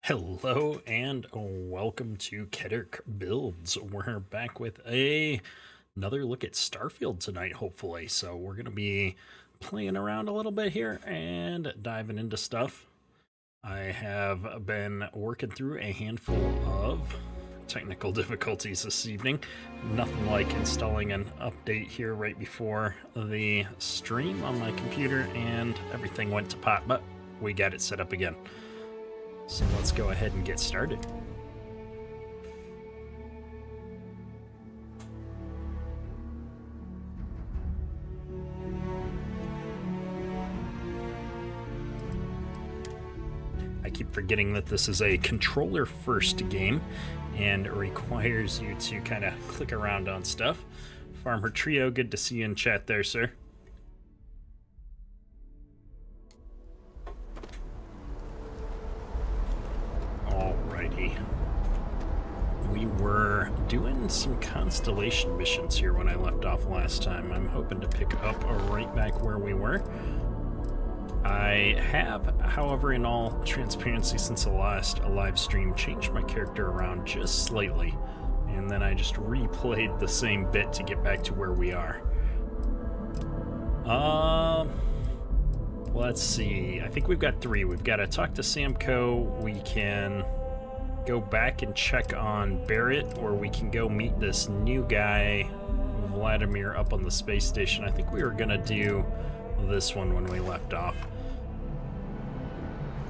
Hello and welcome to Keddirk Builds. We're back with another look at Starfield tonight, hopefully. So we're going to be playing around a little bit here and diving into stuff. I have been working through a handful of technical difficulties this evening. Nothing like installing an update here right before the stream on my computer and everything went to pot, but we got it set up again. So let's go ahead and get started. I keep forgetting that this is a controller-first game and it requires you to kind of click around on stuff. Farmer Trio, good to see you in chat there, sir. Alrighty. We were doing some Constellation missions here when I left off last time. I'm hoping to pick up right back where we were. I have, however, in all transparency, since the last live stream, changed my character around just slightly, and then I just replayed the same bit to get back to where we are. Let's see. I think we've got three. We've got to talk to Samco. We can go back and check on Barrett, or we can go meet this new guy, Vladimir, up on the space station. I think we were gonna do this one when we left off.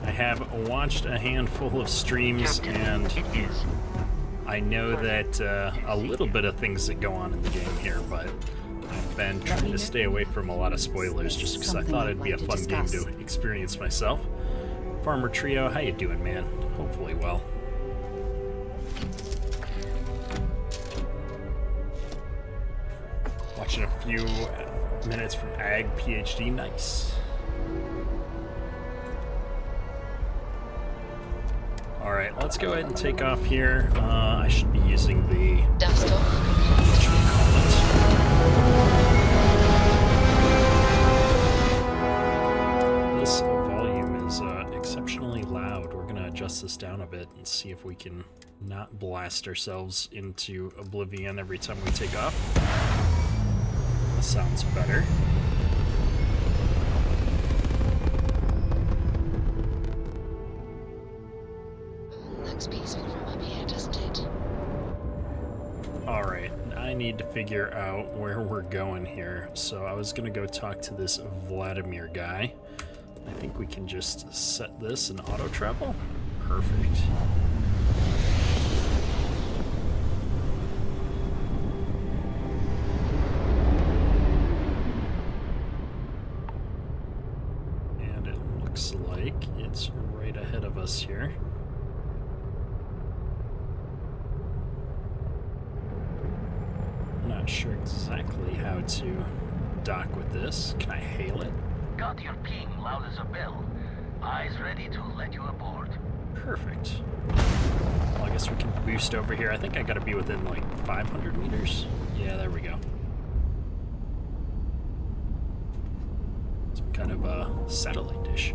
I have watched a handful of streams, and I know that a little bit of things that go on in the game here, but I've been trying to stay away from a lot of spoilers just because I thought it'd be a fun game to experience myself. Farmer Trio, how you doing, man? Hopefully well. Watching a few minutes from Ag PhD, nice. Alright, let's go ahead and take off here. I should be using the... Dust off. This volume is exceptionally loud. We're going to adjust this down a bit and see if we can not blast ourselves into oblivion every time we take off. That sounds better. Looks peaceful from up here, doesn't it? Alright, I need to figure out where we're going here. So I was going to go talk to this Vladimir guy. I think we can just set this in auto travel. Perfect. And it looks like it's right ahead of us here. Not sure exactly how to dock with this. Can I hail it? Got your ping loud as a bell. Eyes ready to let you aboard. Perfect. Well, I guess we can boost over here. I think I gotta be within like 500 meters. Yeah, there we go. Some kind of a satellite dish.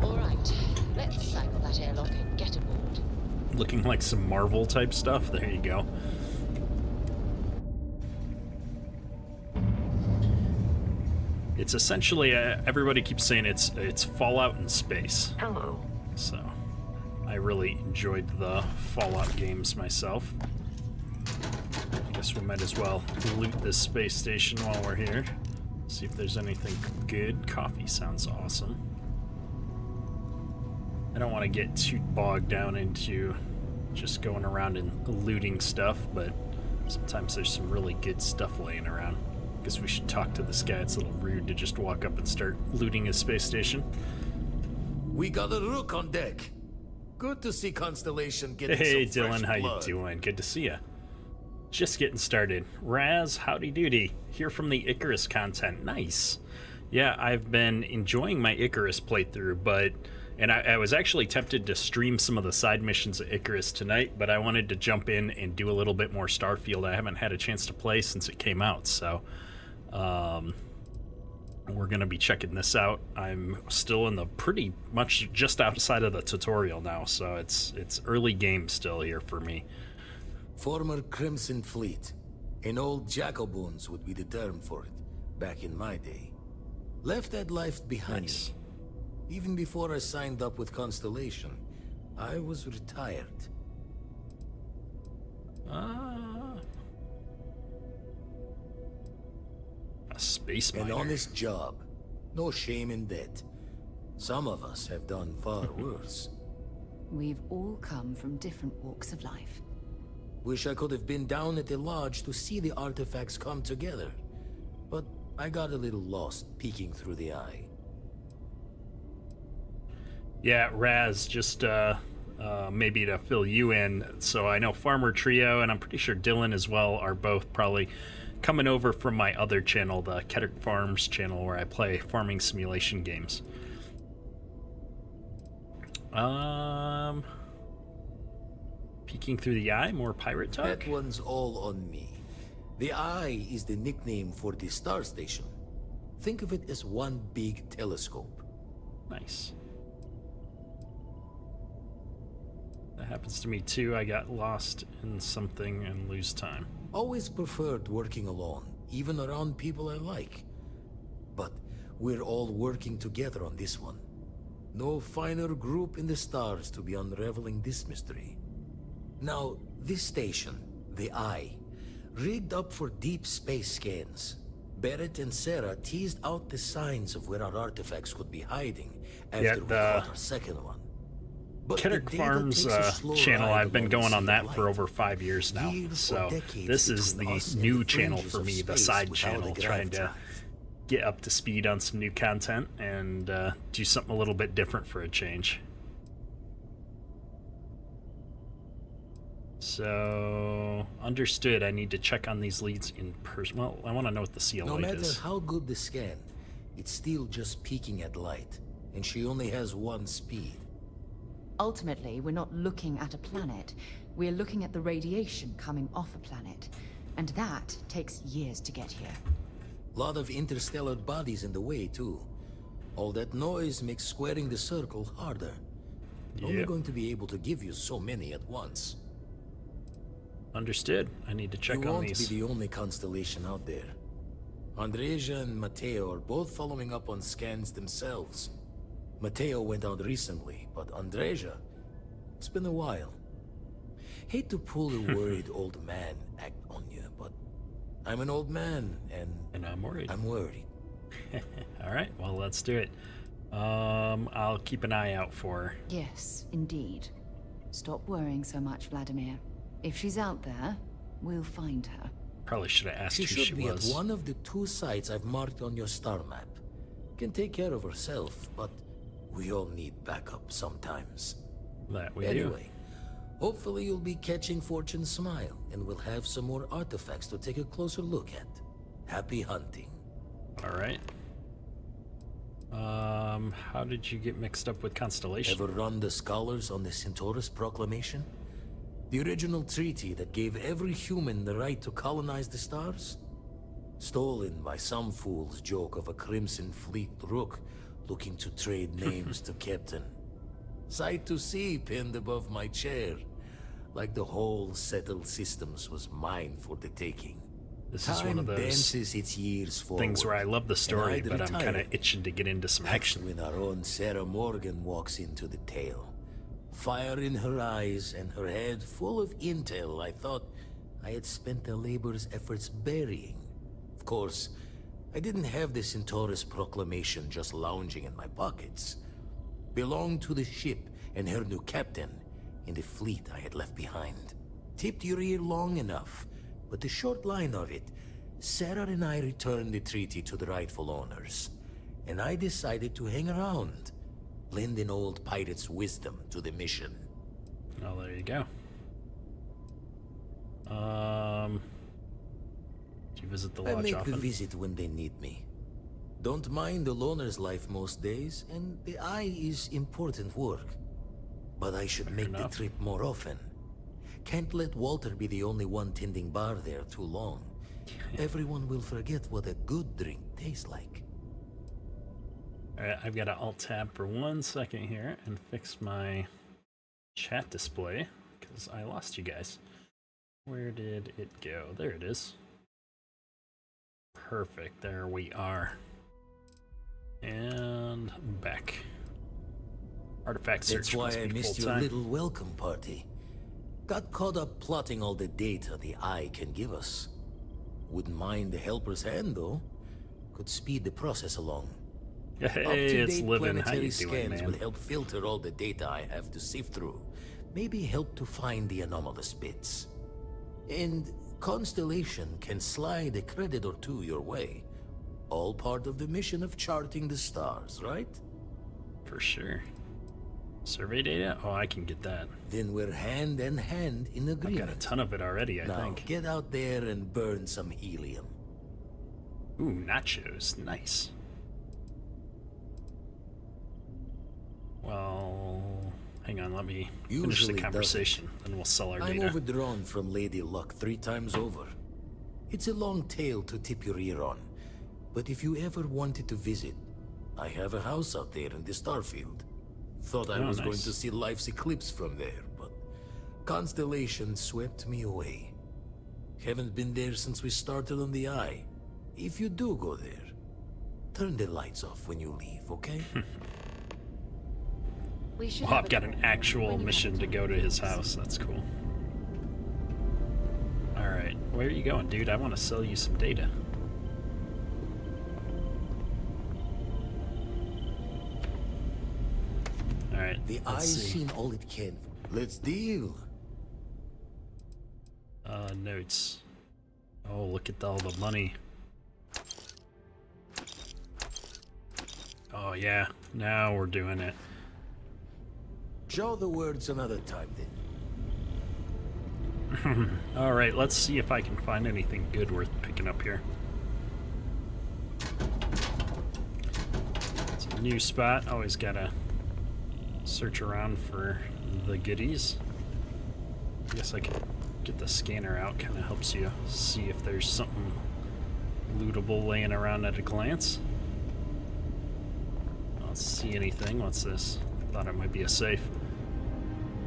Alright, let's cycle that airlock and get aboard. Looking like some Marvel type stuff. There you go. It's essentially, everybody keeps saying it's Fallout in space. Hello. So, I really enjoyed the Fallout games myself. I guess we might as well loot this space station while we're here. See if there's anything good. Coffee sounds awesome. I don't want to get too bogged down into just going around and looting stuff, but sometimes there's some really good stuff laying around. Guess we should talk to this guy. It's a little rude to just walk up and start looting his space station. We got a rook on deck. Good to see Constellation getting Hey some fresh Dylan, how you blood. doing? Good to see ya. Just getting started. Raz, howdy doody. Here from the Icarus content. Nice. Yeah, I've been enjoying my Icarus playthrough, but And I was actually tempted to stream some of the side missions at Icarus tonight, but I wanted to jump in and do a little bit more Starfield. I haven't had a chance to play since it came out, so we're going to be checking this out. I'm still in the pretty much just outside of the tutorial now, so it's early game still here for me. Former Crimson Fleet. An old Jacoboons would be the term for it, back in my day. Left that life behind Nice. me. Even before I signed up with Constellation, I was retired. A space An miner. honest job. No shame in that. Some of us have done far worse. We've all come from different walks of life. Wish I could have been down at the lodge to see the artifacts come together. But I got a little lost peeking through the eye. Yeah, Raz, just maybe to fill you in. So I know Farmer Trio, and I'm pretty sure Dylan as well, are both probably coming over from my other channel, the Kedrick Farms channel, where I play farming simulation games. Peeking through the eye, more pirate talk? That one's all on me. The Eye is the nickname for the star station. Think of it as one big telescope. Nice. That happens to me too. I got lost in something and lose time. Always preferred working alone, even around people I like. But we're all working together on this one. No finer group in the stars to be unraveling this mystery. Now, this station, the Eye, rigged up for deep space scans. Barrett and Sarah teased out the signs of where our artifacts could be hiding after we caught our second one. But the Kedrick data Farms takes a slow channel, ride I've been along the going on sea that of for light. over 5 years now. Years or So decades this is between the us and new the channel fringes for of me, the space side without a channel, grav trying to drive. get up to speed on some new content and do something a little bit different for a change. So, understood. I need to check on these leads in person. Well, I want to know what the CLI No matter is. how good the scan, it's still just peeking at light, and she only has one speed. Ultimately, we're not looking at a planet. We're looking at the radiation coming off a planet. And that takes years to get here. Lot of interstellar bodies in the way, too. All that noise makes squaring the circle harder. Only Yep. going to be able to give you so many at once. Understood. I need to check You on won't these. be the only constellation out there. Andreja and Mateo are both following up on scans themselves. Mateo went out recently, but Andreja, it's been a while. Hate to pull the worried old man act on you, but I'm an old man, and I'm worried. I'm worried. All right, well, let's do it. I'll keep an eye out for her. Yes, indeed. Stop worrying so much, Vladimir. If she's out there, we'll find her. Probably should have asked She who should she be was. at one of the 2 sites I've marked on your star map. Can take care of herself, but we all need backup sometimes. That we do. Anyway, hopefully you'll be catching Fortune's smile, and we'll have some more artifacts to take a closer look at. Happy hunting. All right. How did you get mixed up with Constellation? Ever run the scholars on the Centaurus Proclamation? The original treaty that gave every human the right to colonize the stars? Stolen by some fool's joke of a Crimson Fleet rook looking to trade names to Captain. Sight to see pinned above my chair, like the whole settled systems was mine for the taking. This is one of Time those dances its years forward, things where I love the story, and I'd but I'm kind of retire. itching to get into some action. When our own Sarah Morgan walks into the tale. Fire in her eyes and her head full of intel I thought I had spent the labor's efforts burying. Of course, I didn't have the Centaurus Proclamation just lounging in my pockets. Belonged to the ship and her new captain in the fleet I had left behind. Tipped your ear long enough, but the short line of it, Sarah and I returned the treaty to the rightful owners, and I decided to hang around, lend an old pirate's wisdom to the mission. Oh, there you go. Do you visit the I lodge make the often? visit when they need me. Don't mind the loner's life most days, and the eye is important work. But I should make the trip more often. Can't let Walter be the only one tending bar there too long. Everyone will forget what a good drink tastes like. Alright, I've got to alt-tab for 1 second here and fix my chat display, because I lost you guys. Where did it go? There it is. Perfect, there we are. And back. Artifact search. That's why I missed your little welcome party. Got caught up plotting all the data the eye can give us. Wouldn't mind the helper's hand, though. Could speed the process along. Hey, it's Livin'. How you doing, scans man? will help filter all the data I have to sift through. Maybe help to find the anomalous bits. And Constellation can slide a credit or two your way. All part of the mission of charting the stars, right? For sure. Survey data? Oh, I can get that. Then we're hand in hand in agreement. I've got a ton of it already, I now, think. Get out there and burn some helium. Ooh, nachos. Nice. Well, hang on, let me finish the Usually conversation, then we'll sell our I'm data. overdrawn from Lady Luck 3 times over. It's a long tale to tip your ear on, but if you ever wanted to visit, I have a house out there in the Starfield. Thought I was going to see life's eclipse from there, but Constellation swept me away. Haven't been there since we started on the Eye. If you do go there, turn the lights off when you leave, okay? Well, I've got an actual mission to go to his house. That's cool. Alright, where are you going, dude? I want to sell you some data. Alright, the eye's seen all it can. Let's deal. Notes. Oh, look at all the money. Oh yeah, now we're doing it. Draw the words another time then. Alright, let's see if I can find anything good worth picking up here. It's a new spot, always gotta search around for the goodies. I guess I could get the scanner out, kind of helps you see if there's something lootable laying around at a glance. I don't see anything. What's this? Thought it might be a safe.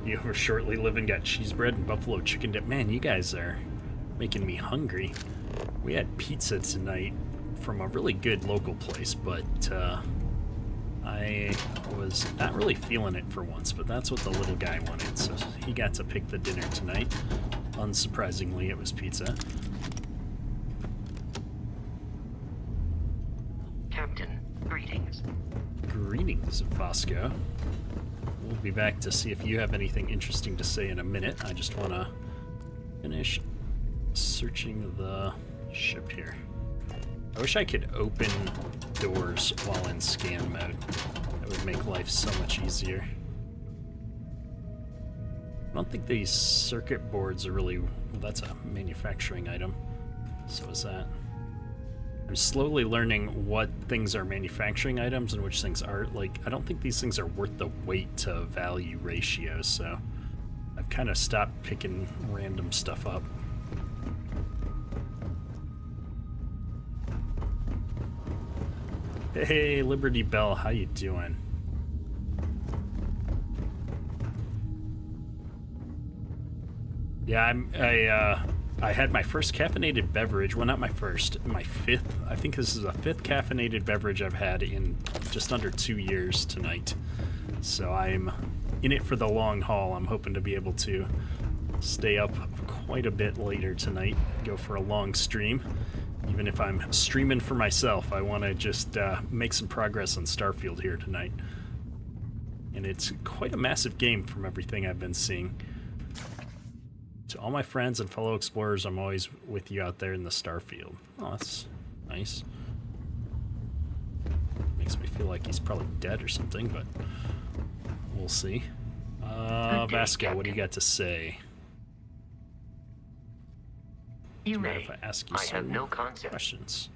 You were shortly living, got cheese bread and buffalo chicken dip. Man, you guys are making me hungry. We had pizza tonight from a really good local place, but I was not really feeling it for once, but that's what the little guy wanted, so he got to pick the dinner tonight. Unsurprisingly, it was pizza. Captain, greetings. Greetings, Vasco. We'll be back to see if you have anything interesting to say in a minute. I just want to finish searching the ship here. I wish I could open doors while in scan mode. That would make life so much easier. I don't think these circuit boards are really... Well, that's a manufacturing item. So is that... I'm slowly learning what things are manufacturing items and which things aren't. Like, I don't think these things are worth the weight to value ratio, so I've kind of stopped picking random stuff up. Hey, Liberty Bell, how you doing? Yeah, I had my first caffeinated beverage. Well, not my first, my fifth. I think this is the 5th caffeinated beverage I've had in just under 2 years tonight. So I'm in it for the long haul. I'm hoping to be able to stay up quite a bit later tonight, go for a long stream. Even if I'm streaming for myself, I want to just make some progress on Starfield here tonight. And it's quite a massive game from everything I've been seeing. To all my friends and fellow explorers, I'm always with you out there in the Starfield. Oh, that's nice. Makes me feel like he's probably dead or something, but we'll see. Vasco, what do you got to say? You Mind may. if I ask you I have some no concept. questions?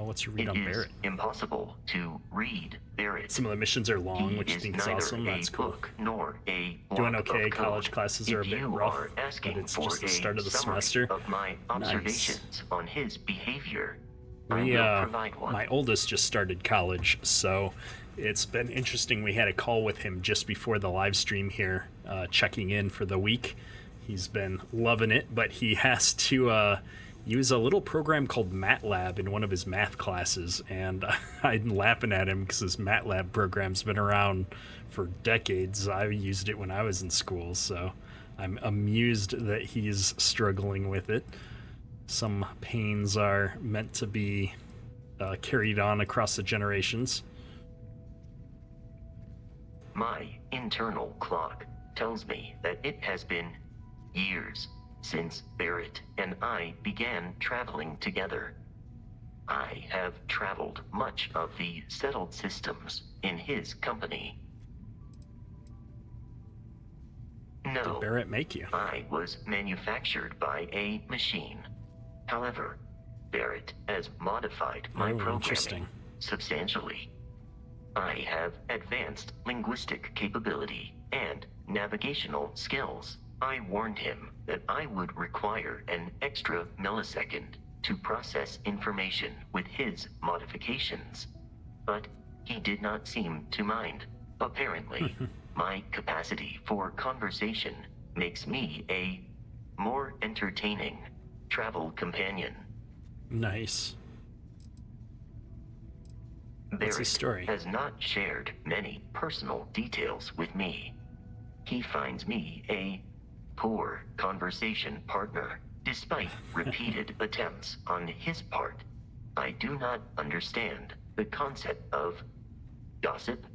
Well, what's your read It on is Barrett? impossible to read Barrett. Some of the missions are long, He which you is think is neither awesome. That's a cool. book nor a Doing block okay. of code. College classes are a If bit you rough, are but asking it's for just the a start of the summary semester. of my Nice. observations on his behavior, I We, will provide one. my oldest just started college, so it's been interesting. We had a call with him just before the live stream here, checking in for the week. He's been loving it, but he has to use a little program called MATLAB in one of his math classes, and I'm laughing at him because his MATLAB program's been around for decades. I used it when I was in school, so I'm amused that he's struggling with it. Some pains are meant to be carried on across the generations. My internal clock tells me that it has been years since Barrett and I began traveling together. I have traveled much of the settled systems in his company. No, Did Barrett make you? I was manufactured by a machine. However, Barrett has modified my programming interesting. substantially. I have advanced linguistic capability and navigational skills. I warned him that I would require an extra millisecond to process information with his modifications, but he did not seem to mind. Apparently, my capacity for conversation makes me a more entertaining travel companion. Nice. What's his story? Barrett has not shared many personal details with me. He finds me a poor conversation partner, despite repeated attempts on his part. I do not understand the concept of gossip.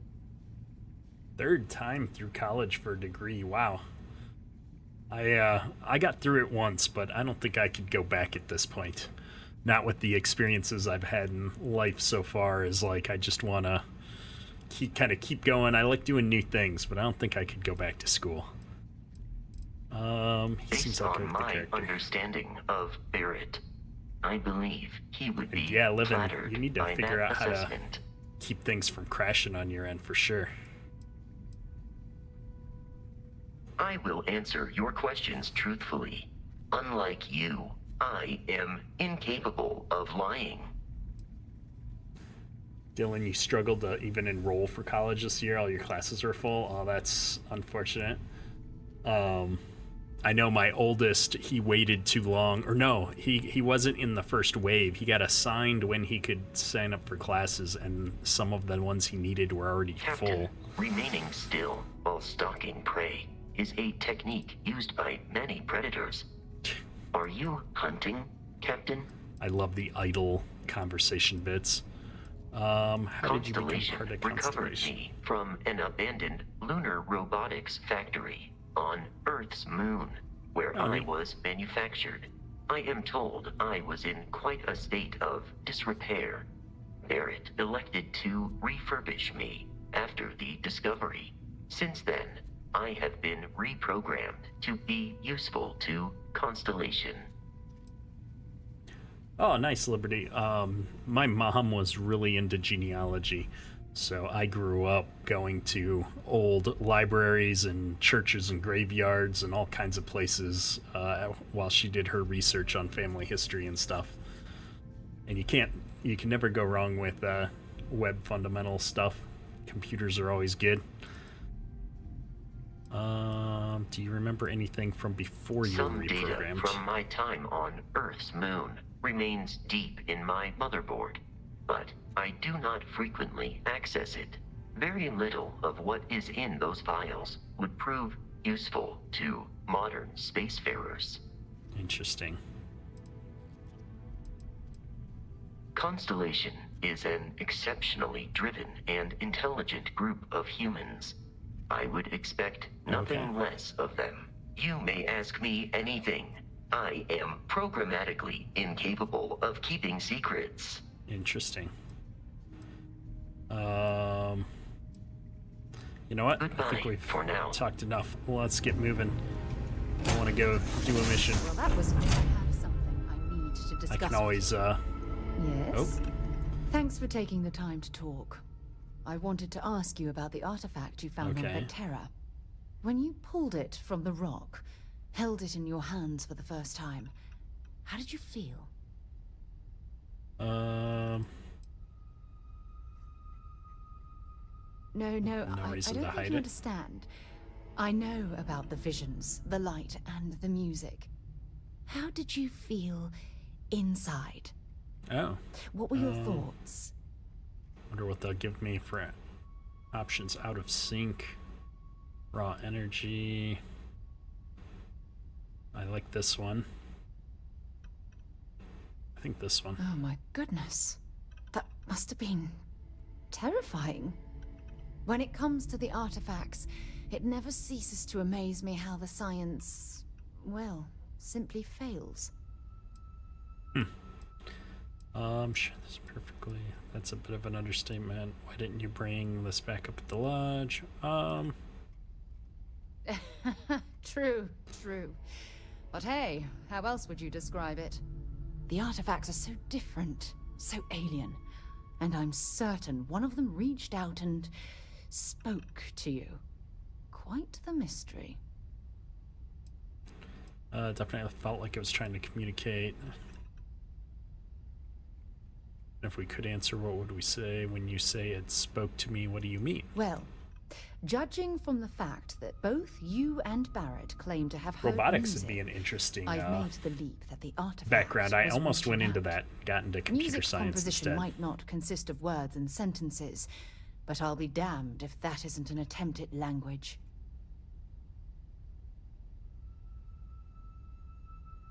Third time through college for a degree. Wow. I got through it once, but I don't think I could go back at this point. Not with the experiences I've had in life so far. Is like I just want to keep going. I like doing new things, but I don't think I could go back to school. He seems Based like a on good my character. understanding of Barrett, I believe he would be Yeah, Livin, flattered you need to by figure that out how to assessment. keep things from crashing on your end for sure. I will answer your questions truthfully. Unlike you, I am incapable of lying. Dylan, you struggled to even enroll for college this year. All your classes are full. Oh, that's unfortunate. I know my oldest, he waited too long. Or no, he wasn't in the first wave. He got assigned when he could sign up for classes, and some of the ones he needed were already Captain, full. remaining still while stalking prey is a technique used by many predators. Are you hunting, Captain? I love the idle conversation bits. How did you become Constellation part of recovered Constellation? me from an abandoned lunar robotics factory on Earth's moon, where Oh, I neat. was manufactured. I am told I was in quite a state of disrepair. Barrett elected to refurbish me after the discovery. Since then, I have been reprogrammed to be useful to Constellation. Oh, nice, Liberty. My mom was really into genealogy, so I grew up going to old libraries and churches and graveyards and all kinds of places while she did her research on family history and stuff. And you can never go wrong with web fundamental stuff. Computers are always good. Do you remember anything from before you were Some data reprogrammed? from my time on Earth's moon remains deep in my motherboard, but I do not frequently access it. Very little of what is in those files would prove useful to modern spacefarers. Interesting. Constellation is an exceptionally driven and intelligent group of humans. I would expect nothing less of them. You may ask me anything. I am programmatically incapable of keeping secrets. Interesting. You know what? I Goodbye think we've for now. talked enough. Let's get moving. I want to go do a mission. Well, that was fun. I have something I need to discuss. I can always, Yes. Thanks for taking the time to talk. I wanted to ask you about the artifact you found on Okay. Terra. When you pulled it from the rock, held it in your hands for the first time, how did you feel? No, No I reason don't to think hide you it. understand. I know about the visions, the light, and the music. How did you feel inside? Oh. What were your thoughts? Wonder what they'll give me for options. Out of sync, raw energy. I like this one. I think this one. Oh my goodness. That must have been terrifying. When it comes to the artifacts, it never ceases to amaze me how the science, well, simply fails. Sure, this perfectly. That's a bit of an understatement. Why didn't you bring this back up at the lodge? True. But hey, how else would you describe it? The artifacts are so different, so alien, and I'm certain one of them reached out and spoke to you. Quite the mystery. Definitely felt like it was trying to communicate. If we could answer, what would we say? When you say it spoke to me, what do you mean? Well, judging from the fact that both you and Barrett claim to have heard Robotics music, would be an interesting I've made the leap that the artifact background. I was almost went reaching into out. that, got into computer Music science composition instead. might not consist of words and sentences, but I'll be damned if that isn't an attempt at language.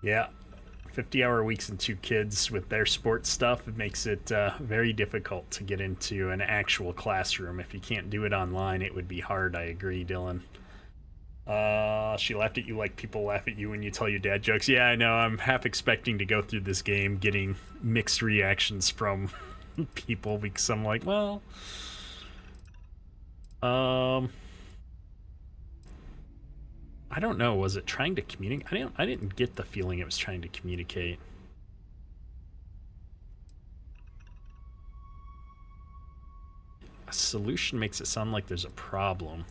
Yeah. 50-hour weeks and 2 kids with their sports stuff, it makes it very difficult to get into an actual classroom. If you can't do it online, it would be hard. I agree, Dylan. She laughed at you like people laugh at you when you tell your dad jokes. Yeah, I know. I'm half expecting to go through this game getting mixed reactions from people because I'm like, well... I don't know. Was it trying to communicate? I didn't get the feeling it was trying to communicate. A solution makes it sound like there's a problem.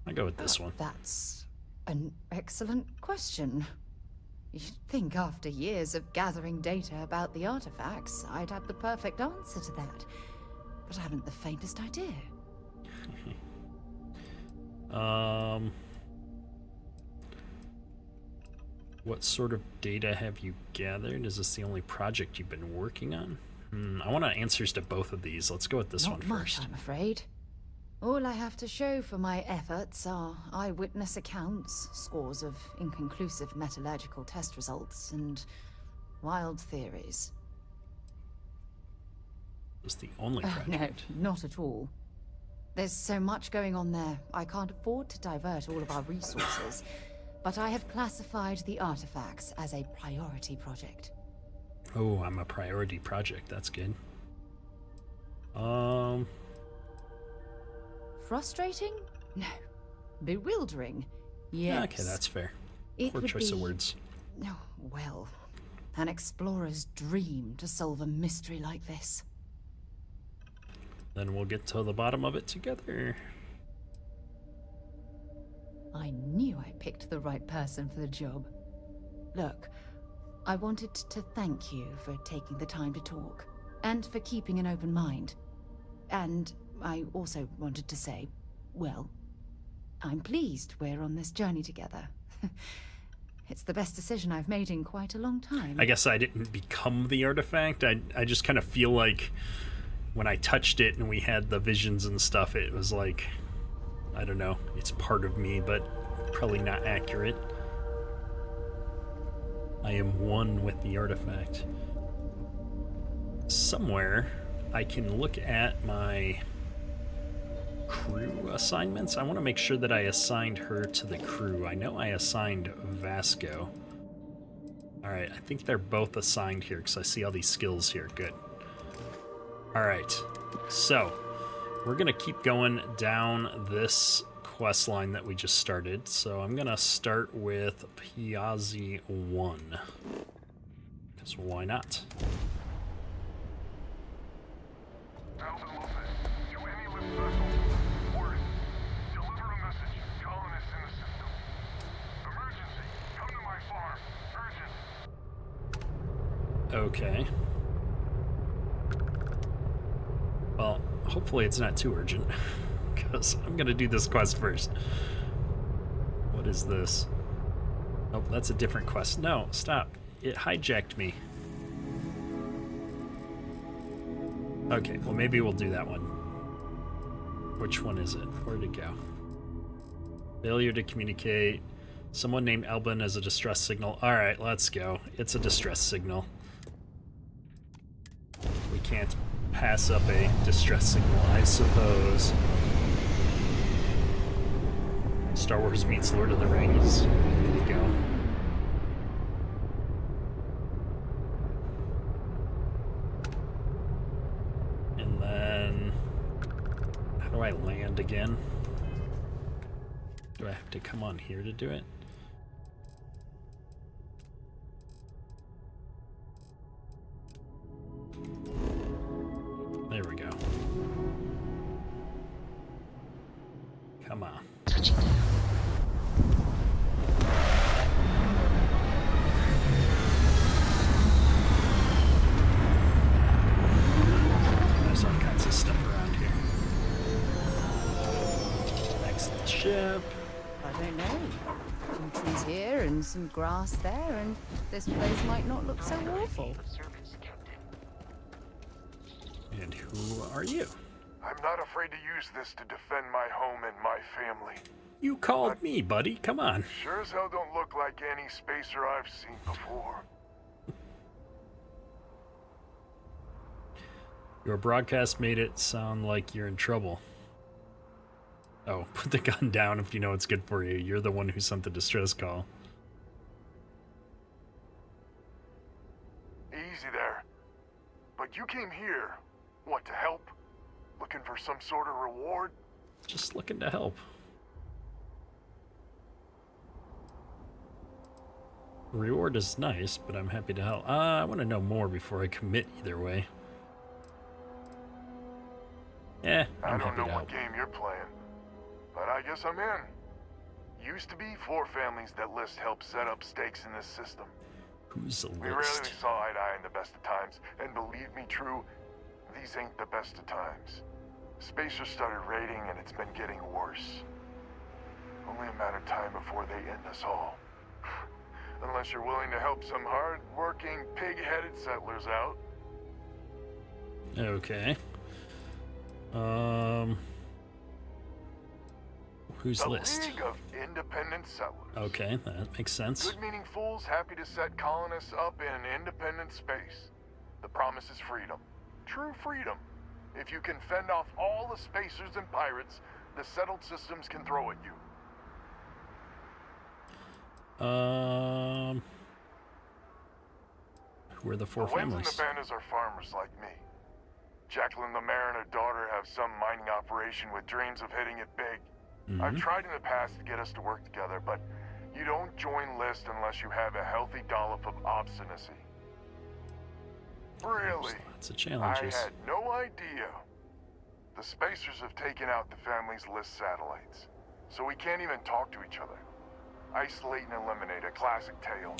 I go with this one. That's an excellent question. You'd think after years of gathering data about the artifacts, I'd have the perfect answer to that. But I haven't the faintest idea. What sort of data have you gathered? Is this the only project you've been working on? I want answers to both of these. Let's go with this Not one much, first. I'm afraid. All I have to show for my efforts are eyewitness accounts, scores of inconclusive metallurgical test results, and wild theories. This is the only No, project. not at all. There's so much going on there, I can't afford to divert all of our resources. But I have classified the artifacts as a priority project. Oh, I'm a priority project. That's good. Frustrating? No. Bewildering? Yes. Okay, that's fair. It Poor would choice of be- words. Oh, well, an explorer's dream to solve a mystery like this. Then we'll get to the bottom of it together. I knew I picked the right person for the job. Look, I wanted to thank you for taking the time to talk, and for keeping an open mind. And I also wanted to say, well, I'm pleased we're on this journey together. It's the best decision I've made in quite a long time. I guess I didn't become the artifact. I just kind of feel like when I touched it and we had the visions and stuff, it was like, I don't know, it's part of me, but probably not accurate. I am one with the artifact. Somewhere I can look at my crew assignments. I want to make sure that I assigned her to the crew. I know I assigned Vasco. Alright, I think they're both assigned here because I see all these skills here. Good. Alright, so we're going to keep going down this quest line that we just started. So I'm going to start with Piazzi 1. Because why not? Alvin Lopez, to any lift vessels. Word. Deliver a message. Colonists in the system. Emergency. Come to my farm. Urgent. Okay. Well, hopefully it's not too urgent, because I'm gonna do this quest first. What is this? Oh, that's a different quest. No, stop. It hijacked me. Okay, well maybe we'll do that one. Which one is it? Where'd it go? Failure to communicate. Someone named Elbin as a distress signal. Alright, let's go. It's a distress signal. We can't pass up a distress signal, I suppose. Star Wars meets Lord of the Rings. There you go. And then... how do I land again? Do I have to come on here to do it? There we go. Come on. Touching down. There's all kinds of stuff around here. Next ship. I don't know. Some trees here and some grass there, and this place might not look so awful. Service, Captain. And who are you? I'm not afraid to use this to defend my home and my family. You called me, buddy. Come on. Sure as hell don't look like any spacer I've seen before. Your broadcast made it sound like you're in trouble. Oh, put the gun down if you know it's good for you. You're the one who sent the distress call. Easy there. But you came here, what, to help? Looking for some sort of reward? Just looking to help. Reward is nice, but I'm happy to help. I want to know more before I commit either way. I'm I don't happy know to help. what game you're playing, but I guess I'm in. Used to be 4 families that list help set up stakes in this system. Who's the We rarely list? saw eye to eye in the best of times, and believe me, true, these ain't the best of times. Spacers started raiding, and it's been getting worse. Only a matter of time before they end us all. Unless you're willing to help some hard-working, pig-headed settlers out. Okay. Who's The list? League of Independent Settlers. Okay, that makes sense. Good-meaning fools happy to set colonists up in an independent space. The promise is freedom. True freedom. If you can fend off all the spacers and pirates the settled systems can throw at you. Who are the 4 The Waynes and families? the Bandas are farmers like me. Jacqueline the mayor and her daughter have some mining operation with dreams of hitting it big. I've tried in the past to get us to work together, but you don't join list unless you have a healthy dollop of obstinacy. Really? There's lots of I challenges. had no idea. The Spacers have taken out the family's list satellites, so we can't even talk to each other. Isolate and eliminate, a classic tale.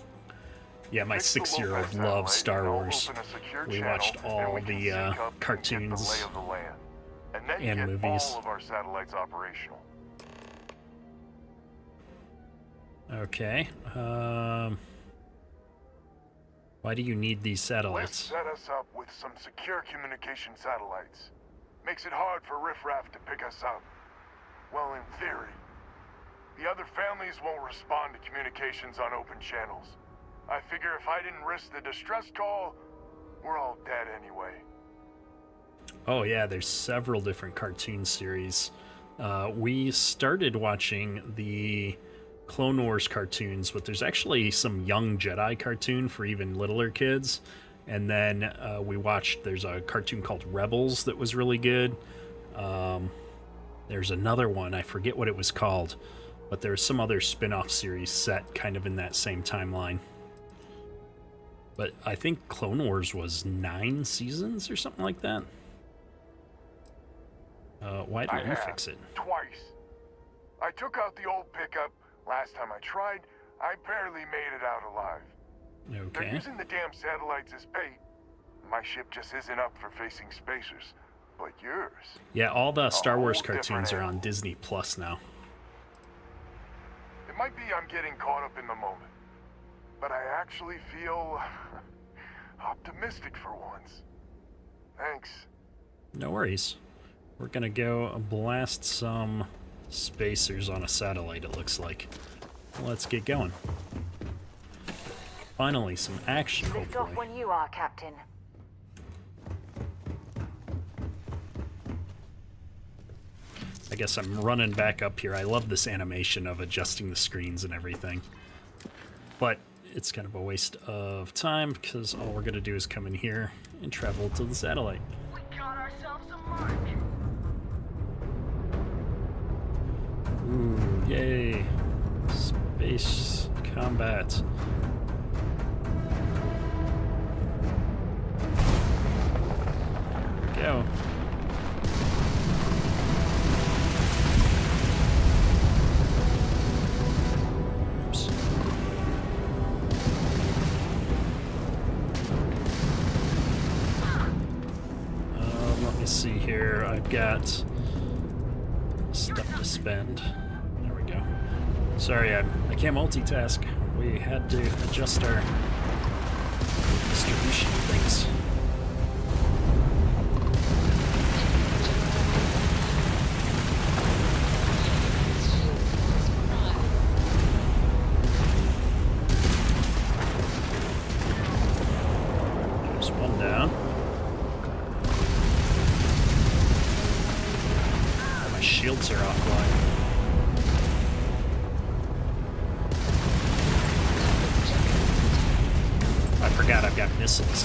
Yeah, my Fix the 6-year-old Lopez loves satellite, Star and I'll Wars. open a secure We channel, watched and all we can the sync up and get the cartoons lay of the land. And then and get movies. all of our satellites operational. Okay. Why do you need these Let's satellites? set us up with some secure communication satellites. Makes it hard for riffraff to pick us up. Well, in theory. The other families won't respond to communications on open channels. I figure if I didn't risk the distress call, we're all dead anyway. Oh yeah, there's several different cartoon series. We started watching the Clone Wars cartoons, but there's actually some Young Jedi cartoon for even littler kids. And then there's a cartoon called Rebels that was really good. There's another one, I forget what it was called, but there's some other spin-off series set kind of in that same timeline. But I think Clone Wars was 9 seasons or something like that. Why I didn't you have, fix it? twice. I took out the old pickup. Last time I tried, I barely made it out alive. They're Okay. using the damn satellites as bait. My ship just isn't up for facing spacers. But yours... Yeah, all the Star whole Wars different cartoons are on animal. Disney Plus now. It might be I'm getting caught up in the moment. But I actually feel... optimistic for once. Thanks. No worries. We're gonna go blast some spacers on a satellite, it looks like. Let's get going. Finally, some action, Lift off hopefully. when you are, Captain. I guess I'm running back up here. I love this animation of adjusting the screens and everything. But it's kind of a waste of time because all we're gonna do is come in here and travel to the satellite. We got ourselves a mark. Ooh, yay. Space combat. Go. Oops. Let me see here. I've got stuff to spend. There we go. Sorry, I can't multitask. We had to adjust our distribution things. There's one down. Oh, my shields are offline. I forgot I've got missiles.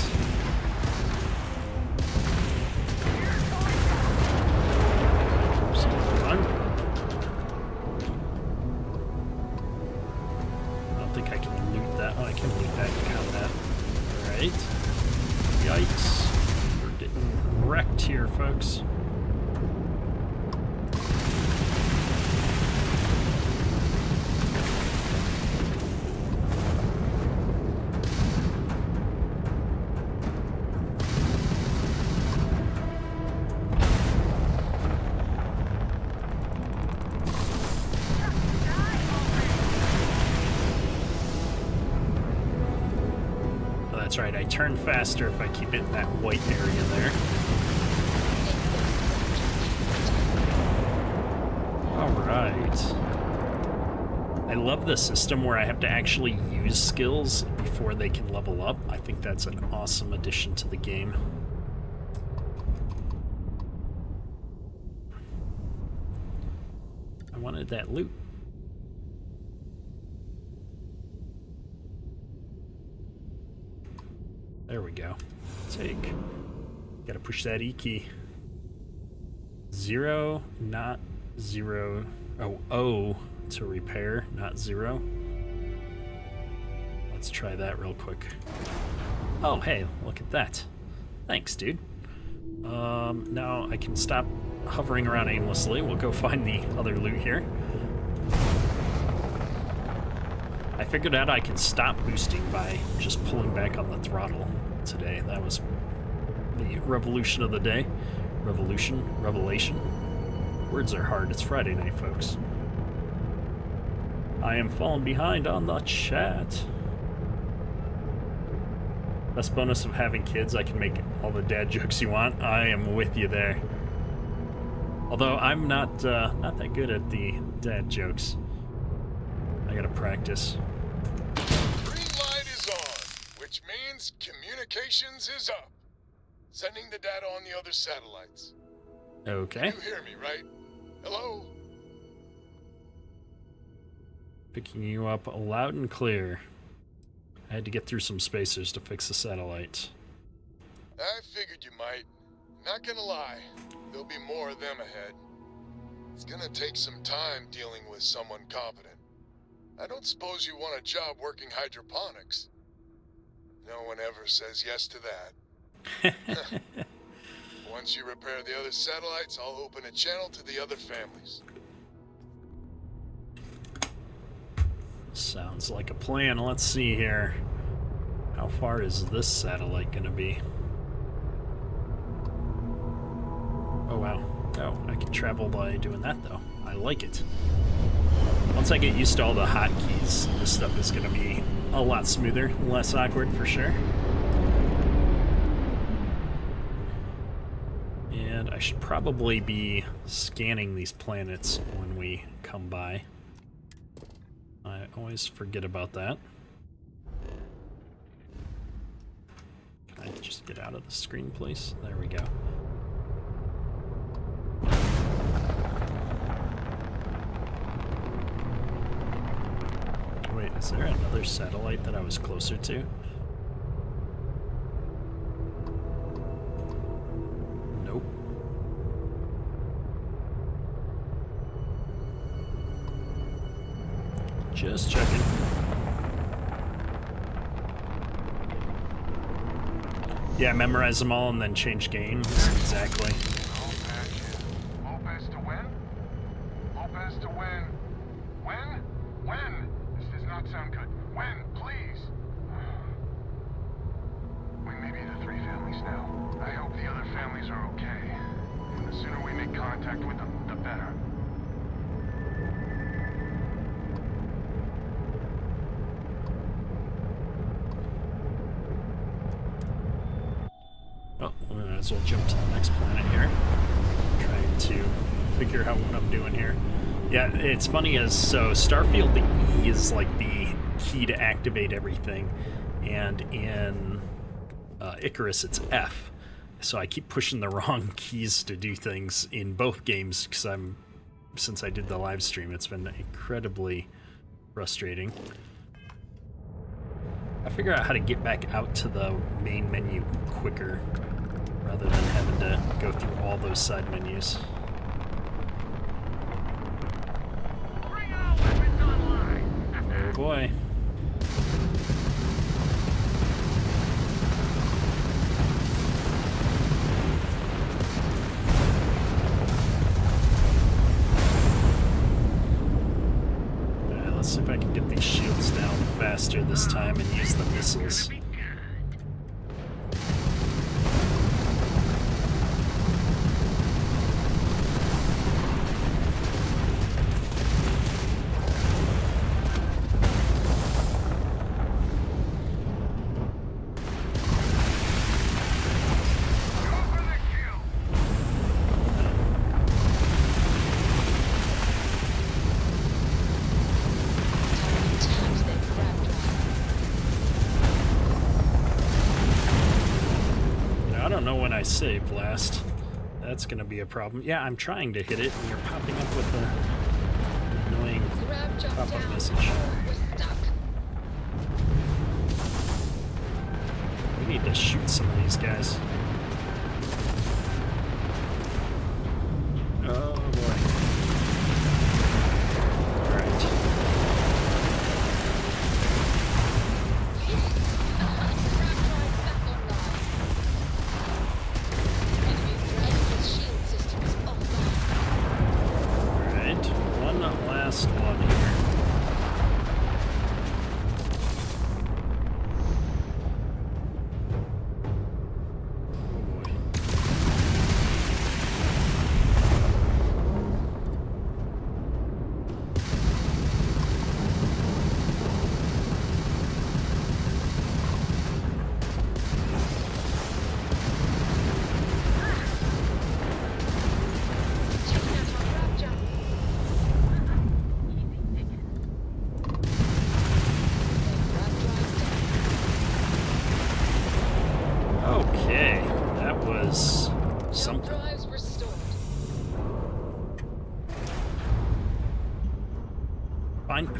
Still one. I don't think I can loot that. Oh, I can loot that in combat. Alright. Yikes. We're getting wrecked here, folks. Oh, that's right, I turn faster if I keep it in that white area there. Alright. I love the system where I have to actually use skills before they can level up. I think that's an awesome addition to the game. I wanted that loot. There we go. Take. Gotta push that E key. 0, not 0. Oh, O to repair, not 0. Let's try that real quick. Oh, hey, look at that. Thanks, dude. Now I can stop hovering around aimlessly. We'll go find the other loot here. I figured out I can stop boosting by just pulling back on the throttle today. That was the revolution of the day. Revelation. Words are hard. It's Friday night, folks. I am falling behind on the chat. Best bonus of having kids, I can make all the dad jokes you want. I am with you there. Although I'm not that good at the dad jokes. I gotta practice. Green light is on, which means communications is up. Sending the data on the other satellites. Okay. You hear me, right? Hello? Picking you up loud and clear. I had to get through some spacers to fix the satellite. I figured you might. Not gonna lie, there'll be more of them ahead. It's gonna take some time dealing with someone competent. I don't suppose you want a job working hydroponics. No one ever says yes to that. Once you repair the other satellites, I'll open a channel to the other families. Sounds like a plan. Let's see here. How far is this satellite gonna be? Oh wow. Oh, I can travel by doing that though. I like it. Once I get used to all the hotkeys, this stuff is gonna be a lot smoother, less awkward for sure. And I should probably be scanning these planets when we come by. I always forget about that. Can I just get out of the screen, please? There we go. Wait, is there another satellite that I was closer to? Nope. Just checking. Yeah, memorize them all and then change games. Exactly. Lopez to win? Lopez to win. Win? Win! This does not sound good. Win, please! We may be the 3 families now. I hope the other families are okay. And the sooner we make contact with them, the better. Oh, we might as well jump to the next planet here. Trying to figure out what I'm doing here. Yeah, it's funny as so Starfield, the E is like the key to activate everything, and in Icarus it's F. So I keep pushing the wrong keys to do things in both games because since I did the live stream, it's been incredibly frustrating. I figure out how to get back out to the main menu quicker rather than having to go through all those side menus. Oh boy. Alright, let's see if I can get these shields down faster this time and use the missiles. Save last. That's gonna be a problem. Yeah, I'm trying to hit it and you're popping up with the annoying pop-up message. We need to shoot some of these guys. Oh boy. Alright. Last one here.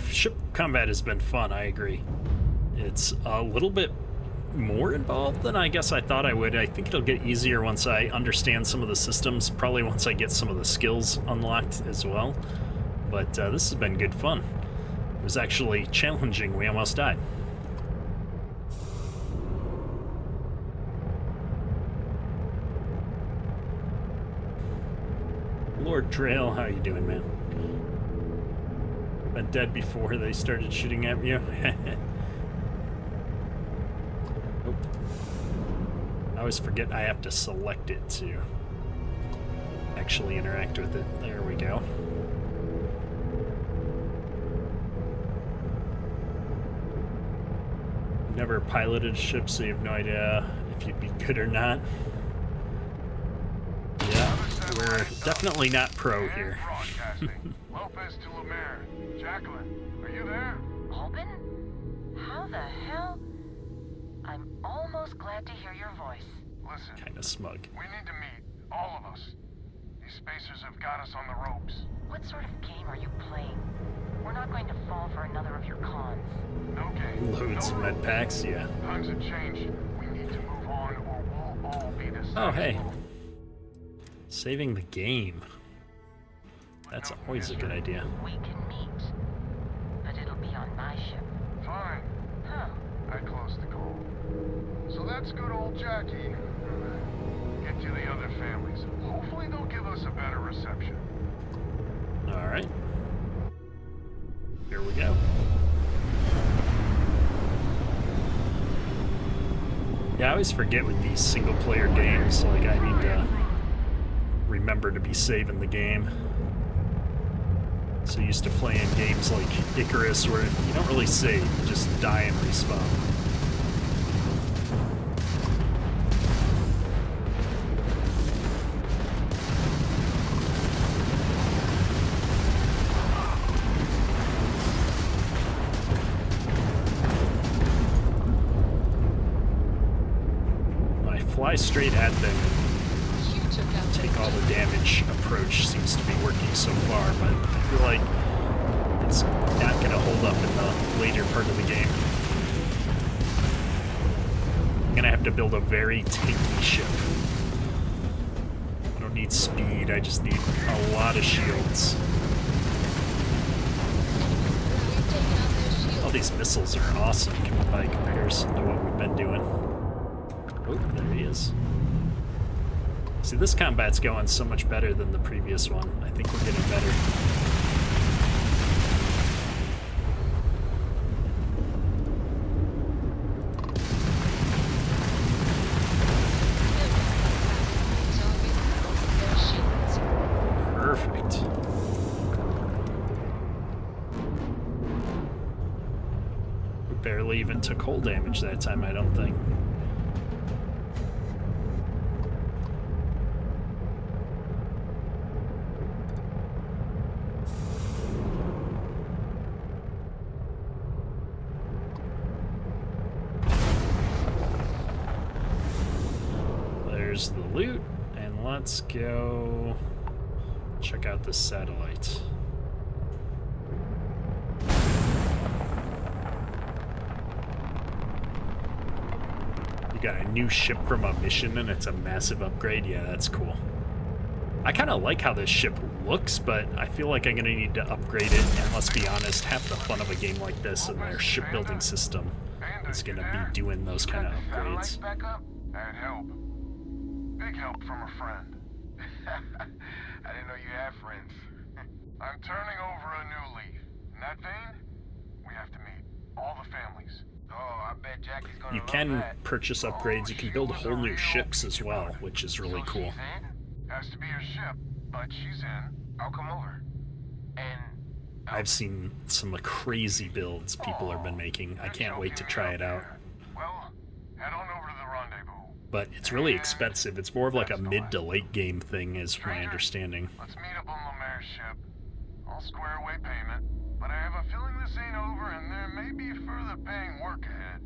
Ship combat has been fun, I agree. It's a little bit more involved than I guess I thought I would. I think it'll get easier once I understand some of the systems, probably once I get some of the skills unlocked as well. But this has been good fun. It was actually challenging. We almost died. Lord Trail, how you doing, man? Been dead before they started shooting at you. Nope. I always forget I have to select it to actually interact with it. There we go. Never piloted a ship, so you have no idea if you'd be good or not. Yeah, we're definitely not pro here. Lopez to Lemaire. Jacqueline, are you there? Albin? How the hell? I'm almost glad to hear your voice. Listen, Kind of smug. we need to meet. All of us. These spacers have got us on the ropes. What sort of game are you playing? We're not going to fall for another of your cons. No game. Loads of med packs, yeah. Times have changed. We need to move on or we'll all be the same. Oh, hey. Saving the game. That's always a good idea. We can meet, but it'll be on my ship. Fine. Huh. I closed the call. So that's good old Jackie. Get to the other families. Hopefully they'll give us a better reception. Alright. Here we go. Yeah, I always forget with these single-player games, like, I need to remember to be saving the game. So used to playing games like Icarus where you don't really save, you just die and respawn. I fly straight at them and take all the damage approach seems to be working so far, but I feel like it's not going to hold up in the later part of the game. I'm going to have to build a very tanky ship. I don't need speed, I just need a lot of shields. All these missiles are awesome by comparison to what we've been doing. Oh, there he is. See, this combat's going so much better than the previous one. I think we're getting better. Perfect. We barely even took hull damage that time, I don't think. There's the loot, and let's go check out the satellite. You got a new ship from a mission and it's a massive upgrade. Yeah, that's cool. I kind of like how this ship looks, but I feel like I'm going to need to upgrade it, and let's be honest, half the fun of a game like this and their shipbuilding system is going to be doing those kind of upgrades. Back up? That'd help. Big help from a friend. I didn't know you had friends. I'm turning over a new leaf. In that vein, we have to meet all the families. Oh, I bet Jackie's gonna You can purchase upgrades, you can build whole new ships as well, which is really cool. Has to be her ship, but she's in. I'll come over. And I've seen some crazy builds people have been making. I can't wait to try it out. Well, head on over to the rendezvous. But it's really expensive. It's more of like a mid to late game thing, is my understanding. Let's meet up on Lemaire's ship. I'll square away payment, but I have a feeling this ain't over and there may be further paying work ahead.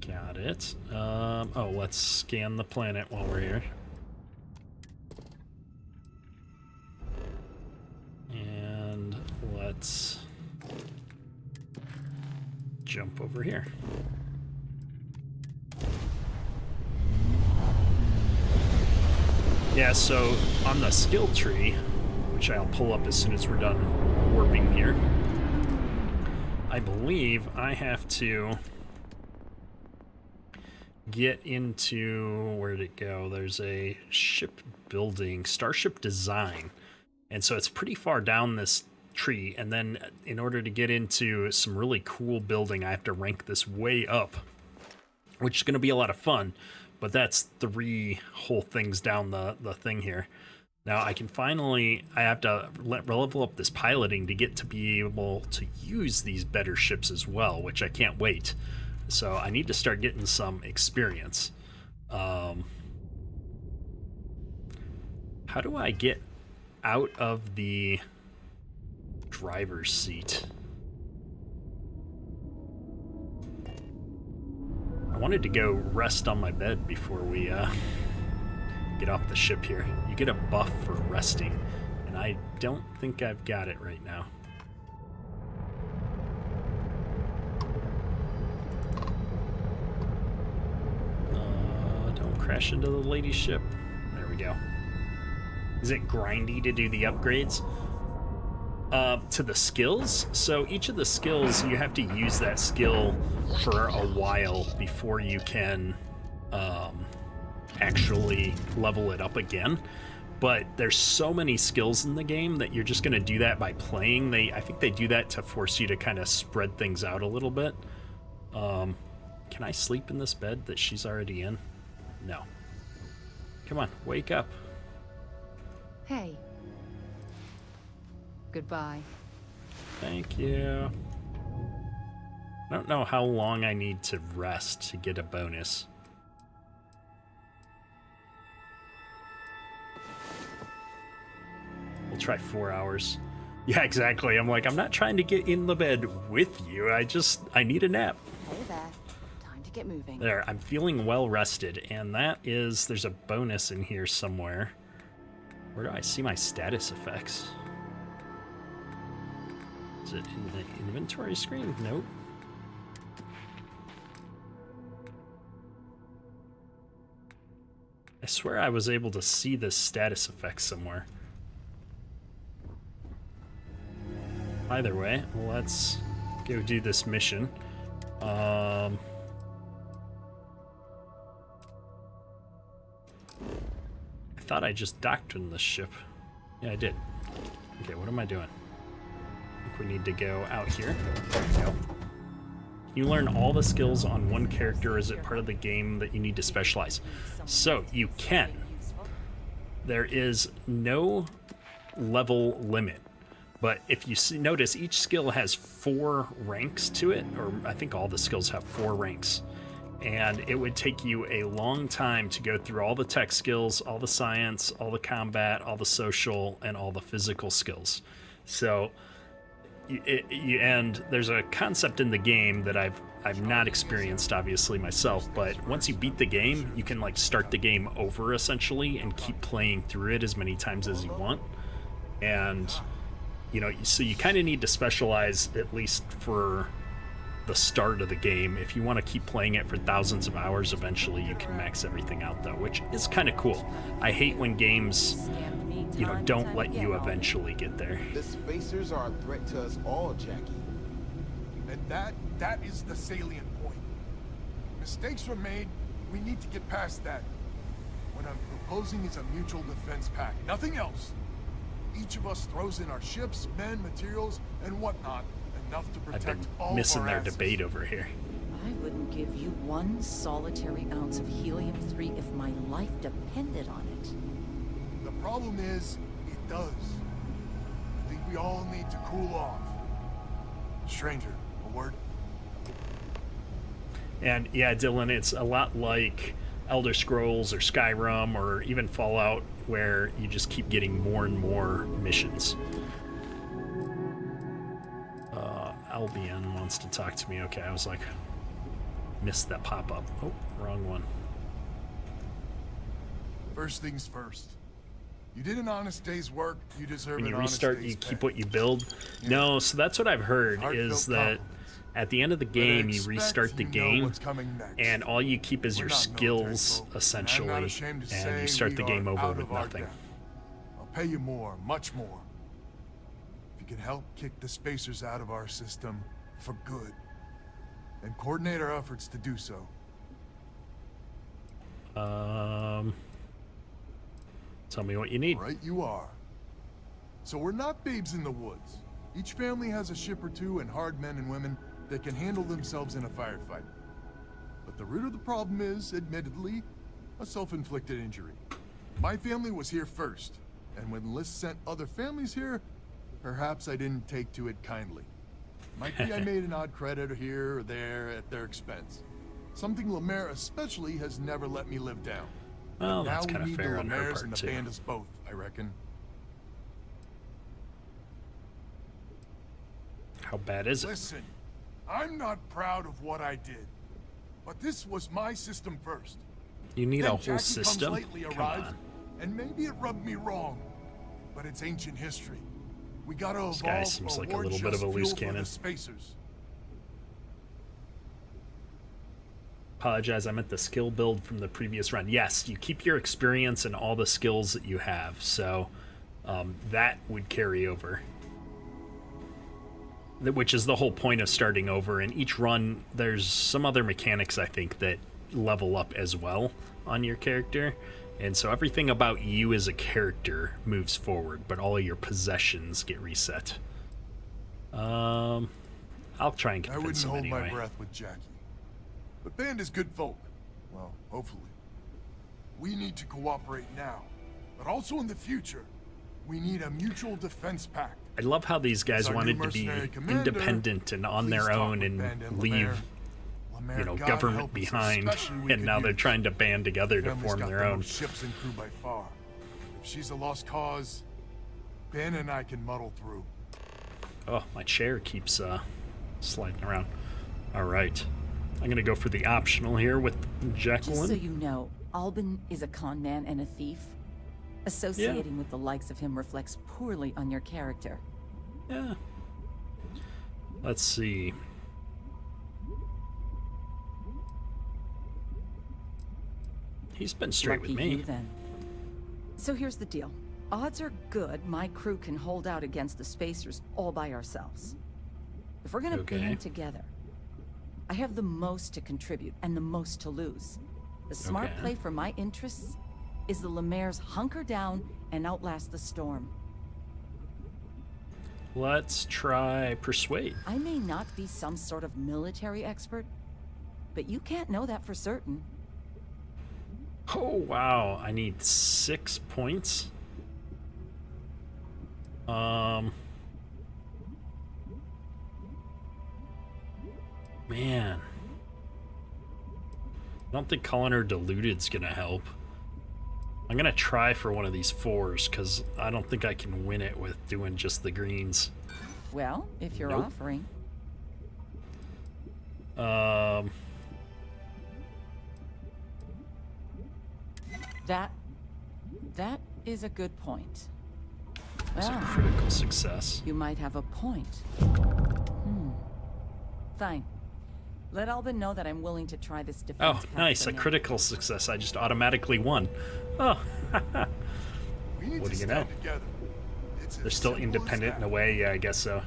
Got it. Oh, let's scan the planet while we're here. And let's jump over here. Yeah, so on the skill tree, which I'll pull up as soon as we're done warping here, I believe I have to get into, where'd it go? There's a ship building, Starship Design. And so it's pretty far down this tree. And then in order to get into some really cool building, I have to rank this way up, which is going to be a lot of fun. But that's 3 whole things down the thing here. Now I can finally, I have to level up this piloting to get to be able to use these better ships as well, which I can't wait. So I need to start getting some experience. How do I get out of the driver's seat? I wanted to go rest on my bed before we get off the ship here. You get a buff for resting, and I don't think I've got it right now. Don't crash into the lady ship. There we go. Is it grindy to do the upgrades? To the skills? So each of the skills, you have to use that skill for a while before you can actually level it up again. But there's so many skills in the game that you're just going to do that by playing. I think they do that to force you to kind of spread things out a little bit. Can I sleep in this bed that she's already in? No. Come on, wake up. Hey. Goodbye. Thank you. I don't know how long I need to rest to get a bonus. We'll try 4 hours. Yeah, exactly. I'm like, I'm not trying to get in the bed with you. I need a nap. Hey there. Time to get moving. There, I'm feeling well rested, and there's a bonus in here somewhere. Where do I see my status effects? Is it in the inventory screen? Nope. I swear I was able to see this status effect somewhere. Either way, let's go do this mission. I thought I just docked in this ship. Yeah, I did. Okay, what am I doing? I think we need to go out here. There we go. You learn all the skills on one character. Is it part of the game that you need to specialize? So you can. There is no level limit. But if you notice, each skill has 4 ranks to it, or I think all the skills have 4 ranks. And it would take you a long time to go through all the tech skills, all the science, all the combat, all the social, and all the physical skills. So, and there's a concept in the game that I've not experienced, obviously, myself, but once you beat the game, you can like start the game over, essentially, and keep playing through it as many times as you want. And, you know, so you kind of need to specialize, at least for the start of the game. If you want to keep playing it for thousands of hours, eventually you can max everything out, though, which is kind of cool. I hate when games, you know, don't let you eventually get there. The spacers are a threat to us all, Jackie. And that is the salient point. Mistakes were made. We need to get past that. What I'm proposing is a mutual defense pact, nothing else. Each of us throws in our ships, men, materials, and whatnot, enough to I've protect been all missing of our their assets. debate over here. I wouldn't give you 1 solitary ounce of helium-3 if my life depended on it. The problem is, it does. I think we all need to cool off. Stranger, a word? And yeah, Dylan, it's a lot like Elder Scrolls or Skyrim or even Fallout, where you just keep getting more and more missions. Albion wants to talk to me. Okay, I was like, missed that pop-up. Oh, wrong one. First things first. You did an honest day's work, you deserve When an you honest restart, day's you keep pay. what you build. No, so that's what I've heard, Heartfelt is that compliments. at the end of the But I game, you expect restart the you know game, what's coming next. and all you keep is We're your not military skills, folk, and I'm essentially, not ashamed to and say you start we the game are over out with of our nothing. depth. I'll pay you more, much more. If you can help kick the spacers out of our system for good, and coordinate our efforts to do so. Tell me what you need. Right you are. So we're not babes in the woods. Each family has a ship or two and hard men and women that can handle themselves in a firefight. But the root of the problem is, admittedly, a self-inflicted injury. My family was here first, and when Liz sent other families here, perhaps I didn't take to it kindly. Might be I made an odd credit here or there at their expense. Something Lemaire especially has never let me live down. Well, But that's now kind we of need fair the on her Lemaire's part, and the too. Bandits both, I reckon. How bad is it? Listen, I'm not proud of what I did, but this was my system first. You need Then a whole Jackie system? comes lately Come arrived, on. and maybe it rubbed me wrong, but it's ancient history. We gotta This guy evolve seems or like a we're little bit just of a loose fuel for cannon. the spacers. Apologize, I meant the skill build from the previous run. Yes, you keep your experience and all the skills that you have, so that would carry over. Which is the whole point of starting over. In each run, there's some other mechanics, I think, that level up as well on your character. And so everything about you as a character moves forward, but all of your possessions get reset. I'll try and I convince wouldn't him hold anyway. my breath with Jackie. But Band is good folk. Well, hopefully. We need to cooperate now, but also in the future. We need a mutual defense pact. I love how these guys As our wanted new to be mercenary commander, independent and on please their talk own with and Band and leave, Lemaire. you know, God government help us, behind, especially we and could now they're use. trying to band together to Family's form got their the own. most ships and crew by far. If she's a lost cause, Ben and I can muddle through. Oh, my chair keeps sliding around. All right. I'm going to go for the optional here with Jacqueline. Just so you know, Albin is a con man and a thief. Associating with the likes of him reflects poorly on your character. Yeah. Let's see. He's been straight Lucky with me. you, then. So here's the deal. Odds are good my crew can hold out against the Spacers all by ourselves. If we're gonna Okay. band together, I have the most to contribute and the most to lose. The smart Okay. play for my interests is the Lemaire's hunker down and outlast the storm. Let's try persuade. I may not be some sort of military expert, but you can't know that for certain. Oh, wow. I need 6 points. Man. I don't think calling her deluded's gonna help. I'm gonna try for one of these 4s, because I don't think I can win it with doing just the greens. Well, if you're Nope. offering. That is a good point. It's a Well, critical success. you might have a point. Fine. Let Albin know that I'm willing to try this defense. Oh, pact nice. for A now. critical success. I just automatically won. Oh, We need What to do you stand know? together. It's they're as still simple as independent in that. a way. Yeah, I guess so.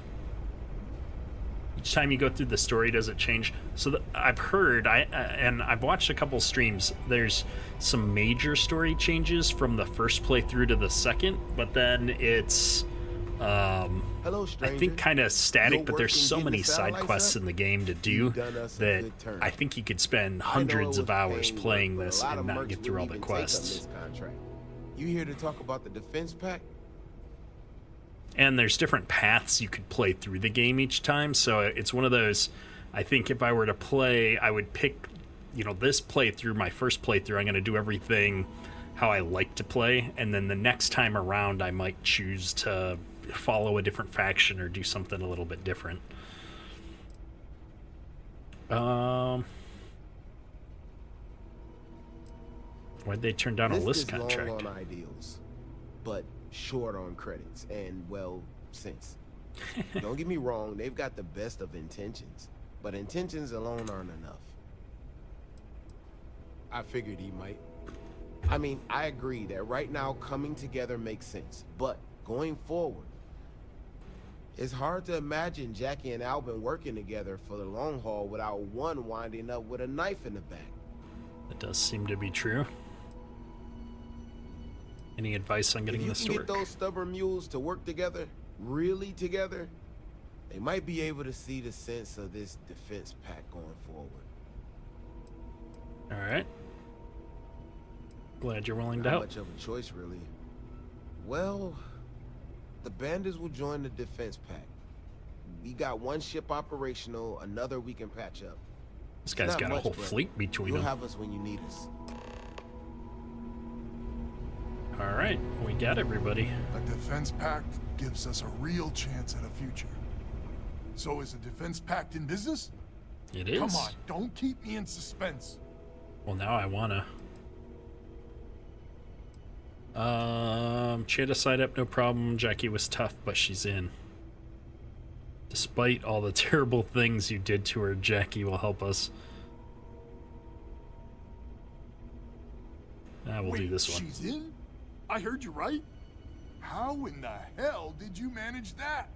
Each time you go through the story, does it change? So I've heard, and I've watched a couple streams, there's some major story changes from the first playthrough to the second, but then it's, Hello, I stranger. think, kind of static, Your but work there's in so getting many the side satellites quests up? in the game to do You've done us a that good turn. I think you could spend I know it hundreds of was hours pain work, playing but a this lot and of not mercs get through all wouldn't the even take up quests. this contract. You here to talk about the defense pact? And there's different paths you could play through the game each time, so it's one of those, I think if I were to play, I would pick, you know, this playthrough, my first playthrough, I'm going to do everything how I like to play, and then the next time around I might choose to follow a different faction or do something a little bit different. Why'd they turn down a list is long contract? on ideals, but short on credits and, well, sense. Don't get me wrong, they've got the best of intentions, but intentions alone aren't enough. I figured he might. I mean, I agree that right now coming together makes sense, but going forward, it's hard to imagine Jackie and Albin working together for the long haul without one winding up with a knife in the back. That does seem to be true. Any advice on getting this to If you work? can get those stubborn mules to work together, really together, they might be able to see the sense of this defense pact going forward. All right. Glad you're willing to Not help. much of a choice, really. Well, the bandits will join the defense pact. We got one ship operational, another we can patch up. This guy's Not got a much, whole but fleet between You'll them. have us when you need us. All right, we got everybody. A defense pact gives us a real chance at a future. So is a defense pact in business? It is. Come on, don't keep me in suspense. Well, now I wanna. Chita side up, no problem. Jackie was tough, but she's in. Despite all the terrible things you did to her, Jackie will help us. We'll Wait, do this one. she's in? I heard you right? How in the hell did you manage that?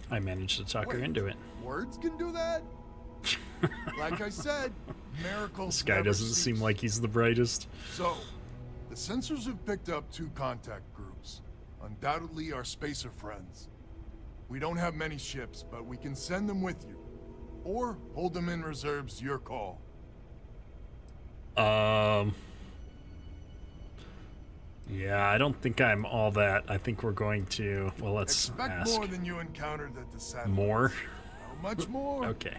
I managed to talk her Wait, into it. Words can do that? Like I said, miracles This guy never doesn't cease. seem like he's the brightest. So, the sensors have picked up 2 contact groups. Undoubtedly our spacer friends. We don't have many ships, but we can send them with you. Or hold them in reserves, your call. Yeah, I don't think I'm all that. I think we're going to, well, let's Expect ask. more than you encountered at the satellites. More? How much more? Okay.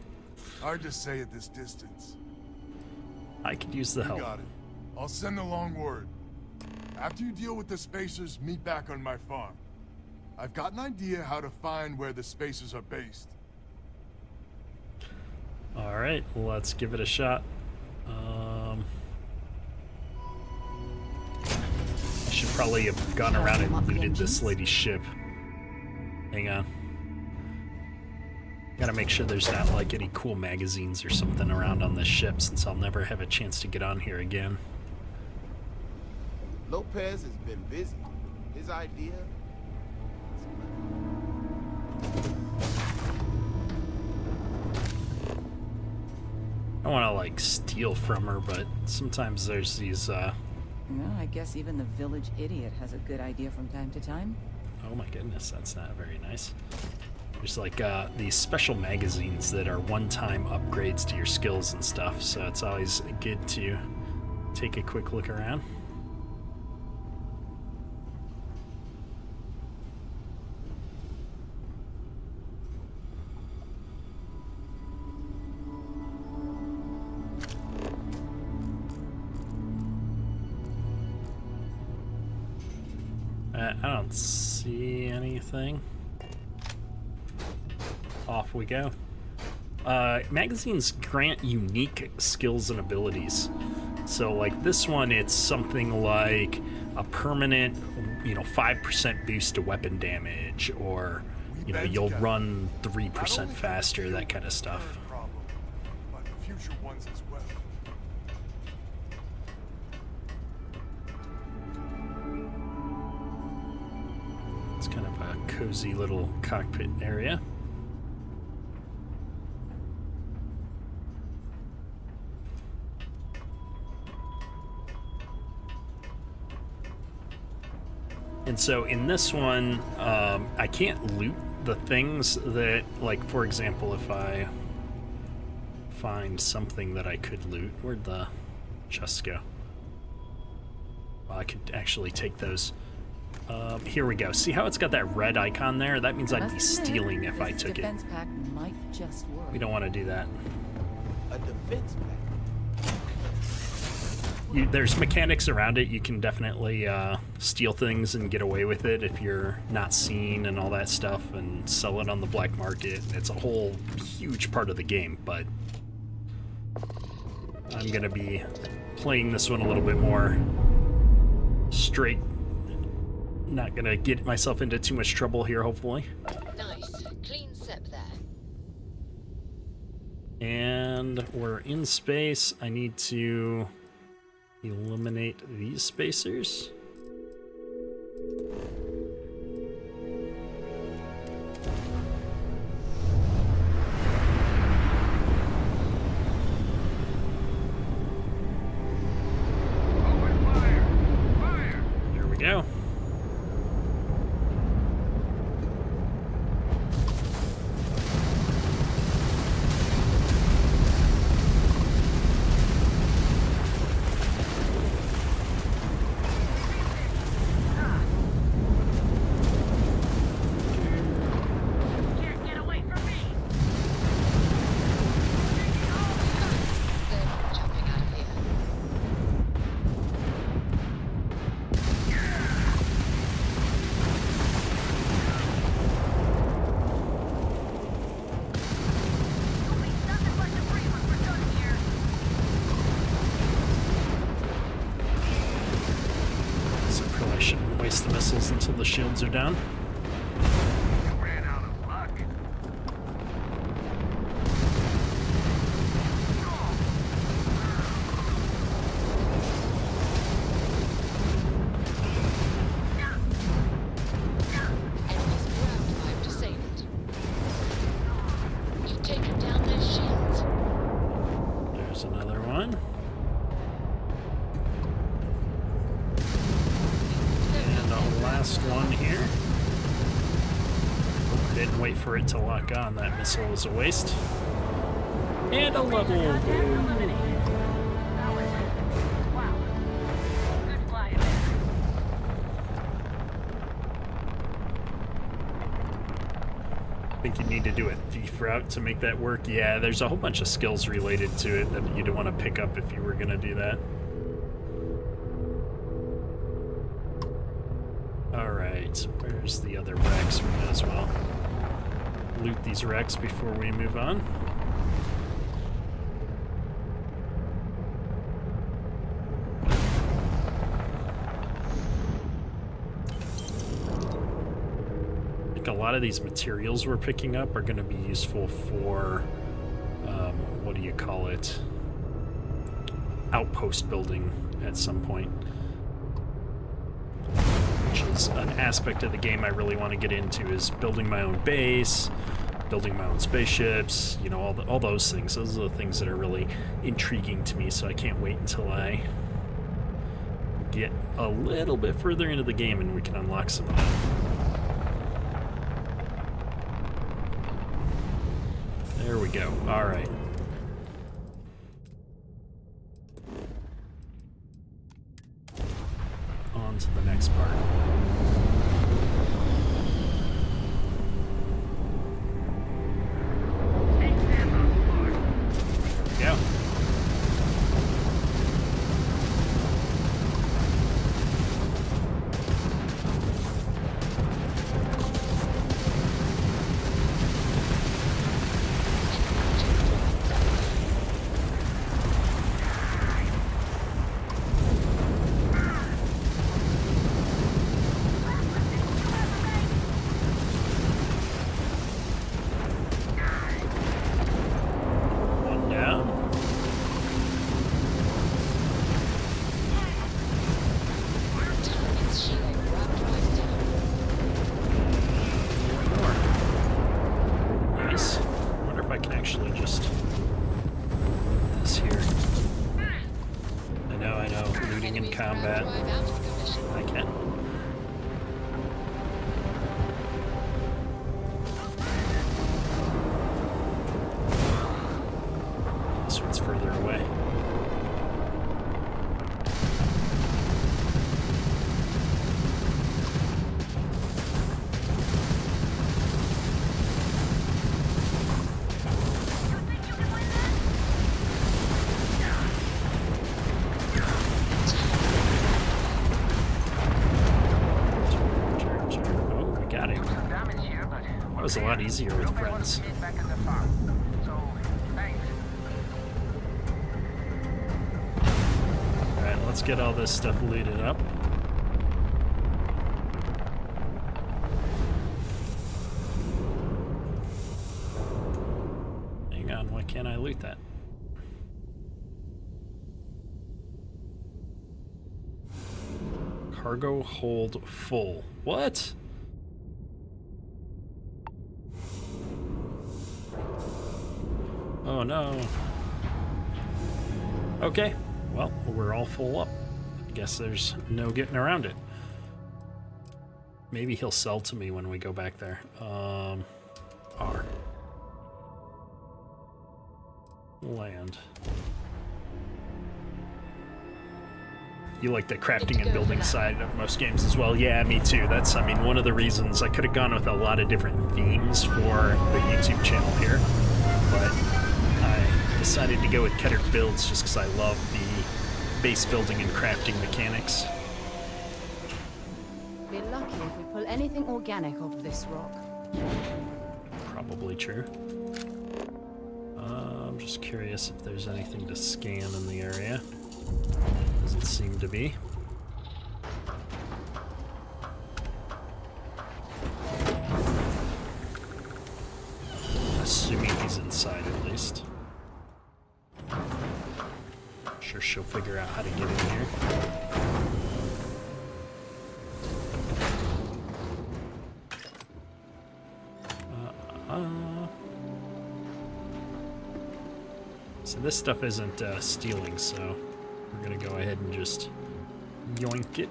Hard to say at this distance. I could use the You help. got it. I'll send along word. After you deal with the spacers, meet back on my farm. I've got an idea how to find where the spacers are based. All right, let's give it a shot. I should probably have gone around and looted this lady's ship. Hang on. Gotta make sure there's not like any cool magazines or something around on this ship, since I'll never have a chance to get on here again. Lopez has been busy. His idea. I want to like steal from her, but sometimes there's these Well, I guess even the village idiot has a good idea from time to time. oh my goodness, that's not very nice. There's like these special magazines that are one-time upgrades to your skills and stuff, so it's always good to take a quick look around. I don't see anything. Off we go. Magazines grant unique skills and abilities. So like this one, it's something like a permanent, 5% boost to weapon damage, or, you'll run 3% faster, that kind of stuff. Problem, but the future ones as well. It's kind of a cozy little cockpit area. And so in this one, I can't loot the things that, like, for example, if I find something that I could loot, where'd the chests go? Well, I could actually take those. Here we go. See how it's got that red icon there? That means I'd be stealing if I took it. Defense pact might just work. We don't want to do that. A defense pact. There's mechanics around it. You can definitely steal things and get away with it if you're not seen and all that stuff, and sell it on the black market. It's a whole huge part of the game, but I'm going to be playing this one a little bit more straight. Not going to get myself into too much trouble here, hopefully. Nice. Clean sep there. And we're in space. I need to eliminate these spacers. missiles until the shields are down. Ran out of luck. Enemy's ground five disabled. You've taken down their shields. There's another one. And the last one here. I didn't wait for it to lock on. That missile was a waste. And a level. I think you need to do a thief route to make that work. Yeah, there's a whole bunch of skills related to it that you'd want to pick up if you were going to do that. Alright, where's the other wrecks? We might as well loot these wrecks before we move on. I think a lot of these materials we're picking up are going to be useful for, what do you call it? Outpost building at some point. Which is an aspect of the game I really want to get into, is building my own base, building my own spaceships, you know, all those things. Those are the things that are really intriguing to me, so I can't wait until I get a little bit further into the game and we can unlock some of that. There we go. All right. On to the next part. There we go. One down. Target's shield ground drive down. One more. Nice. I wonder if I can actually just put this here. I know. Looting in Enemy's combat. ground drive out of commission. I can. This one's further away. Oh, we got him. Some damage here, but That was a lot easier with friends. get back at the farm. So, thanks. Alright, let's get all this stuff looted up. Hang on, why can't I loot that? Cargo hold full. What? Oh no. Okay, well, we're all full up. I guess there's no getting around it. Maybe he'll sell to me when we go back there. R. Land. You like the crafting and building side of most games as well? Yeah, me too. That's, I mean, one of the reasons I could have gone with a lot of different themes for the YouTube channel here, but I decided to go with Keter Builds just because I love the base building and crafting mechanics. Be lucky if we pull anything organic off of this rock. Probably true. I'm just curious if there's anything to scan in the area. Doesn't seem to be. Sure, she'll figure out how to get in here. So this stuff isn't stealing, so we're gonna go ahead and just yoink it.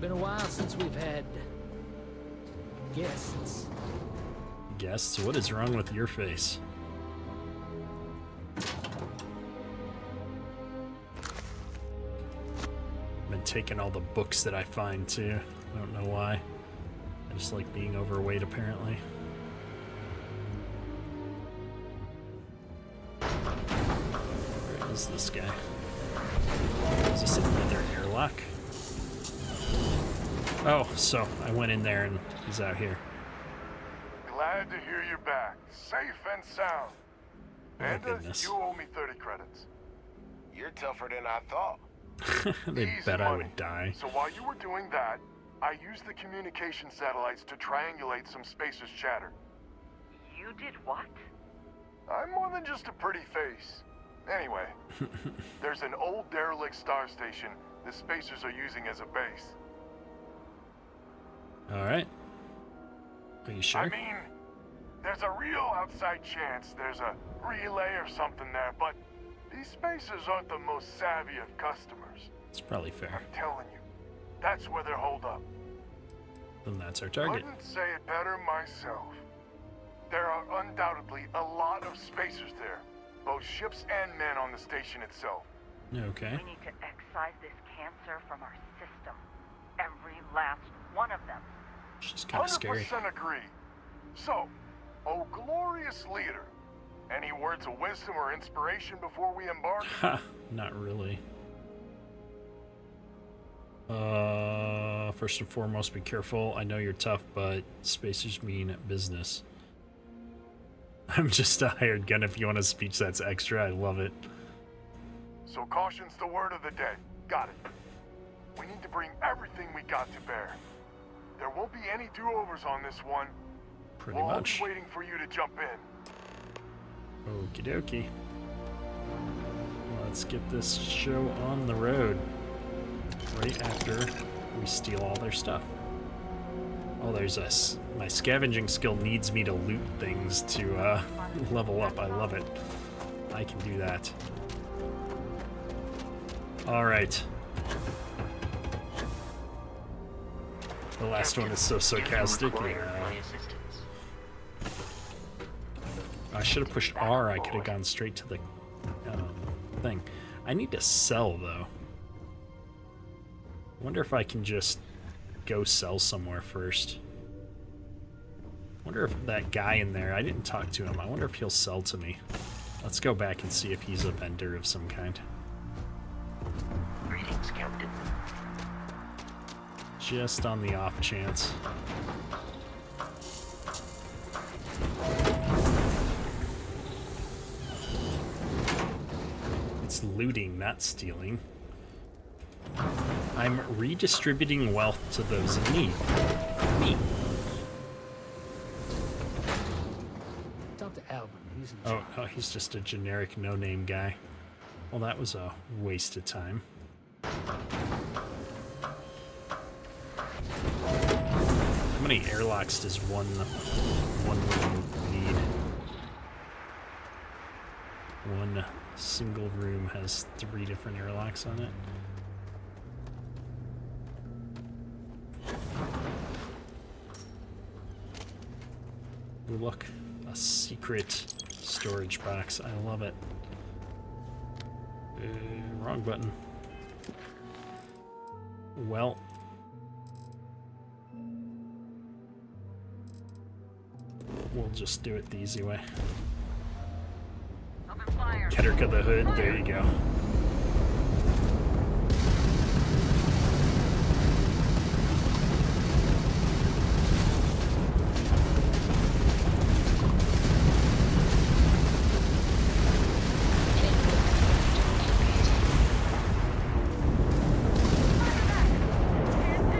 Been a while since we've had guests. Guests? What is wrong with your face? I've been taking all the books that I find too. I don't know why. I just like being overweight apparently. Where is this guy? Is this another airlock? Oh, so I went in there and he's out here. Glad to hear you're back, safe and sound. Oh my Panda, goodness. you owe me 30 credits. You're tougher than I thought. They Easy bet I money. would die. So while you were doing that, I used the communication satellites to triangulate some spacers' chatter. You did what? I'm more than just a pretty face. Anyway, there's an old derelict star station the spacers are using as a base. Alright. Are you sure? I mean, there's a real outside chance there's a relay or something there, but these spacers aren't the most savvy of customers. It's probably fair. I'm telling you, that's where they're holed up. Then that's our target. Couldn't say it better myself. There are undoubtedly a lot of spacers there, both ships and men on the station itself. Okay. We need to excise this cancer from our system. Every last one of them. She's kind of scary. 100% agree. So, oh glorious leader, any words of wisdom or inspiration before we embark? Ha! Not really. First and foremost, be careful. I know you're tough, but spacers mean business. I'm just a hired gun. If you want a speech that's extra, I love it. So caution's the word of the day. Got it. We need to bring everything we got to bear. There won't be any do-overs on this one. Pretty We'll all much. be waiting for you to jump in. Okie dokie. Let's get this show on the road. Right after we steal all their stuff. Oh, there's us. My scavenging skill needs me to loot things to level up. I love it. I can do that. Alright. The last one is so sarcastic. If you require Yeah. my assistance. I should have pushed R. I could have gone straight to the thing. I need to sell, though. Wonder if I can just go sell somewhere first. Wonder if that guy in there, I didn't talk to him. I wonder if he'll sell to me. Let's go back and see if he's a vendor of some kind. Greetings, Captain. Just on the off chance. It's looting, not stealing. I'm redistributing wealth to those in need. Me. Talk to Albert. He's in Oh, charge. no, he's just a generic no-name guy. Well, that was a waste of time. How many airlocks does one room need? One single room has 3 different airlocks on it. Ooh, look, a secret storage box. I love it. Wrong button. Well. We'll just do it the easy way. Open fire. Ketterka the Hood, there you go.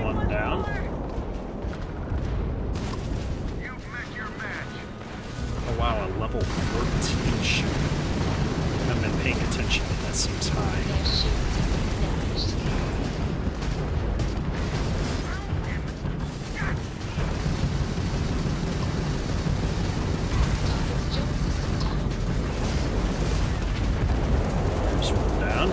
One down. You've met your match. Oh wow, level 14 ship. I haven't been paying attention, but that seems high. Their shields have been damaged. Target's jump system down. There's one down.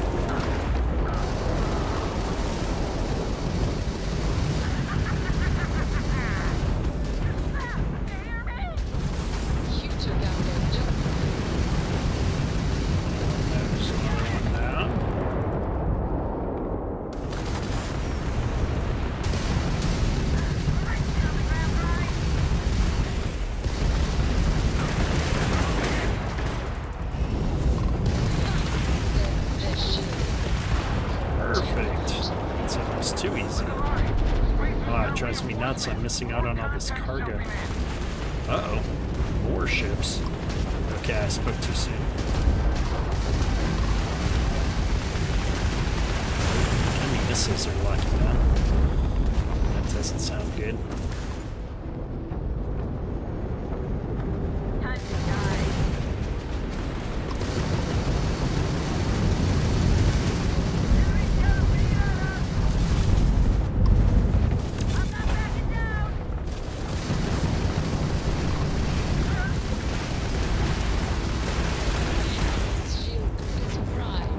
You took out their jump drive. There's another one down. Their shield. Perfect. It's almost too easy. Oh, it drives me nuts. I'm missing out on all this cargo. Uh-oh. More ships. Okay, I spoke too soon. Enemy missiles are locking down. That doesn't sound good. Time to die. I'm not backing down. Shield is fried.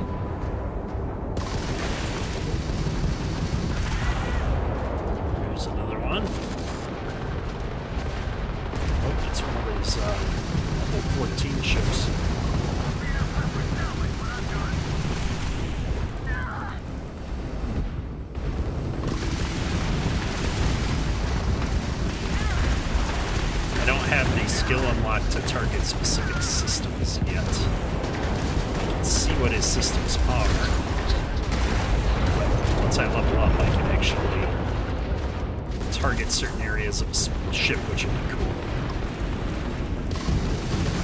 There's another one. Oh, it's one of these level 14 ships. I don't have the skill unlocked to target specific systems yet. I can see what his systems are. But once I level up, I can actually target certain areas of a ship, which would be cool.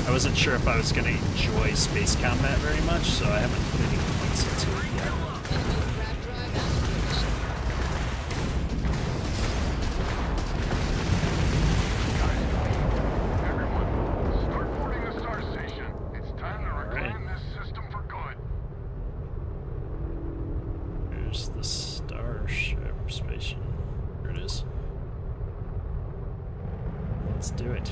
I wasn't sure if I was going to enjoy space combat very much, so I haven't put any points into it yet. Enemy grab drive activation. Everyone, start boarding the Star Station. It's time to reclaim this system for good. There's the starship station. There it is. Let's do it.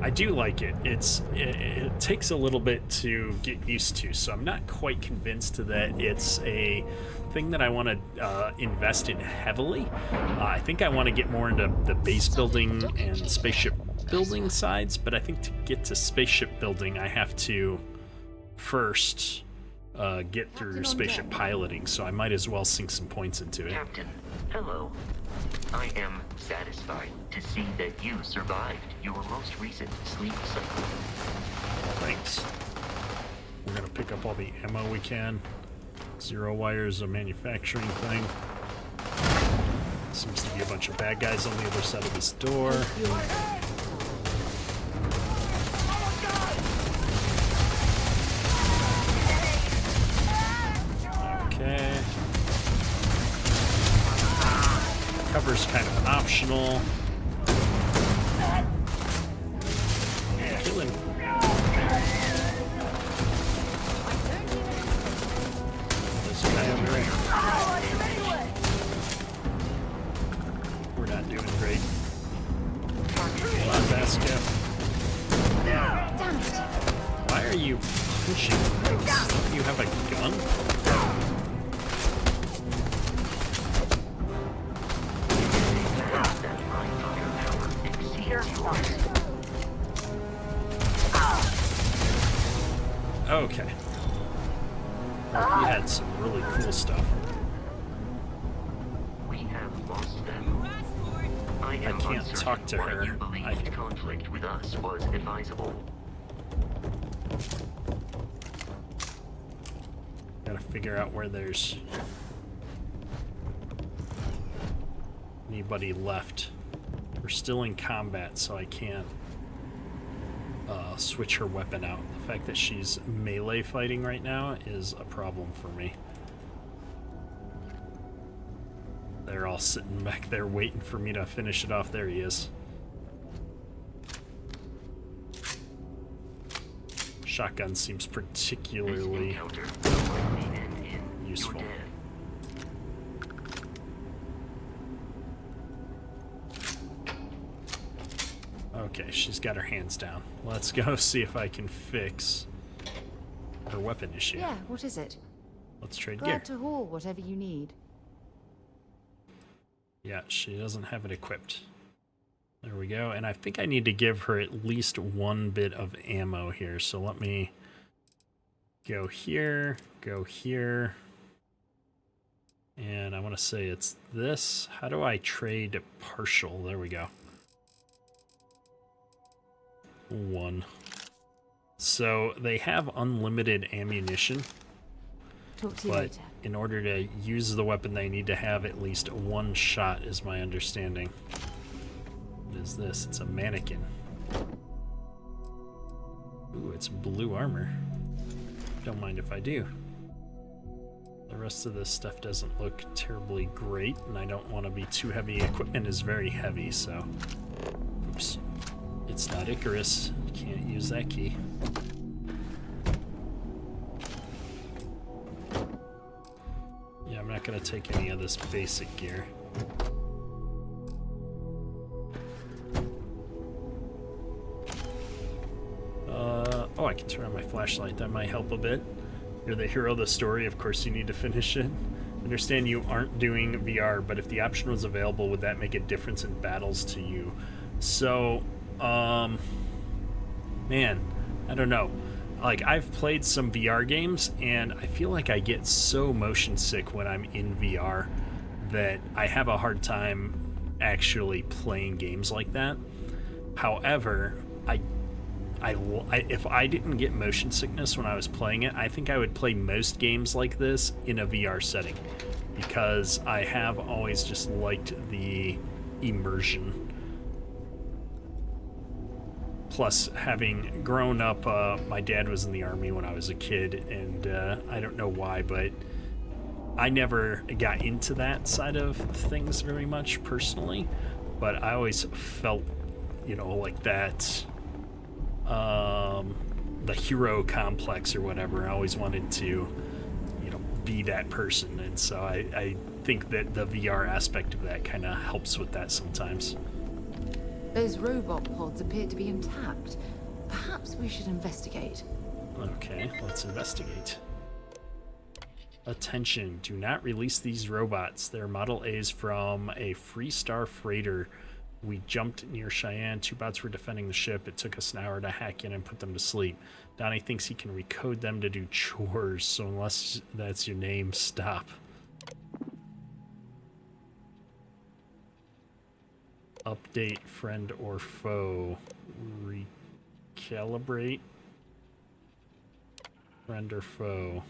I do like it. It takes a little bit to get used to, so I'm not quite convinced that it's a thing that I want to invest in heavily. I think I want to get more into the base building and spaceship building sides, but I think to get to spaceship building, I have to first get through spaceship piloting, so I might as well sink some points into it. Captain, hello. I am satisfied to see that you survived your most recent sleep cycle. Thanks. We're gonna pick up all the ammo we can. Zero wires, a manufacturing thing. Seems to be a bunch of bad guys on the other side of this door. Okay. Cover's kind of optional. Kill him. There's a guy over there. We're not doing great. Come on, Vasquez. Damn it! Why are you pushing things? Don't you have a gun? Okay. Well, he had some really cool stuff. We have lost them. I am can't uncertain talk to why her. you believed conflict with us was advisable. Gotta figure out where there's anybody left. We're still in combat, so I can't switch her weapon out. The fact that she's melee fighting right now is a problem for me. They're all all sitting back there waiting for me to finish it off. There he is. Shotgun seems particularly useful. Okay, she's got her hands down. Let's go see if I can fix her weapon issue. Yeah, what is it? Let's trade Glad gear. to haul whatever you need. Yeah, she doesn't have it equipped. There we go. And I think I need to give her at least one bit of ammo here. So let me go here, and I want to say it's this. How do I trade partial? There we go. 1. So they have unlimited ammunition. Talk to you But later. in order to use the weapon, they need to have at least one shot, is my understanding. What is this? It's a mannequin. Ooh, it's blue armor. Don't mind if I do. The rest of this stuff doesn't look terribly great, and I don't want to be too heavy. Equipment is very heavy, so... Oops. It's not Icarus. Can't use that key. Yeah, I'm not going to take any of this basic gear. Oh, I can turn on my flashlight. That might help a bit. You're the hero of the story. Of course, you need to finish it. Understand you aren't doing VR, but if the option was available, would that make a difference in battles to you? So, man, I don't know. Like, I've played some VR games, and I feel like I get so motion sick when I'm in VR that I have a hard time actually playing games like that. However, if I didn't get motion sickness when I was playing it, I think I would play most games like this in a VR setting, because I have always just liked the immersion. Plus, having grown up, my dad was in the Army when I was a kid, and I don't know why, but I never got into that side of things very much personally, but I always felt, you know, like that, the hero complex or whatever. I always wanted to, you know, be that person, and so I think that the VR aspect of that kind of helps with that sometimes. Those robot pods appear to be intact. Perhaps we should investigate. Okay, let's investigate. Attention, do not release these robots. They're Model A's from a Freestar freighter. We jumped near Cheyenne. 2 bots were defending the ship. It took us an hour to hack in and put them to sleep. Donnie thinks he can recode them to do chores, so unless that's your name, stop. Update friend or foe. Recalibrate. Friend or foe.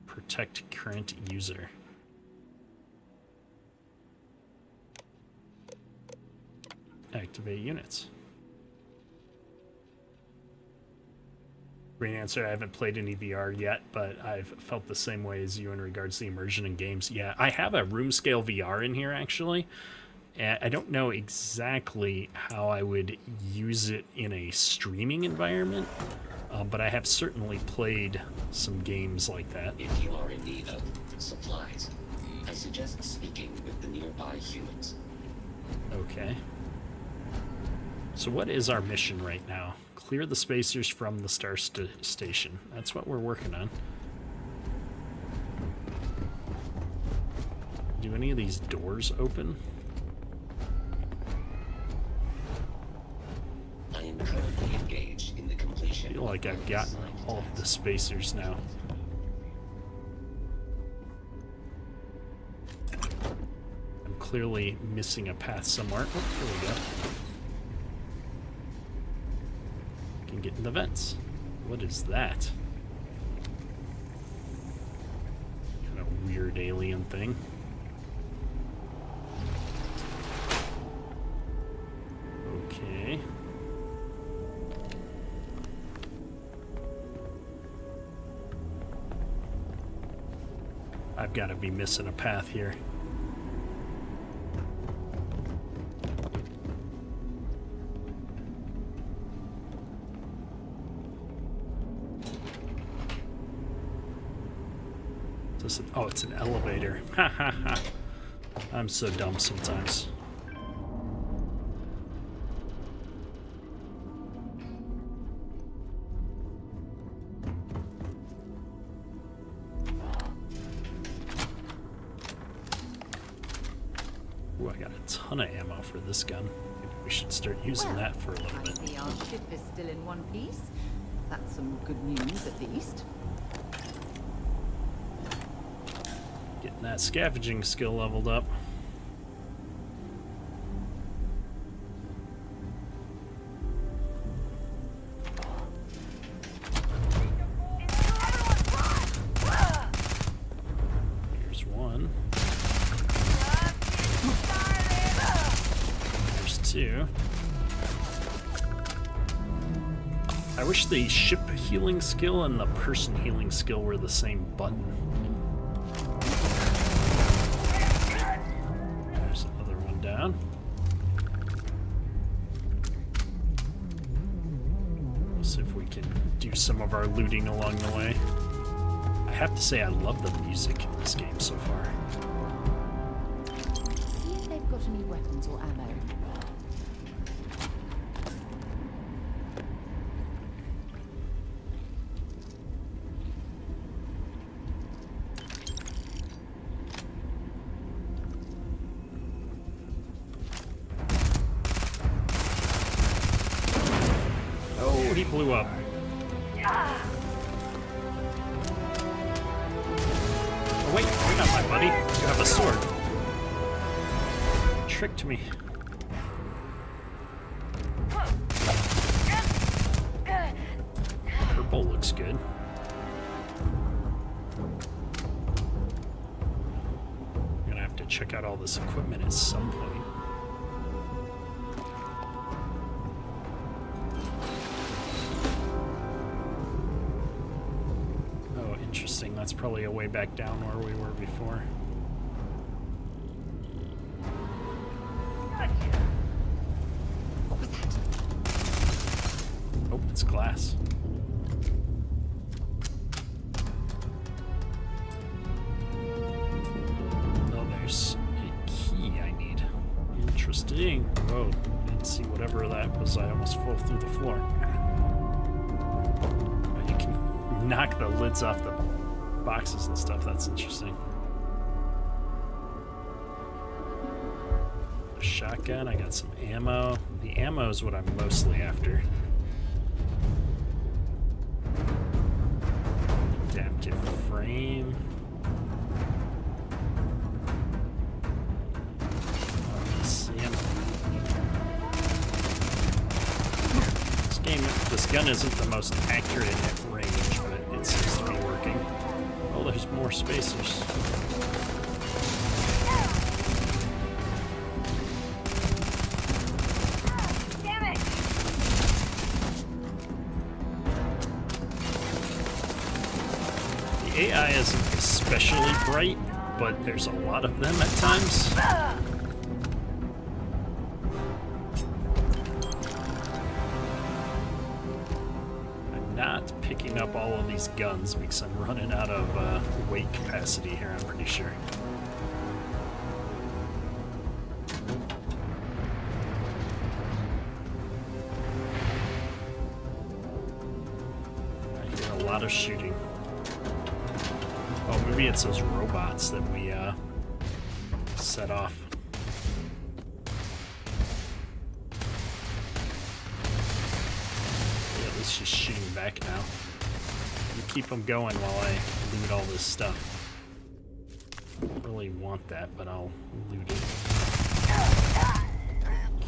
Protect current user. Activate units. Great answer. I haven't played any VR yet, but I've felt the same way as you in regards to the immersion in games. Yeah, I have a room scale VR in here actually. I don't know exactly how I would use it in a streaming environment, but I have certainly played some games like that. If you are in need of supplies, I suggest speaking with the nearby humans. Okay. So what is our mission right now? Clear the spacers from the station. That's what we're working on. Do any of these doors open? I am currently engaged in the completion. I feel like I've gotten all of the spacers now. I'm clearly missing a path somewhere. Oh, here we go. I can get in the vents. What is that? Kind of weird alien thing. Okay. I've got to be missing a path here. Listen, oh, it's an elevator. Ha ha ha. I'm so dumb sometimes. Ooh, I got a ton of ammo for this gun. Maybe we should start using that for a little bit. I see our ship is still in one piece. That's some good news, at least. Getting that scavenging skill leveled up. Here's one. There's two. I wish the ship healing skill and the person healing skill were the same button. There's another one down. We'll see if we can do some of our looting along the way. I have to say I love the music in this game so far. See if they've got any weapons or ammo. Oh, he blew up. Oh wait, you're not my buddy. You have a sword. Tricked me. Purple looks good. I'm gonna have to check out all this equipment at some point. Oh, interesting. That's probably a way back down where we were before. What was that? Oh, it's glass. Oh, there's a key I need. Interesting. Whoa, didn't see whatever that was. I almost fell through the floor. Oh, you can knock the lids off the boxes and stuff. That's interesting. A shotgun. I got some ammo. The ammo is what I'm mostly after. Adaptive frame. This gun isn't the most accurate at range, but it seems to be working. Oh, there's more spacers. Damn it! The AI isn't especially bright, but there's a lot of them at times. Picking up all of these guns because I'm running out of weight capacity here, I'm pretty sure. I hear a lot of shooting. Oh, maybe it's those robots that we set off. She's shooting back now. You keep them going while I loot all this stuff. Don't really want that, but I'll loot it.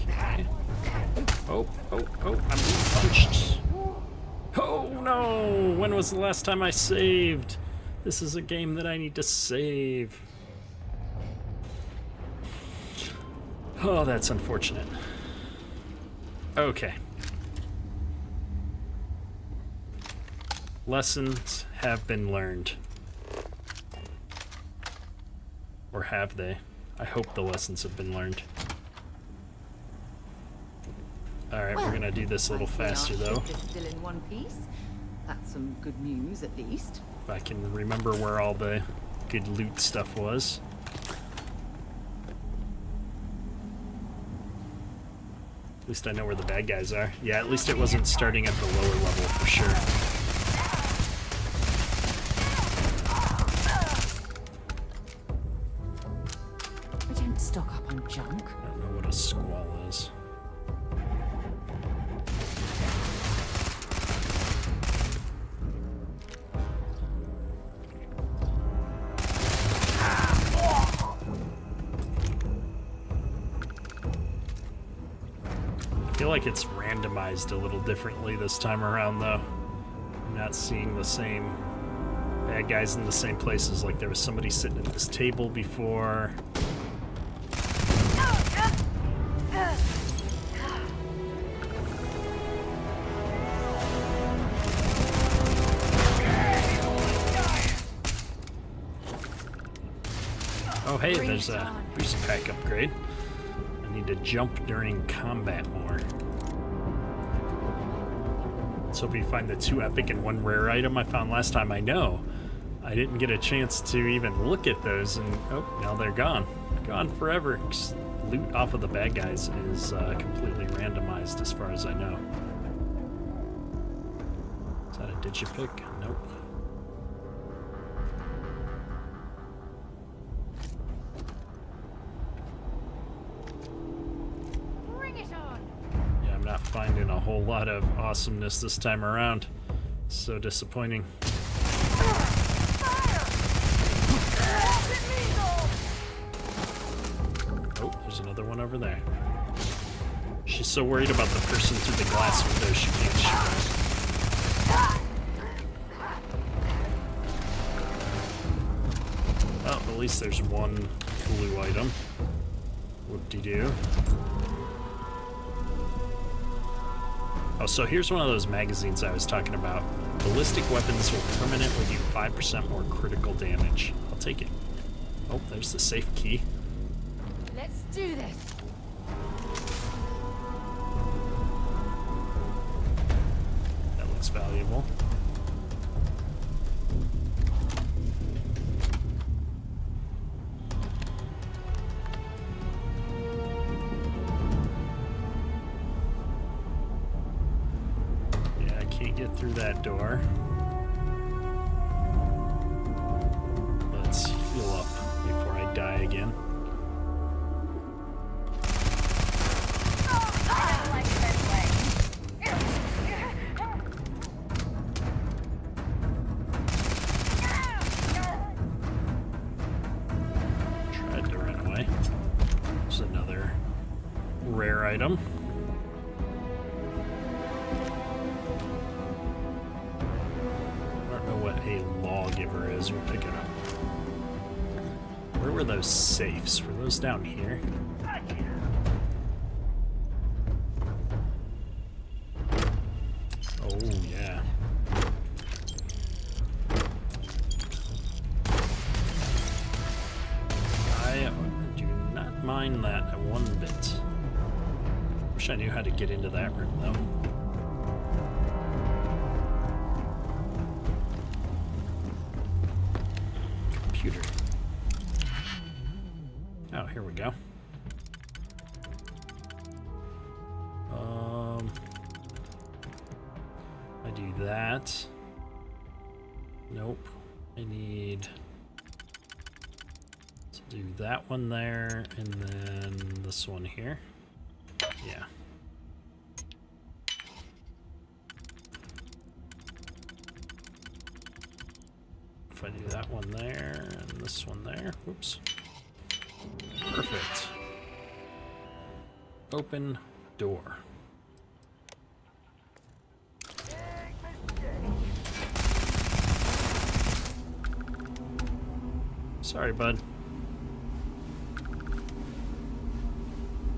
Okay. Oh, I'm being punched. Oh no! When was the last time I saved? This is a game that I need to save. Oh, that's unfortunate. Okay. Lessons have been learned. Or have they? I hope the lessons have been learned. Alright, we're gonna do this a little faster though. Still in one piece. That's some good news, at least. If I can remember where all the good loot stuff was. At least I know where the bad guys are. Yeah, at least it wasn't starting at the lower level for sure. We don't stock up on junk. I don't know what a squall is. I feel like it's randomized a little differently this time around, though. I'm not seeing the same bad guys in the same places. Like there was somebody sitting at this table before. Oh hey, there's a boost pack upgrade. I need to jump during combat more. Let's hope you find the 2 epic and 1 rare item I found last time. I know I didn't get a chance to even look at those, and oh, now they're gone. Gone forever. Loot off of the bad guys is completely randomized as far as I know. Is that a digipick? Nope. Finding a whole lot of awesomeness this time around. So disappointing. Oh, there's another one over there. She's so worried about the person through the glass window she can't shoot. Oh, at least there's one blue item. Whoop-de-doo. Oh, so here's one of those magazines I was talking about. Ballistic weapons will permanently do 5% more critical damage. I'll take it. Oh, there's the safe key. Let's do this. That looks valuable. Through that door. Let's heal up before I die again. Tried to run away. There's another rare item. A lawgiver is. We'll pick it up. Where were those safes? Were those down here? Oh, yeah. I do not mind that one bit. Wish I knew how to get into that room, though. Oh, here we go. I do that. Nope. I need to do that one there, and then this one here. Yeah. If I do that one there, and this one there. Whoops. Perfect. Open door. Sorry, bud.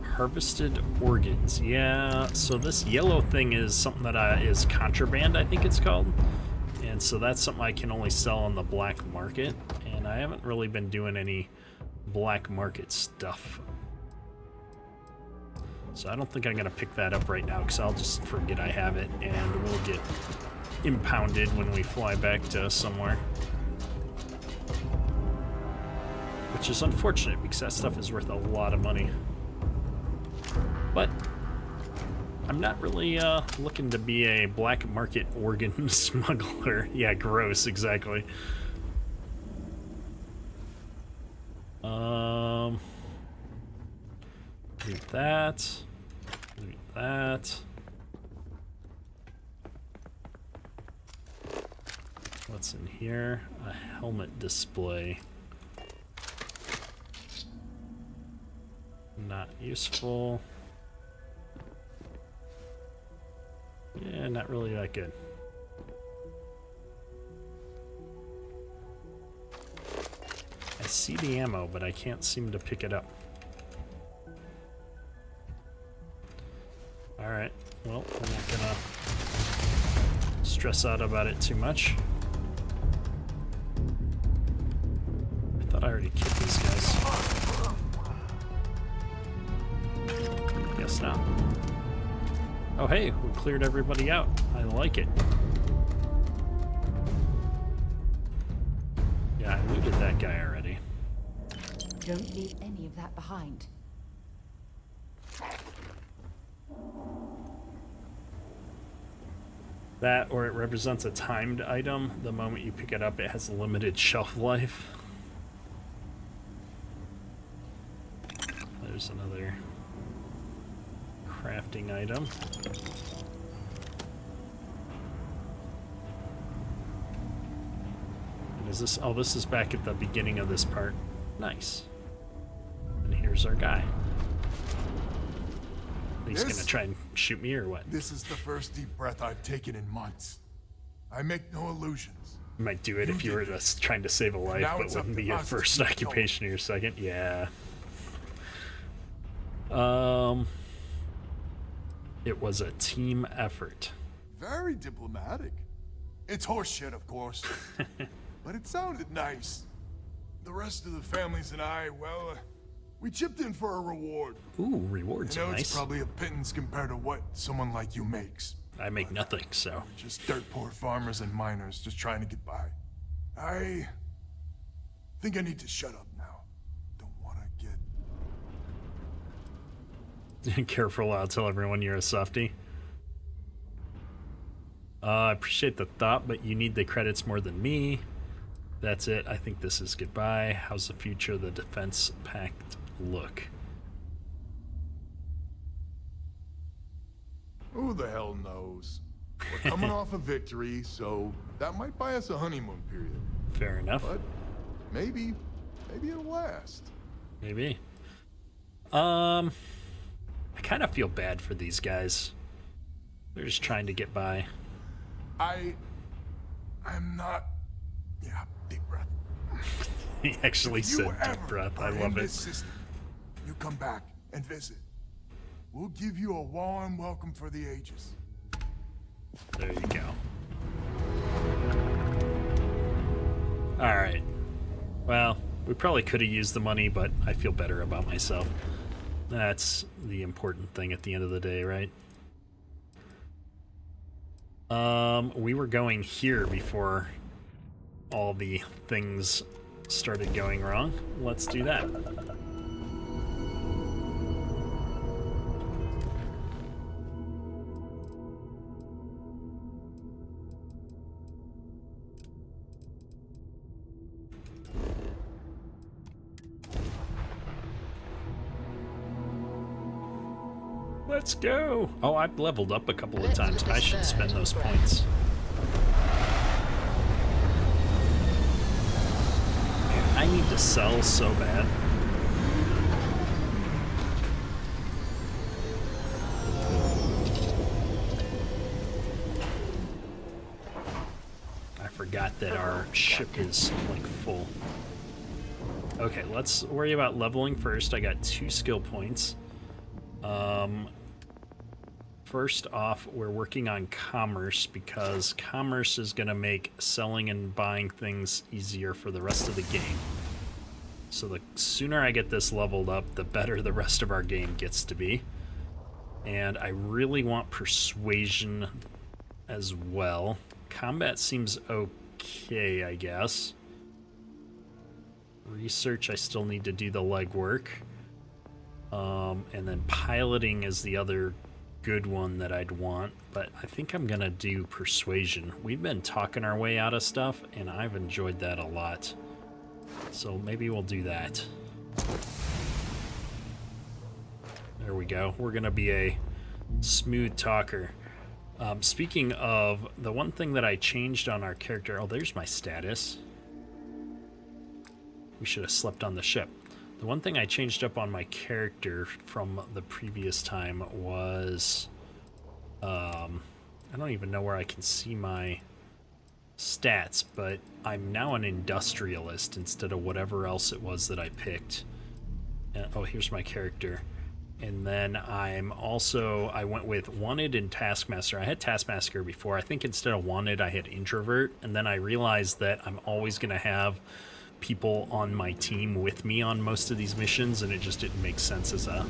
Harvested organs. Yeah, so this yellow thing is something that is contraband, I think it's called. And so that's something I can only sell on the black market. And I haven't really been doing any black market stuff. So I don't think I'm going to pick that up right now because I'll just forget I have it and we'll get impounded when we fly back to somewhere. which is unfortunate because that stuff is worth a lot of money. But I'm not really looking to be a black market organ smuggler. Yeah, gross, exactly. Loot that. Loot that. What's in here? A helmet display. Not useful. Yeah, not really that good. I see the ammo, but I can't seem to pick it up. Alright, well, we're not gonna stress out about it too much. I thought I already killed these guys. Guess not. Oh hey, we cleared everybody out. I like it. Yeah, I looted that guy already. Don't leave any of that behind. That, or it represents a timed item. The moment you pick it up, it has a limited shelf life. There's another crafting item. And is this... oh, this is back at the beginning of this part. Nice. And here's our guy. He's gonna try and shoot me or what? This is the first deep breath I've taken in months. I make no illusions. You might do it if you were just trying to save a life, but wouldn't be your first occupation or your second. Yeah. It was a team effort. Very diplomatic. It's horseshit, of course. But it sounded nice. The rest of the families and I, well, we chipped in for a reward. Ooh, rewards are nice. It's probably a pittance compared to what someone like you makes. I make nothing, so. Just dirt poor farmers and miners just trying to get by. I think I need to shut up now. Don't want to get... Careful, I'll tell everyone you're a softie. I appreciate the thought, but you need the credits more than me. That's it. I think this is goodbye. How's the future of the defense pact look? Who the hell knows? We're coming off a victory, so that might buy us a honeymoon period. Fair enough. But maybe it'll last. Maybe. I kind of feel bad for these guys. They're just trying to get by. I'm not... Yeah, deep breath. He actually said deep breath. I love it. System, you come back and visit. We'll give you a warm welcome for the ages. There you go. Alright. Well, we probably could have used the money, but I feel better about myself. That's the important thing at the end of the day, right? We were going here before all the things started going wrong. Let's do that. Let's go! Oh, I've leveled up a couple of times. I should spend those points. Man, I need to sell so bad. I forgot that our ship is, like, full. Okay, let's worry about leveling first. I got 2 skill points. First off, we're working on commerce because commerce is going to make selling and buying things easier for the rest of the game. So the sooner I get this leveled up, the better the rest of our game gets to be. And I really want persuasion as well. Combat seems okay, I guess. Research, I still need to do the legwork. And then piloting is the other good one that I'd want, but I think I'm gonna do persuasion. We've been talking our way out of stuff, and I've enjoyed that a lot. So maybe we'll do that. There we go. We're gonna be a smooth talker. Speaking of, the one thing that I changed on our character, oh, there's my status. We should have slept on the ship. The one thing I changed up on my character from the previous time was, I don't even know where I can see my stats, but I'm now an industrialist instead of whatever else it was that I picked. Oh, here's my character. And then I'm also, I went with Wanted and Taskmaster. I had Taskmaster before. I think instead of Wanted, I had Introvert. And then I realized that I'm always going to have people on my team with me on most of these missions, and it just didn't make sense as a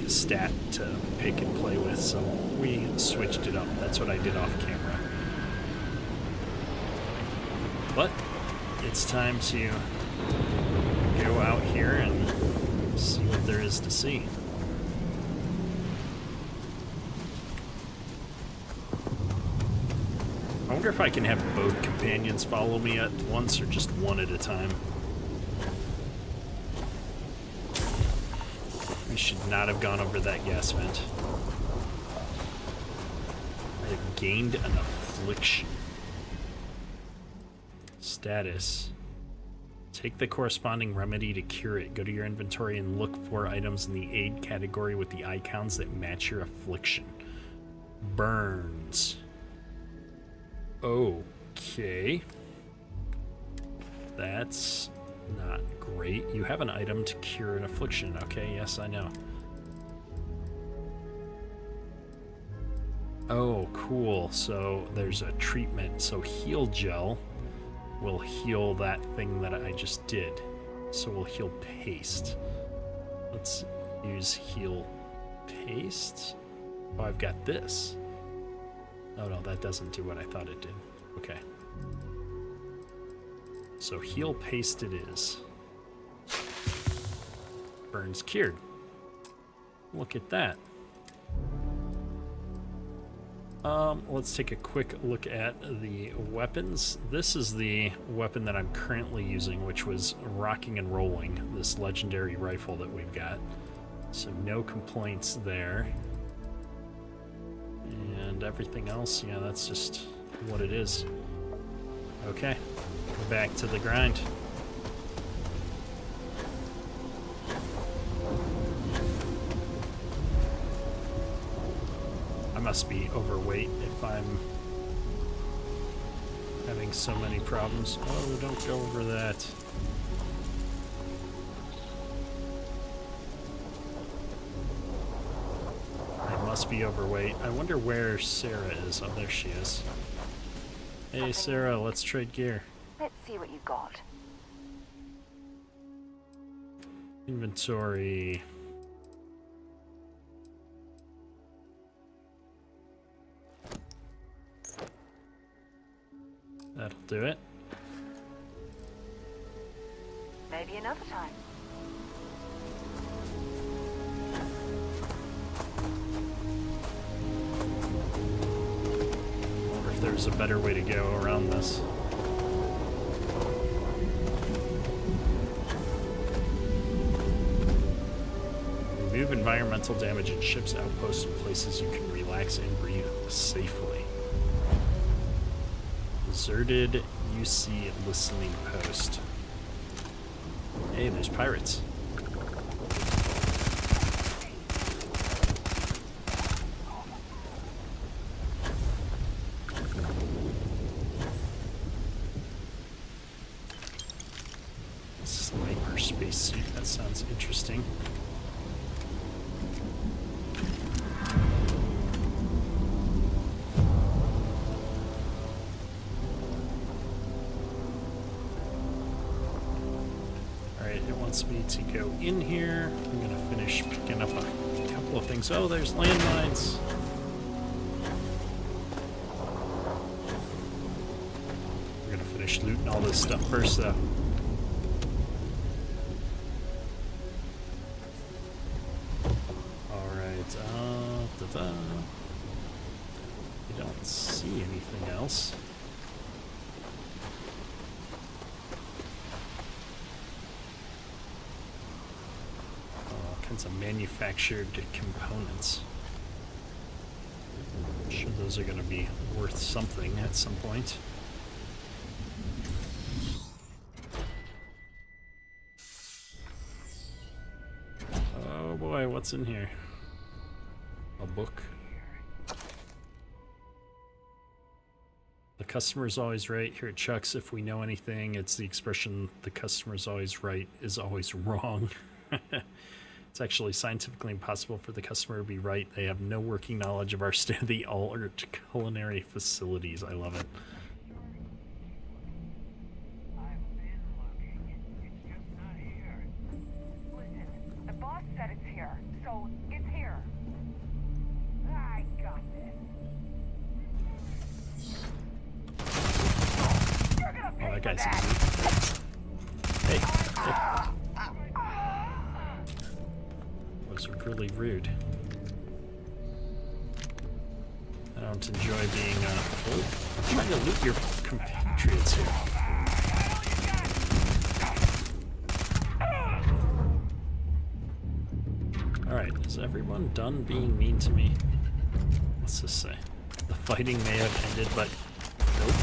stat to pick and play with. So we switched it up. That's what I did off camera. But it's time to go out here and see what there is to see. I wonder if I can have both companions follow me at once or just one at a time. We should not have gone over that gas vent. I have gained an affliction. Status. Take the corresponding remedy to cure it. Go to your inventory and look for items in the aid category with the icons that match your affliction. Burns. Okay. That's not great. You have an item to cure an affliction. Okay, yes, I know. Oh, cool. So there's a treatment. So heal gel will heal that thing that I just did. So we'll heal paste. Let's use heal paste. Oh, I've got this. Oh no, that doesn't do what I thought it did. Okay. So heal paste it is. Burns cured. Look at that. Let's take a quick look at the weapons. This is the weapon that I'm currently using, which was rocking and rolling, this legendary rifle that we've got. So no complaints there. And everything else, yeah, that's just what it is. Okay, back to the grind. I must be overweight if I'm having so many problems. Oh, don't go over that. I must be overweight. I wonder where Sarah is. Oh, there she is. Hey, Sarah, let's trade gear. Let's see what you got. Inventory. That'll do it. Maybe another time. Wonder if there's a better way to go around this. Remove environmental damage in ships, outposts, and places you can relax and breathe safely. Deserted UC listening post. Hey, there's pirates. Sniper spacesuit, that sounds interesting. Me to go in here. I'm gonna finish picking up a couple of things. Oh, there's landmines. We're gonna finish looting all this stuff first, though. Da-da. I don't see anything else. All kinds of manufactured components. I'm sure those are going to be worth something at some point. Oh boy, what's in here? A book. The customer's always right. Here at Chuck's, if we know anything, it's the expression "the customer's always right is always wrong." It's actually scientifically impossible for the customer to be right. They have no working knowledge of our state-of-the-art culinary facilities. I love it. Listen, the boss said it's here, so it's here. I got this. You're gonna pay Oh, that for guy's that. easy. Hey. Was really rude. I don't enjoy being, oh, I'm trying to loot your compatriots here. Alright, is everyone done being mean to me? What's this say? The fighting may have ended, but nope.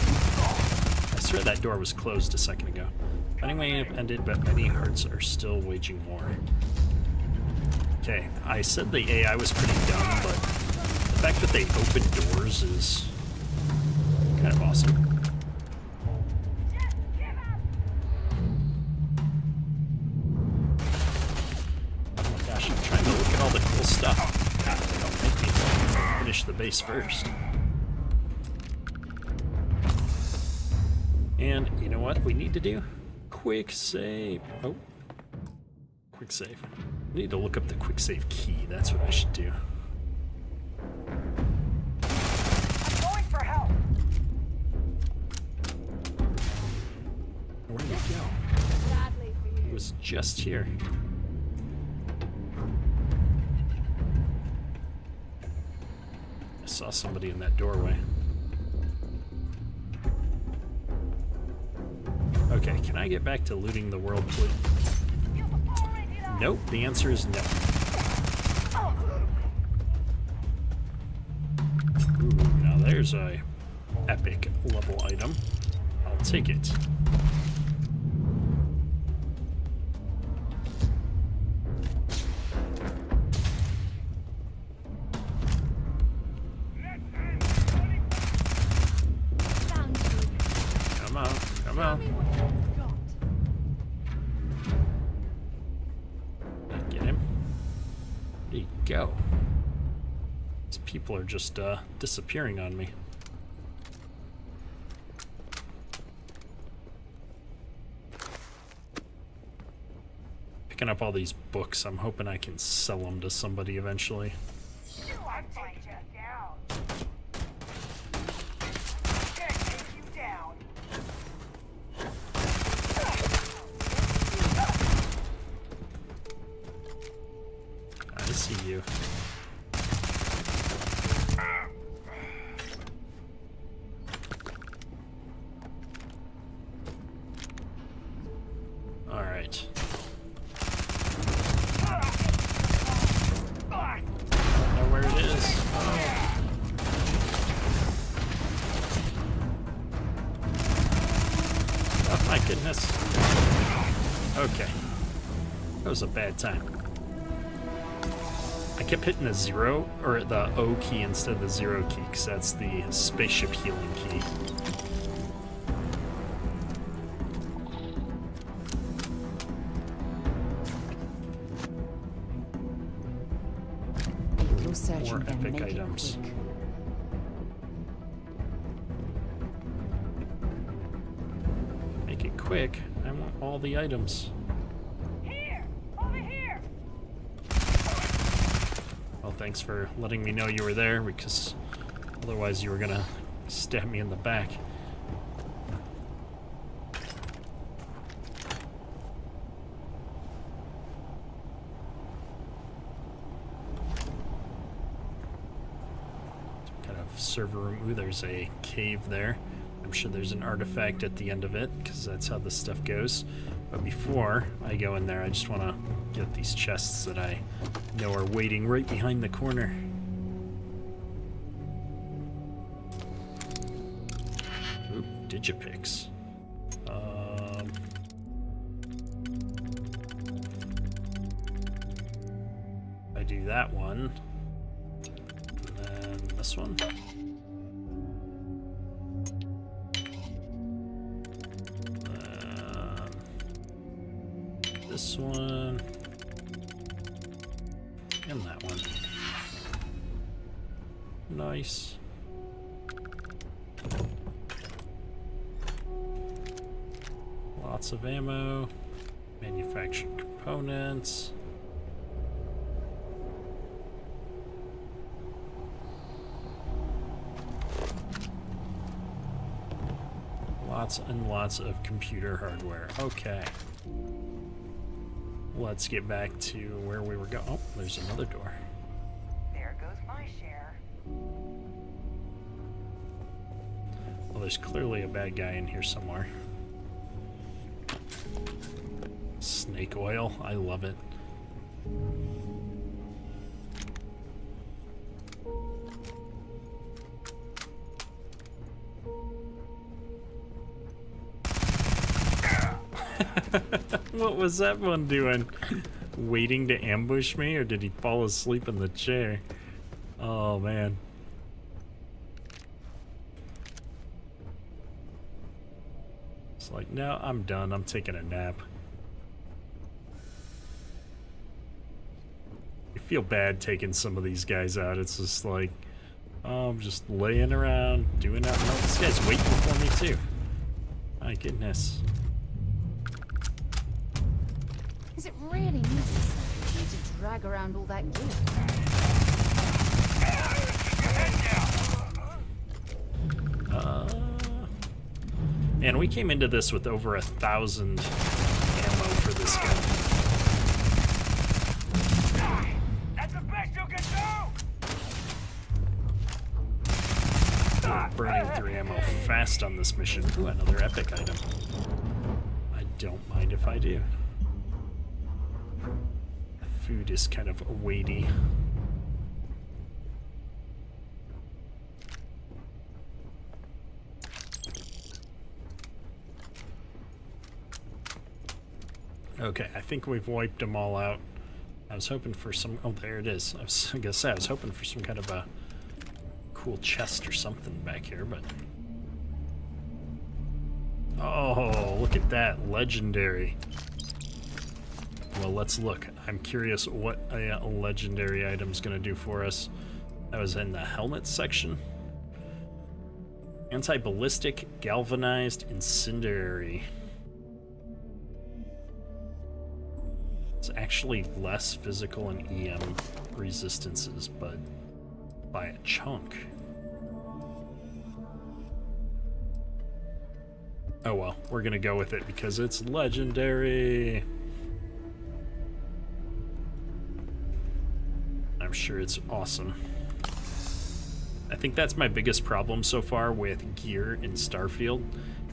I swear that door was closed a second ago. Fighting may have ended, but many hearts are still waging war. Okay, I said the AI was pretty dumb, but the fact that they open doors is kind of awesome. Oh my gosh, I'm trying to look at all the cool stuff. Don't make me finish the base first. And you know what we need to do? Quick save. Oh, quick save. I need to look up the quick save key. That's what I should do. I'm going for help. Where did he go? He was just here. I saw somebody in that doorway. Okay, can I get back to looting the world, please? Nope, the answer is no. Ooh, now there's a epic level item. I'll take it. Come on, come on. There you go. These people are just disappearing on me. Picking up all these books. I'm hoping I can sell them to somebody eventually. I'm taking you down. I'm gonna take you down. I see you. All right. I don't know where it is. Oh my goodness. Okay. That was a bad time. I kept hitting the 0 or the O key instead of the 0 key because that's the spaceship healing key. If you're searching, More then epic make items. it quick. Make it quick. I want all the items. Here! Over here! Well, thanks for letting me know you were there because otherwise you were gonna stab me in the back. server room. Ooh, there's a cave there. I'm sure there's an artifact at the end of it, because that's how this stuff goes. But before I go in there, I just want to get these chests that I know are waiting right behind the corner. Ooh, Digipix. I do that one, and then this one. This one, and that one. Nice. Lots of ammo, manufactured components. Lots and lots of computer hardware. Okay. Let's get back to where we were going. Oh, there's another door. There goes my share. Well, there's clearly a bad guy in here somewhere. Snake oil. I love it. What was that one doing? Waiting to ambush me, or did he fall asleep in the chair? Oh man. It's like, no, I'm done. I'm taking a nap. I feel bad taking some of these guys out. It's just like, oh, I'm just laying around, doing nothing. No, this guy's waiting for me too. My goodness. Is it really necessary to drag around all that gear? And we came into this with over 1,000 ammo for this gun. That's the best you can do! We're burning through ammo fast on this mission. Ooh, another epic item. I don't mind if I do. The food is kind of weighty. Okay, I think we've wiped them all out. I was hoping for some... Oh, there it is. I was gonna say, I was hoping for some kind of a cool chest or something back here, but... Oh, look at that. Legendary. Well, let's look. I'm curious what a legendary item's gonna do for us. That was in the helmet section. Anti-ballistic, galvanized, incendiary. It's actually less physical and EM resistances, but by a chunk. Oh well, we're gonna go with it because it's legendary. I'm sure it's awesome. I think that's my biggest problem so far with gear in Starfield,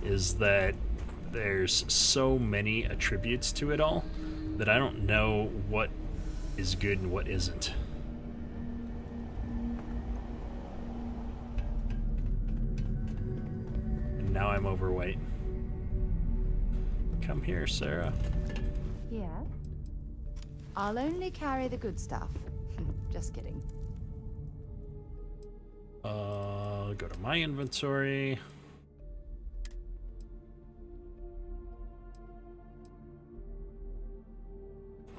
is that there's so many attributes to it all that I don't know what is good and what isn't. And now I'm overweight. Come here, Sarah. Yeah. I'll only carry the good stuff. Just kidding. Go to my inventory.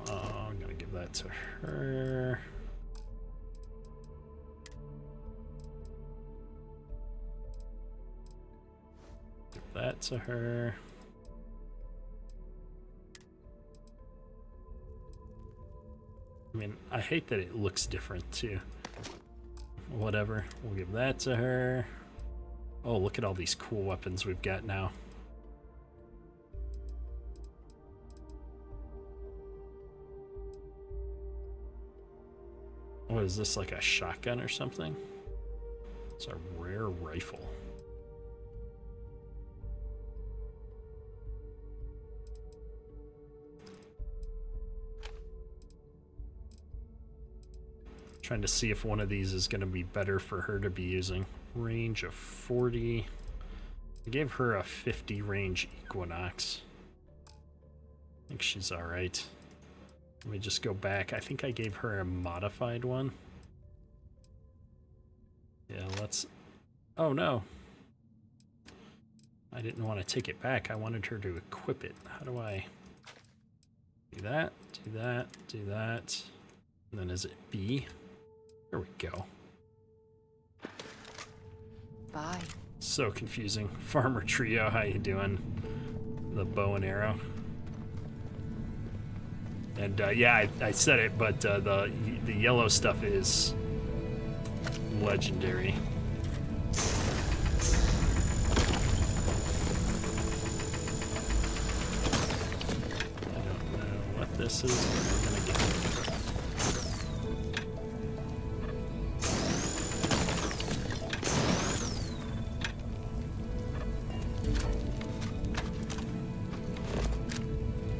I'm gonna give that to her. Give that to her. I mean, I hate that it looks different too. Whatever, we'll give that to her. Oh, look at all these cool weapons we've got now. What is this, like a shotgun or something? It's a rare rifle. Trying to see if one of these is going to be better for her to be using. Range of 40. I gave her a 50 range Equinox. I think she's alright. Let me just go back. I think I gave her a modified one. Yeah, let's... Oh no. I didn't want to take it back. I wanted her to equip it. How do I... Do that, do that, do that. And then is it B? There we go. Bye. So confusing. Farmer Trio, how you doing? The bow and arrow. And yeah, I said it, but the yellow stuff is legendary. I don't know what this is, but we're gonna get it.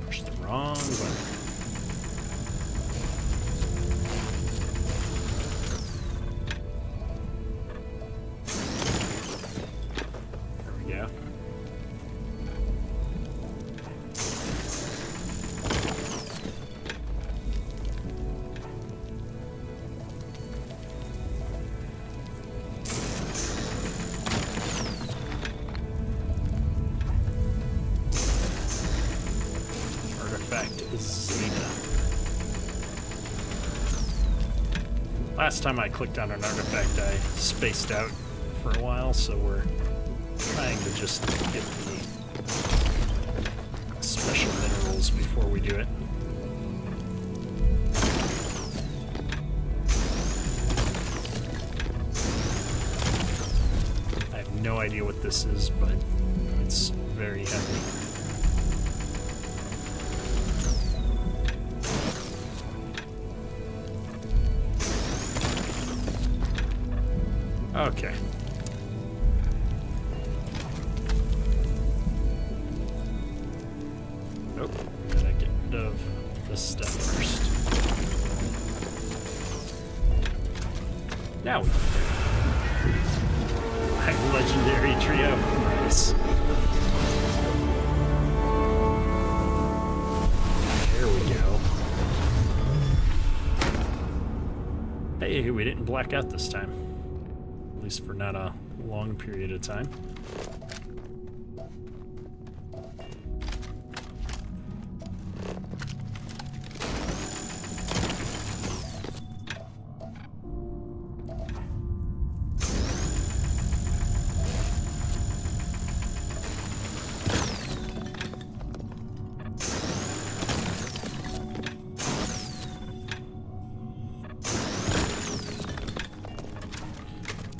Push the wrong button. Last time I clicked on an artifact, I spaced out for a while, so we're trying to just get the special minerals before we do it. I have no idea what this is, but it's very heavy. Okay. Nope. Gotta get rid of this stuff first. Now we can do it. Legendary trio. Nice. There we go. Hey, we didn't black out this time. At least for not a long period of time.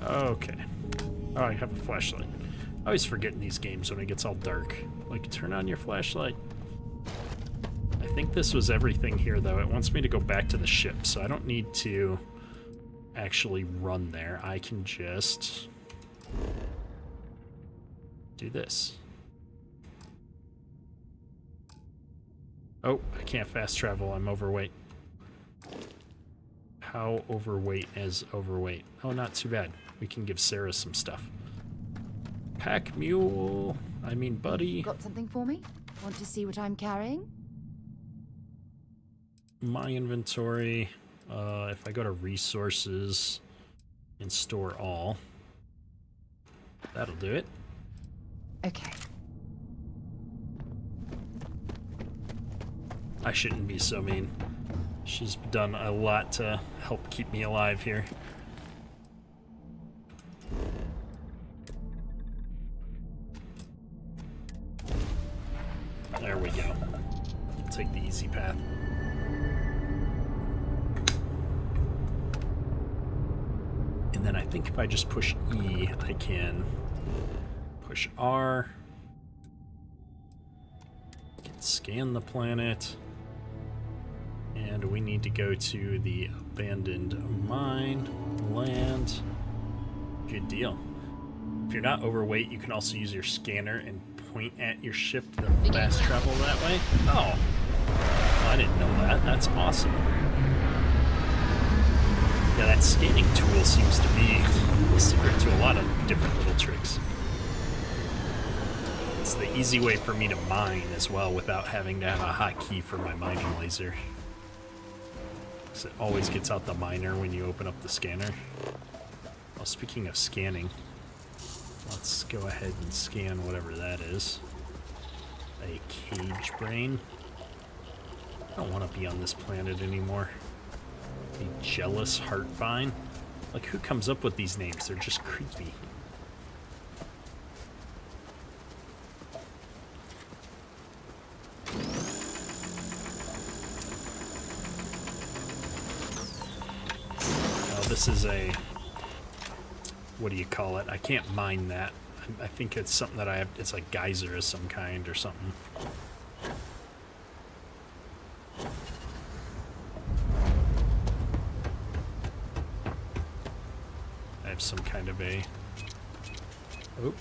Okay. Oh, I have a flashlight. I always forget in these games when it gets all dark. Like, turn on your flashlight. I think this was everything here, though. It wants me to go back to the ship, so I don't need to actually run there. I can just do this. Oh, I can't fast travel. I'm overweight. How overweight is overweight? Oh, not too bad. We can give Sarah some stuff. Pack mule. I mean, buddy. Got something for me? Want to see what I'm carrying? My inventory. If I go to resources and store all, that'll do it. Okay. I shouldn't be so mean. She's done a lot to help keep me alive here. There we go. I'll take the easy path. And then I think if I just push E, I can push R. I can scan the planet. And we need to go to the abandoned mine, land. Good deal. If you're not overweight, you can also use your scanner and point at your ship to fast travel that way. Oh, I didn't know that. That's awesome. Yeah, that scanning tool seems to be the secret to a lot of different little tricks. It's the easy way for me to mine as well without having to have a hotkey for my mining laser. So it always gets out the miner when you open up the scanner. Well, speaking of scanning, let's go ahead and scan whatever that is. A cage brain. I don't want to be on this planet anymore. A jealous heartvine. Like, who comes up with these names? They're just creepy. Oh, this is a... what do you call it? I can't mine that. I think it's something that I have... it's like geyser of some kind or something. I have some kind of a... oh.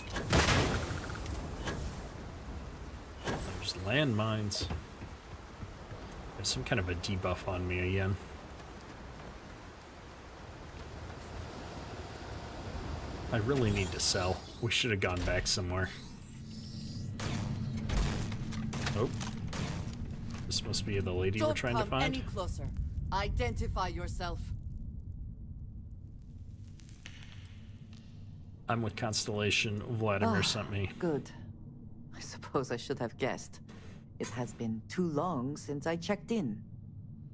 There's landmines. I have some kind of a debuff on me again. I really need to sell. We should have gone back somewhere. Oh. This must be the lady we're trying to find. Don't come any closer. Identify yourself. I'm with Constellation. Vladimir sent me. Good. I suppose I should have guessed. It has been too long since I checked in.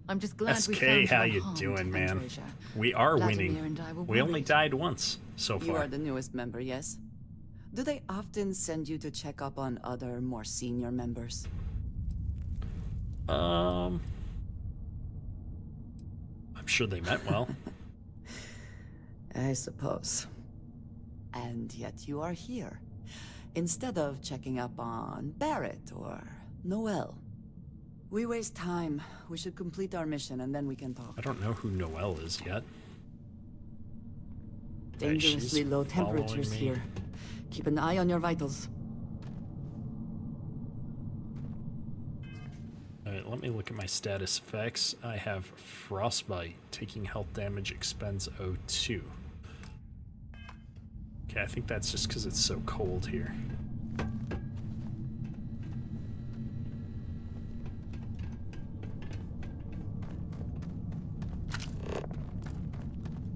I'm just glad we SK, found how you you unharmed, doing, man? Androsia. We are Vladimir winning. and I were We only worried. died once so You far. are the newest member, yes? Do they often send you to check up on other, more senior members? I'm sure they meant well. I suppose. And yet you are here, instead of checking up on Barrett or Noel. We waste time. We should complete our mission and then we can talk. I don't know who Noelle is yet. Dangerously she's low following temperatures me. here. Keep an eye on your vitals. Alright, let me look at my status effects. I have Frostbite. Taking health damage expends O2. Okay, I think that's just because it's so cold here.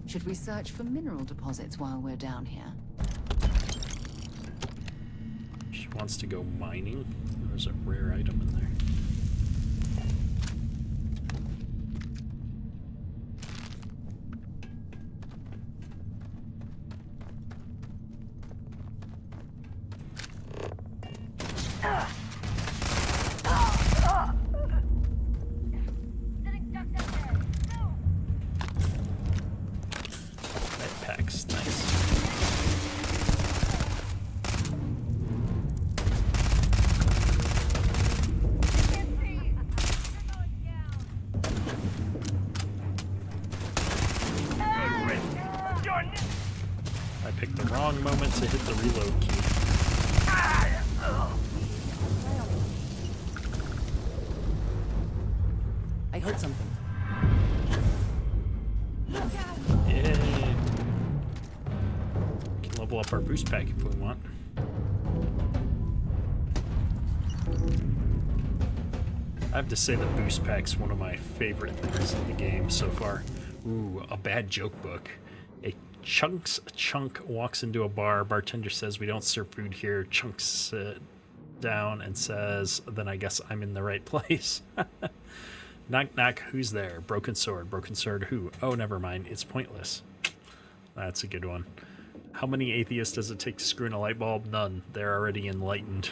Should we search for mineral deposits while we're down here? She wants to go mining. There's a rare item in there. Packs, nice. I picked the wrong moment to hit the reload key. I heard something. Yay! Can level up our boost pack if we want. I have to say the boost pack's one of my favorite things in the game so far. Ooh, a bad joke book. A chunk walks into a bar. Bartender says, "We don't serve food here." Chunk sits down and says, "Then I guess I'm in the right place." Knock, knock, who's there? Broken sword. Broken sword who? Oh, never mind. It's pointless. That's a good one. How many atheists does it take to screw in a light bulb? None. They're already enlightened.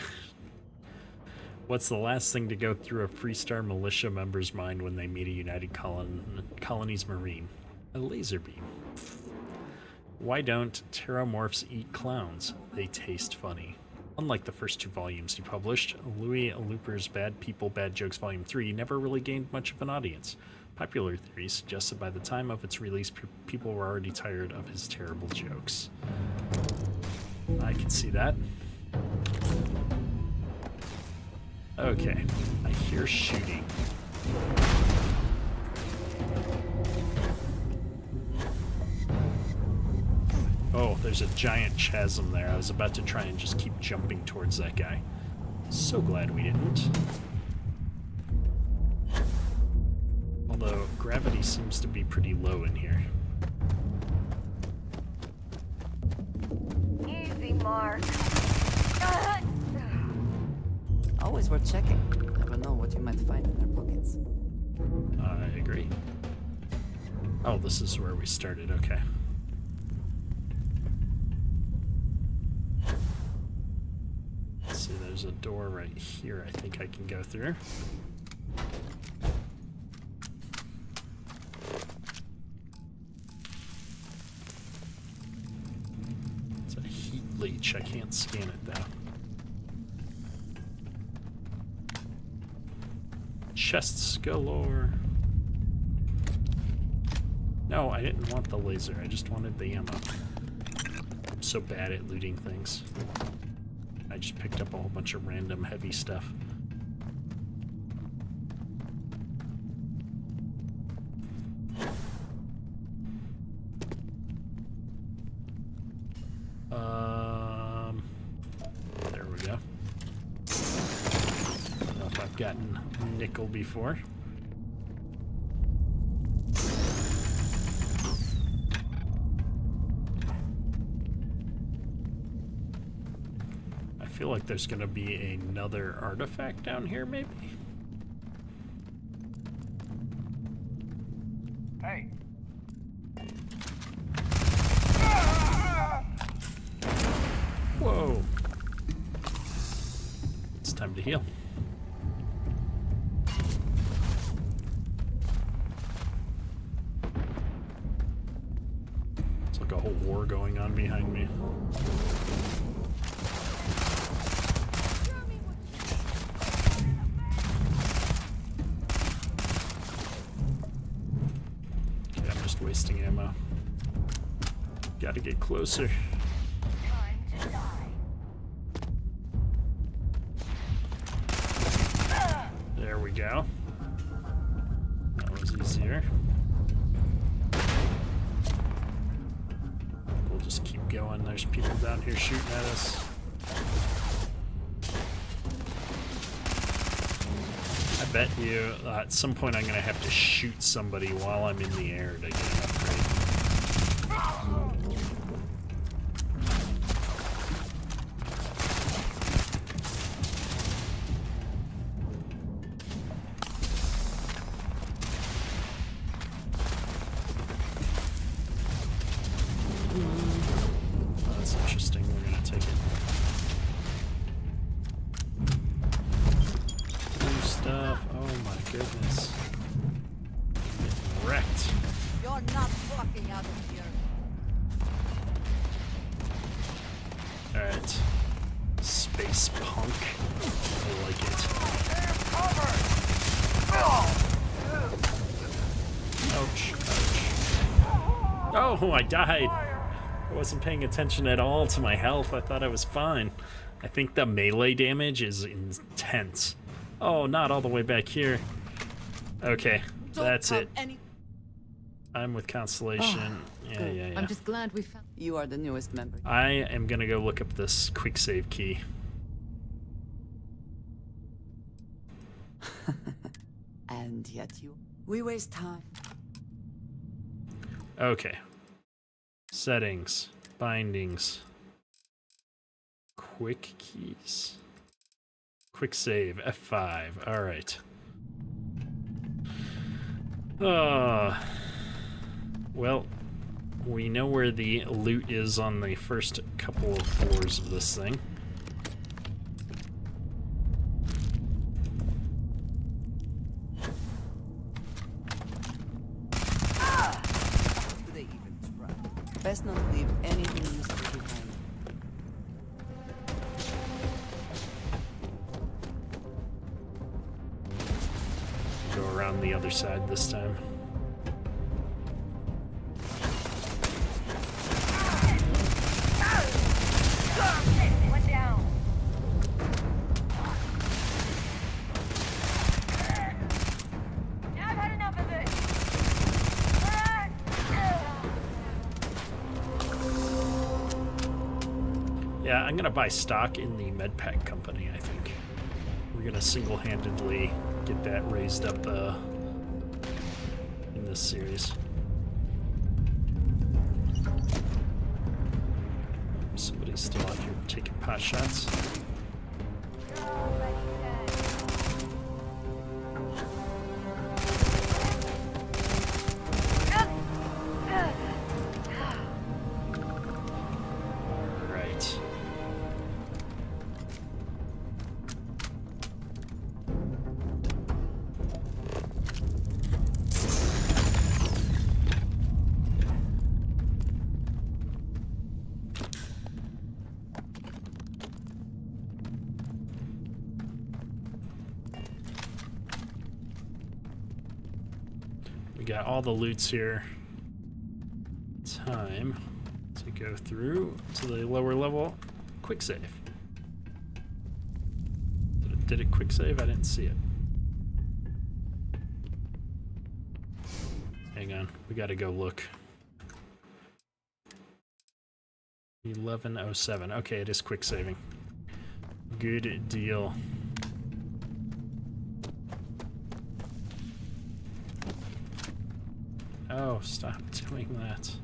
What's the last thing to go through a Freestar militia member's mind when they meet a United Colonies Marine? A laser beam. Why don't pteromorphs eat clowns? They taste funny. Unlike the first two volumes he published, Louis Looper's Bad People, Bad Jokes Volume 3 never really gained much of an audience. Popular theory suggests that by the time of its release, people were already tired of his terrible jokes. I can see that. Okay, I hear shooting. Oh, there's a giant chasm there. I was about to try and just keep jumping towards that guy. So glad we didn't. Although, gravity seems to be pretty low in here. Easy, Mark. Always worth checking. Never know what you might find in their pockets. I agree. Oh, this is where we started. Okay. Let's see, there's a door right here I think I can go through. It's a heat leech. I can't scan it though. Chests galore. No, I didn't want the laser. I just wanted the ammo. I'm so bad at looting things. I just picked up a whole bunch of random heavy stuff. There we go. I don't know if I've gotten nickel before. I feel like there's gonna be another artifact down here, maybe? Hey. Whoa. It's time to heal. It's like a whole war going on behind me. Okay, I'm just wasting ammo. Gotta get closer. There we go. That was easier. We'll just keep going. There's people down here shooting at us. I bet you at some point I'm going to have to shoot somebody while I'm in the air to get an upgrade. That's interesting. We're going to take it. New stuff. Oh my goodness. Getting wrecked. You're not walking out of here. Alright. Space punk. I like it. Ouch. Ouch. Oh, I died. I wasn't paying attention at all to my health. I thought I was fine. I think the melee damage is intense. Oh, not all the way back here. Okay, that's it. I'm with Constellation. Yeah. I'm just glad we found. You are the newest member. I am gonna go look up this quick save key. And yet we waste time. Okay. Settings. Bindings. Quick keys. Quick save. F5. Alright. Well, we know where the loot is on the first couple of floors of this thing. Do they even try? Best not leave anything useful behind. Go around the other other side this time. One down. I've had enough of this. Yeah, I'm gonna buy stock in the medpack company, I think. We're gonna single-handedly get that raised up in this series. Somebody's still out here taking pot shots. Right. We got all the loots here. Time to go through to the lower level. Quick save. Did it quick save? I didn't see it. Hang on, we gotta go look. 11:07. Okay, it is quick saving. Good deal. Oh, stop doing that.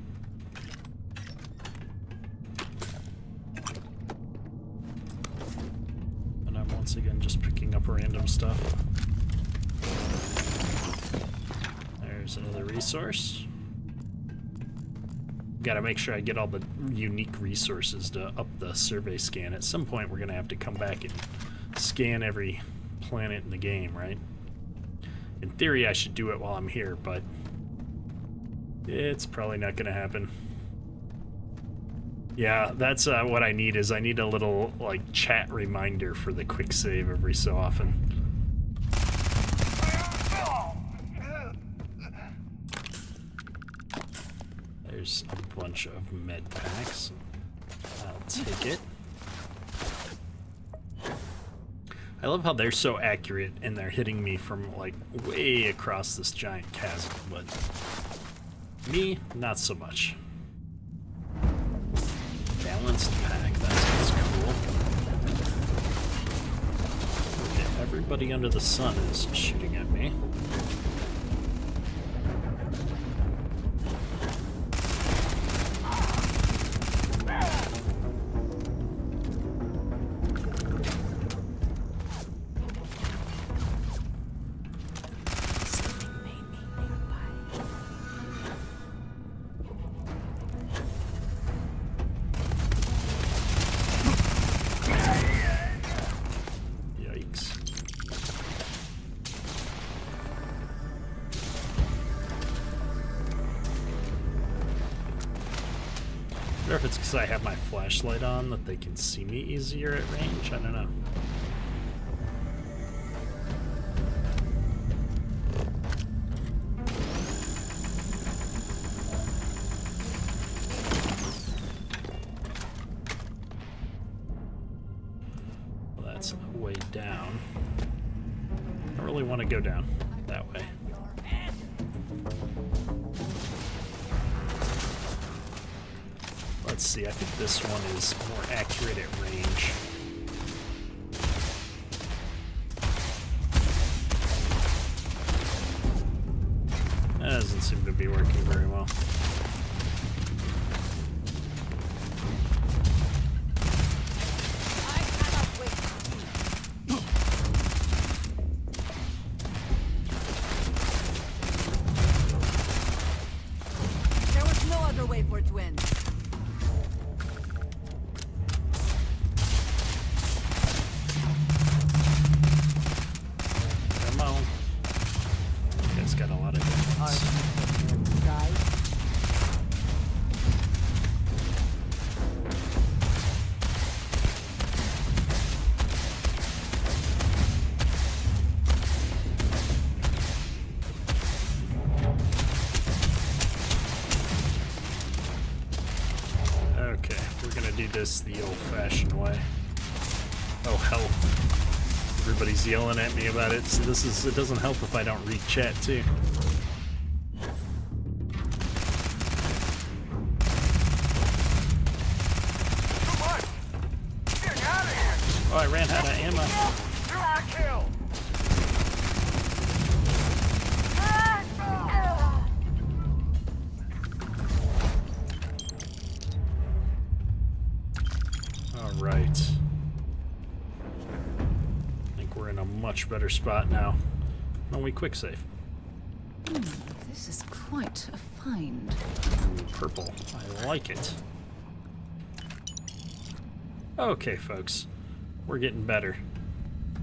And I'm once again just picking up random stuff. There's another resource. Gotta make sure I get all the unique resources to up the survey scan. At some point, we're gonna have to come back and scan every planet in the game, right? In theory, I should do it while I'm here, but it's probably not gonna happen. Yeah, that's what I need is I need a little like chat reminder for the quick save every so often. There's a bunch of med packs. I'll take it. I love how they're so accurate and they're hitting me from like way across this giant chasm, but me, not so much. Balanced pack, that sounds cool. Okay, everybody under the sun is shooting at me. I wonder if it's because I have my flashlight on that they can see me easier at range. I don't know. Well, that's way down. I don't really want to go down that way. Let's see, I think this one is more accurate at range. That doesn't seem to be working very well. There was no other way for it to end. Got a lot of difference. do this the old-fashioned way. Oh, health. Everybody's yelling at me about it, so it doesn't help if I don't read chat, too. Oh, I ran out of ammo. All right. I think we're in a much better spot now. Only quick save. This is quite a find. Ooh, purple. I like it. Okay, folks. We're getting better.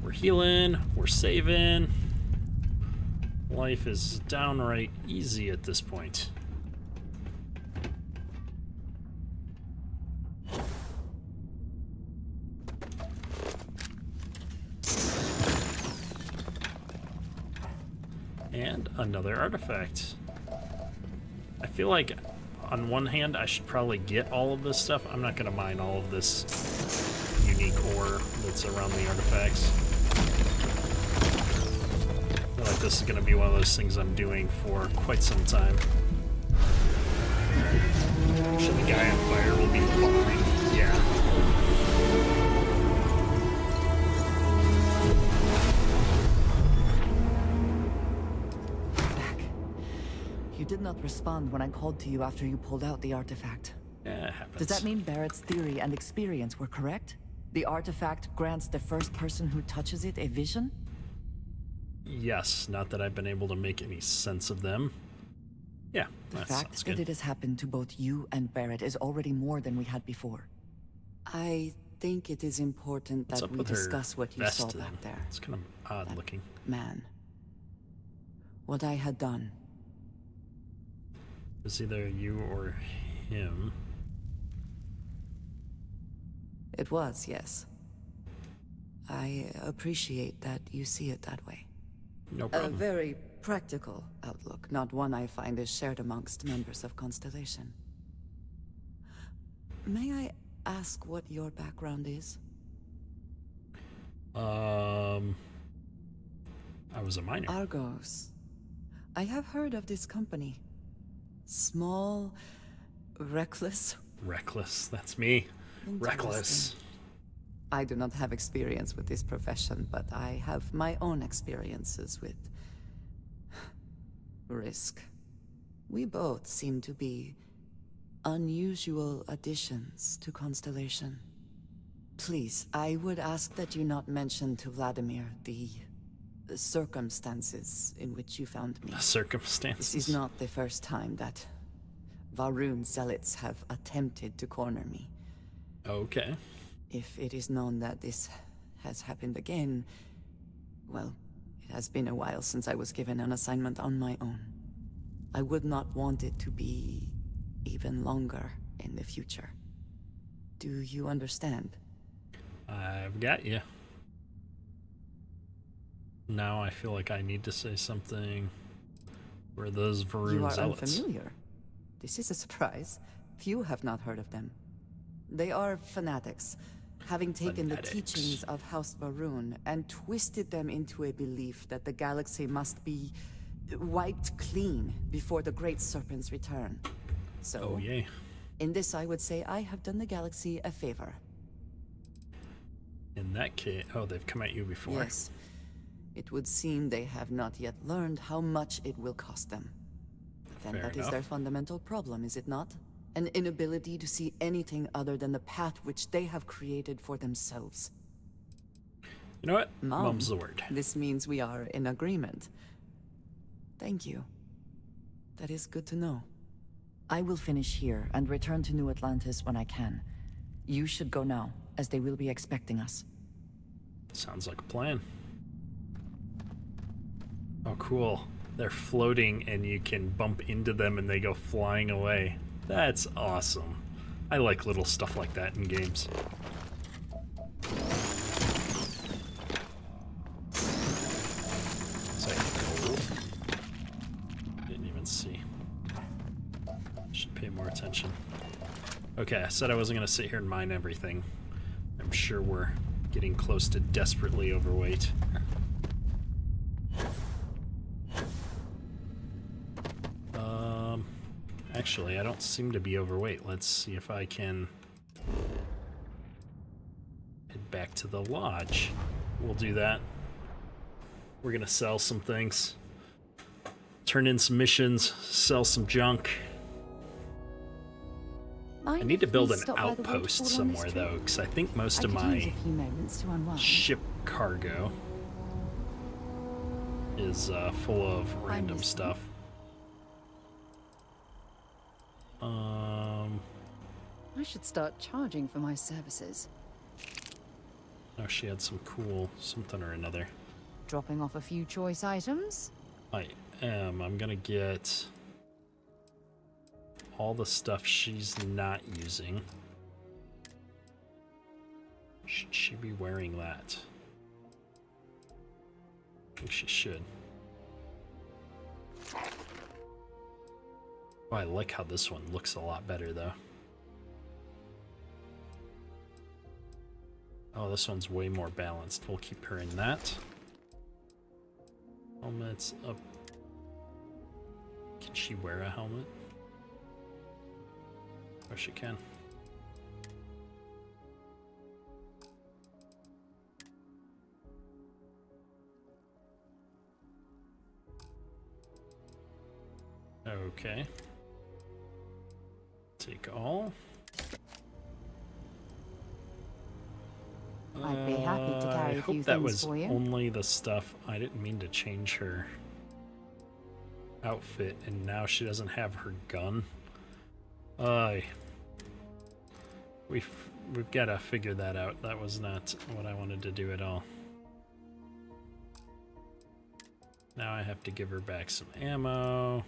We're healing. We're saving. Life is downright easy at this point. And another artifact. I feel like on one hand I should probably get all of this stuff. I'm not going to mine all of this unique ore that's around the artifacts. I feel like this is going to be one of those things I'm doing for quite some time. I'm sure the guy on fire will be fine. Yeah. You did not respond when I called to you after you pulled out the artifact. Yeah, it happens. Does that mean Barrett's theory and experience were correct? The artifact grants the first person who touches it a vision? Yes, not that I've been able to make any sense of them. Yeah, The that fact sounds that good. it has happened to both you and Barrett is already more than we had before. I think it is important What's that up we with her discuss what you vest saw then? back there. It's kind of odd looking. Man. What I had done. It was either you or him. It was, yes. I appreciate that you see it that way. No A problem. very practical outlook, not one I find is shared amongst members of Constellation. May I ask what your background is? I was a miner. Argos. I have heard of this company. Small, reckless. Reckless. That's me. Reckless. I do not have experience with this profession, but I have my own experiences with risk. We both seem to be unusual additions to Constellation. Please, I would ask that you not mention to Vladimir the circumstances in which you found me. Circumstances? This is not the first time that Varun zealots have attempted to corner me. Okay. If it is known that this has happened again, well, it has been a while since I was given an assignment on my own. I would not want it to be even longer in the future. Do you understand? I've got you. Now I feel like I need to say something. Where those Varun You are zealots? unfamiliar. This is a surprise. Few have not heard of them. They are fanatics, having taken the teachings of House Varun and twisted them into a belief that the galaxy must be wiped clean before the Great Serpent's return. So, Oh, yay. in this I would say I have done the galaxy a favor. In that case, oh, they've come at you before. Yes. It would seem they have not yet learned how much it will cost them. Then Fair that is enough. their fundamental problem, is it not? An inability to see anything other than the path which they have created for themselves. You know what? Mom, Mum's the word. This means we are in agreement. Thank you. That is good to know. I will finish here and return to New Atlantis when I can. You should go now, as they will be expecting us. Sounds like a plan. Oh, cool. They're floating and you can bump into them and they go flying away. That's awesome. I like little stuff like that in games. Is that gold? Didn't even see. Should pay more attention. Okay, I said I wasn't gonna sit here and mine everything. I'm sure we're getting close to desperately overweight. Actually, I don't seem to be overweight. Let's see if I can head back to the lodge. We'll do that. We're gonna sell some things, turn in some missions, sell some junk. I need to build an outpost somewhere though, because I think most of my ship cargo is full of random stuff. I should start charging for my services. Oh, she had some cool something or another. Dropping off a few choice items? I am. I'm gonna get all the stuff she's not using. Should she be wearing that? I think she should. Oh, I like how this one looks a lot better though. Oh, this one's way more balanced. We'll keep her in that. Helmet's up. Can she wear a helmet? Oh, she can. Okay. Take all. I'd be happy to carry a few I hope that things was for you. only the stuff. I didn't mean to change her outfit, and now she doesn't have her gun. We've got to figure that out. That was not what I wanted to do at all. Now I have to give her back some ammo.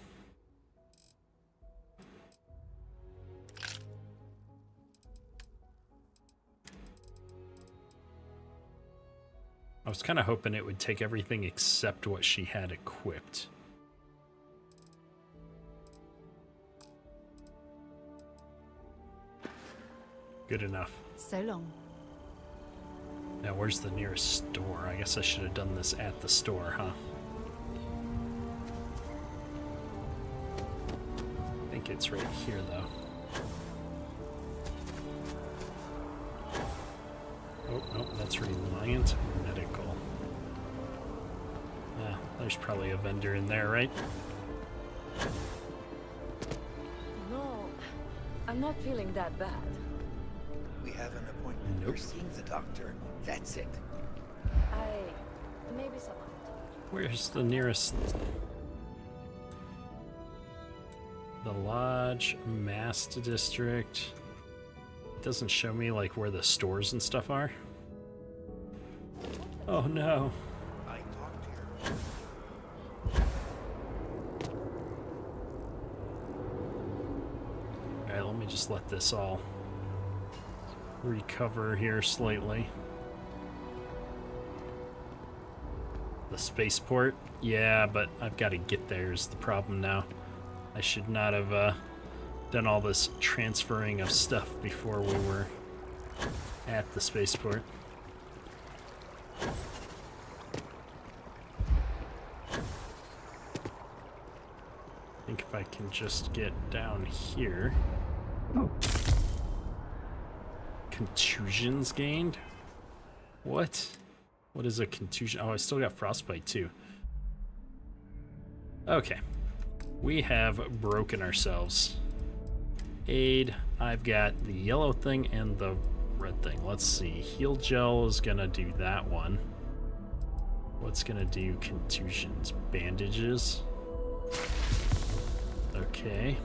I was kind of hoping it would take everything except what she had equipped. Good enough. So long. Now, where's the nearest store? I guess I should have done this at the store, huh? I think it's right here, though. Oh, no, that's Reliant Medical. Yeah, there's probably a vendor in there, right? No, I'm not feeling that bad. We have an appointment. Nope. You're seeing the doctor. That's it. Maybe someone. Where's the nearest? The Lodge, Mast District. It doesn't show me like where the stores and stuff are. Oh no. I talked to her. Alright, let me just let this all recover here slightly. The spaceport? Yeah, but I've got to get there is the problem now. I should not have done all this transferring of stuff before we were at the spaceport. I think if I can just get down here. Contusions gained? What? What is a contusion? Oh, I still got frostbite too. Okay. We have broken ourselves. Aid. I've got the yellow thing and the red thing. Let's see. Heal gel is gonna do that one. What's gonna do contusions? Bandages. Okay.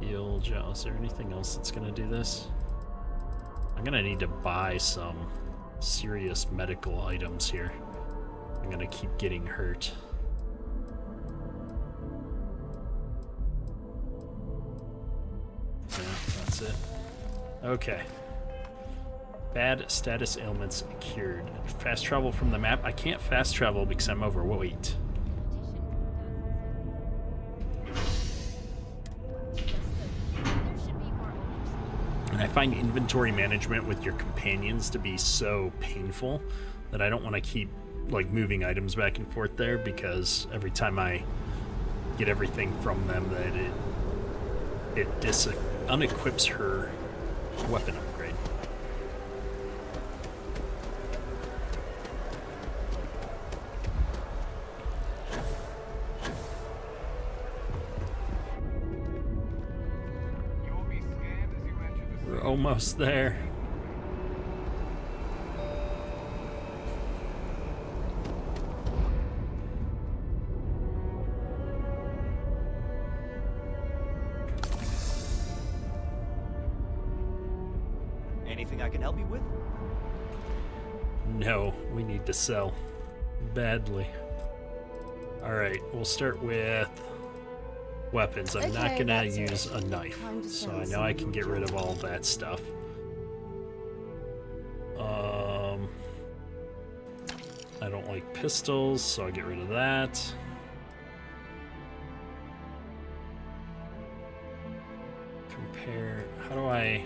Heal gel. Is there anything else that's gonna do this? I'm gonna need to buy some serious medical items here. I'm gonna keep getting hurt. Yeah, that's it. Okay. Bad status ailments cured. Fast travel from the map. I can't fast travel because I'm overweight. And I find inventory management with your companions to be so painful that I don't want to keep like moving items back and forth there, because every time I get everything from them, that it unequips her weapon upgrade. We're almost there. Anything I can help you with? No, we need to sell badly. Alright, we'll start with weapons. I'm not gonna use a knife, so I know I can get rid of all that stuff. I don't like pistols, so I'll get rid of that. Compare, how do I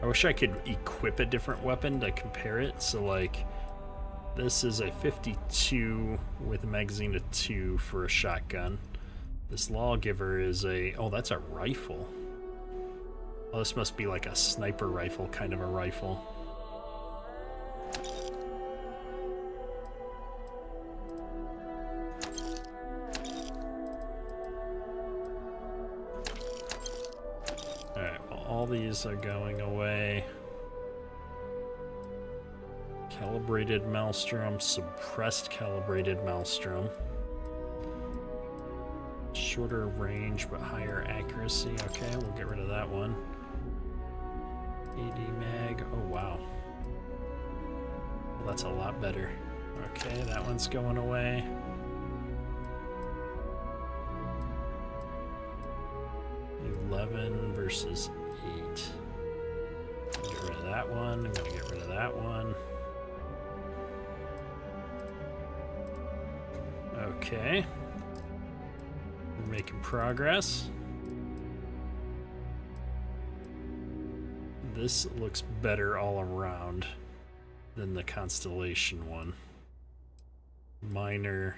wish I could equip a different weapon to compare it. So like, this is a 52 with a magazine of 2 for a shotgun. This lawgiver is a, oh, that's a rifle. Oh, this must be like a sniper rifle, kind of a rifle. Alright, well, all these are going away. Calibrated maelstrom, suppressed calibrated maelstrom. Shorter range but higher accuracy. Okay, we'll get rid of that one. AD mag. Oh wow. Well, that's a lot better. Okay, that one's going away. $11 versus 8. Get rid of that one. I'm gonna get rid of that one. Okay. We're making progress. This looks better all around than the Constellation one. Minor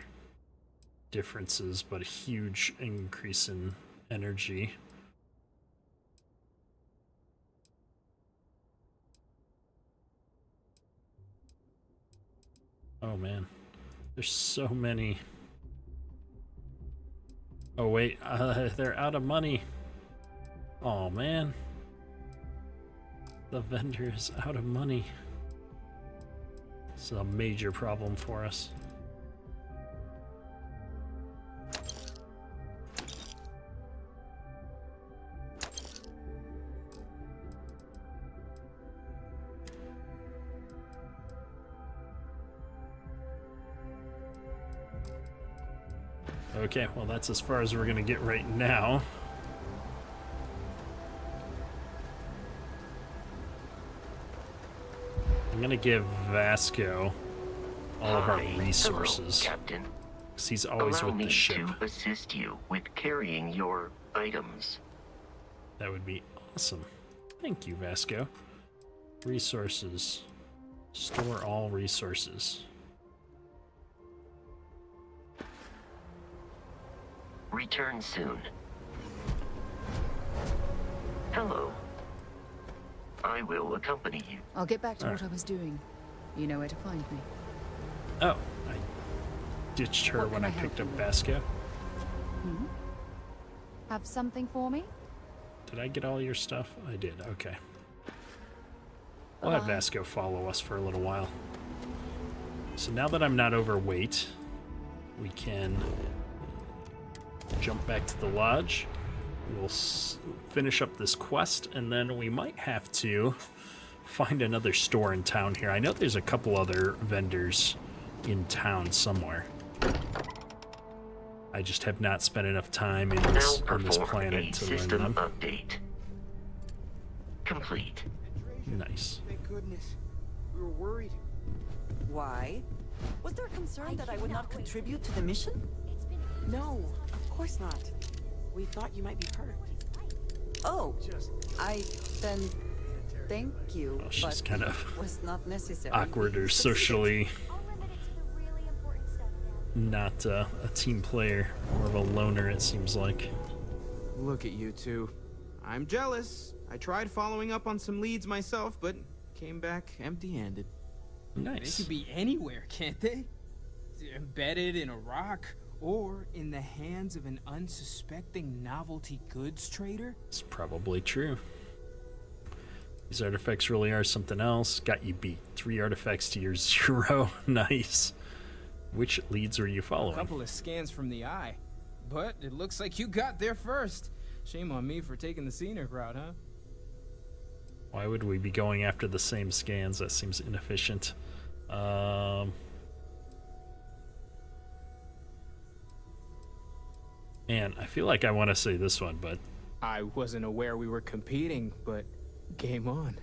differences, but a huge increase in energy. Oh man, there's so many. Oh wait, they're out of money. Oh man. The vendor is out of money. It's a major problem for us. Okay, well that's as far as we're gonna get right now. I'm gonna give Vasco all of our resources. Hello, Captain. Because he's always with the ship. Allow me to assist you with carrying your items. That would be awesome. Thank you, Vasco. Resources. Store all resources. Return soon. Hello. I will accompany you. I'll get back to what I was doing. You know where to find me. Oh, I ditched her when I picked up Vasco. Hmm? Have something for me? Did I get all your stuff? I did, okay. We'll have Vasco follow us for a little while. So now that I'm not overweight, we can jump back to the lodge. We'll finish up this quest, and then we might have to find another store in town here. I know there's a couple other vendors in town somewhere. I just have not spent enough time in this, on this planet to learn them. Update complete. Nice. Thank goodness. We were worried. Why? Was there a concern that I would not contribute to the mission? No, of course not. We thought you might be hurt. Oh, then thank you, Well, she's but kind of was not necessary. awkward or socially not a team player, more of a loner, it seems like. Look at you two. I'm jealous. I tried following up on some leads myself, but came back empty-handed. Nice. They could be anywhere, can't they? Embedded in a rock, or in the hands of an unsuspecting novelty goods trader? It's probably true. These artifacts really are something else. Got you beat. 3 artifacts to your 0. Nice. Which leads were you following? A couple of scans from the eye. But it looks like you got there first. Shame on me for taking the scenic route, huh? Why would we be going after the same scans? That seems inefficient. Man, I feel like I want to say this one, but I wasn't aware we were competing, but game on.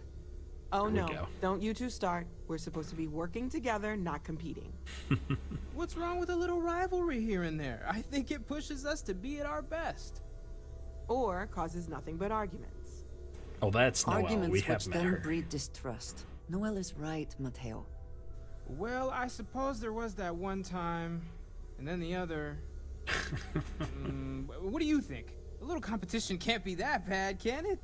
Oh Here no, we go. don't you two start. We're supposed to be working together, not competing. What's wrong with a little rivalry here and there? I think it pushes us to be at our best. Or causes nothing but arguments. Oh, that's Noelle. Arguments We which have met then her. breed distrust. Noelle is right, Mateo. Well, I suppose there was that one time, and then the other. What do you think? A little competition can't be that bad, can it?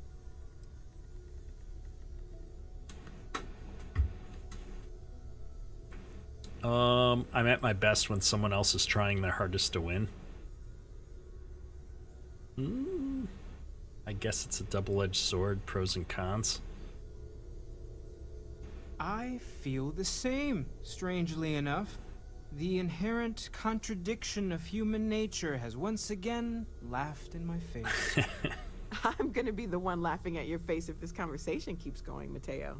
I'm at my best when someone else is trying their hardest to win. I guess it's a double-edged sword, pros and cons. I feel the same, strangely enough. The inherent contradiction of human nature has once again laughed in my face. I'm gonna be the one laughing at your face if this conversation keeps going, Mateo.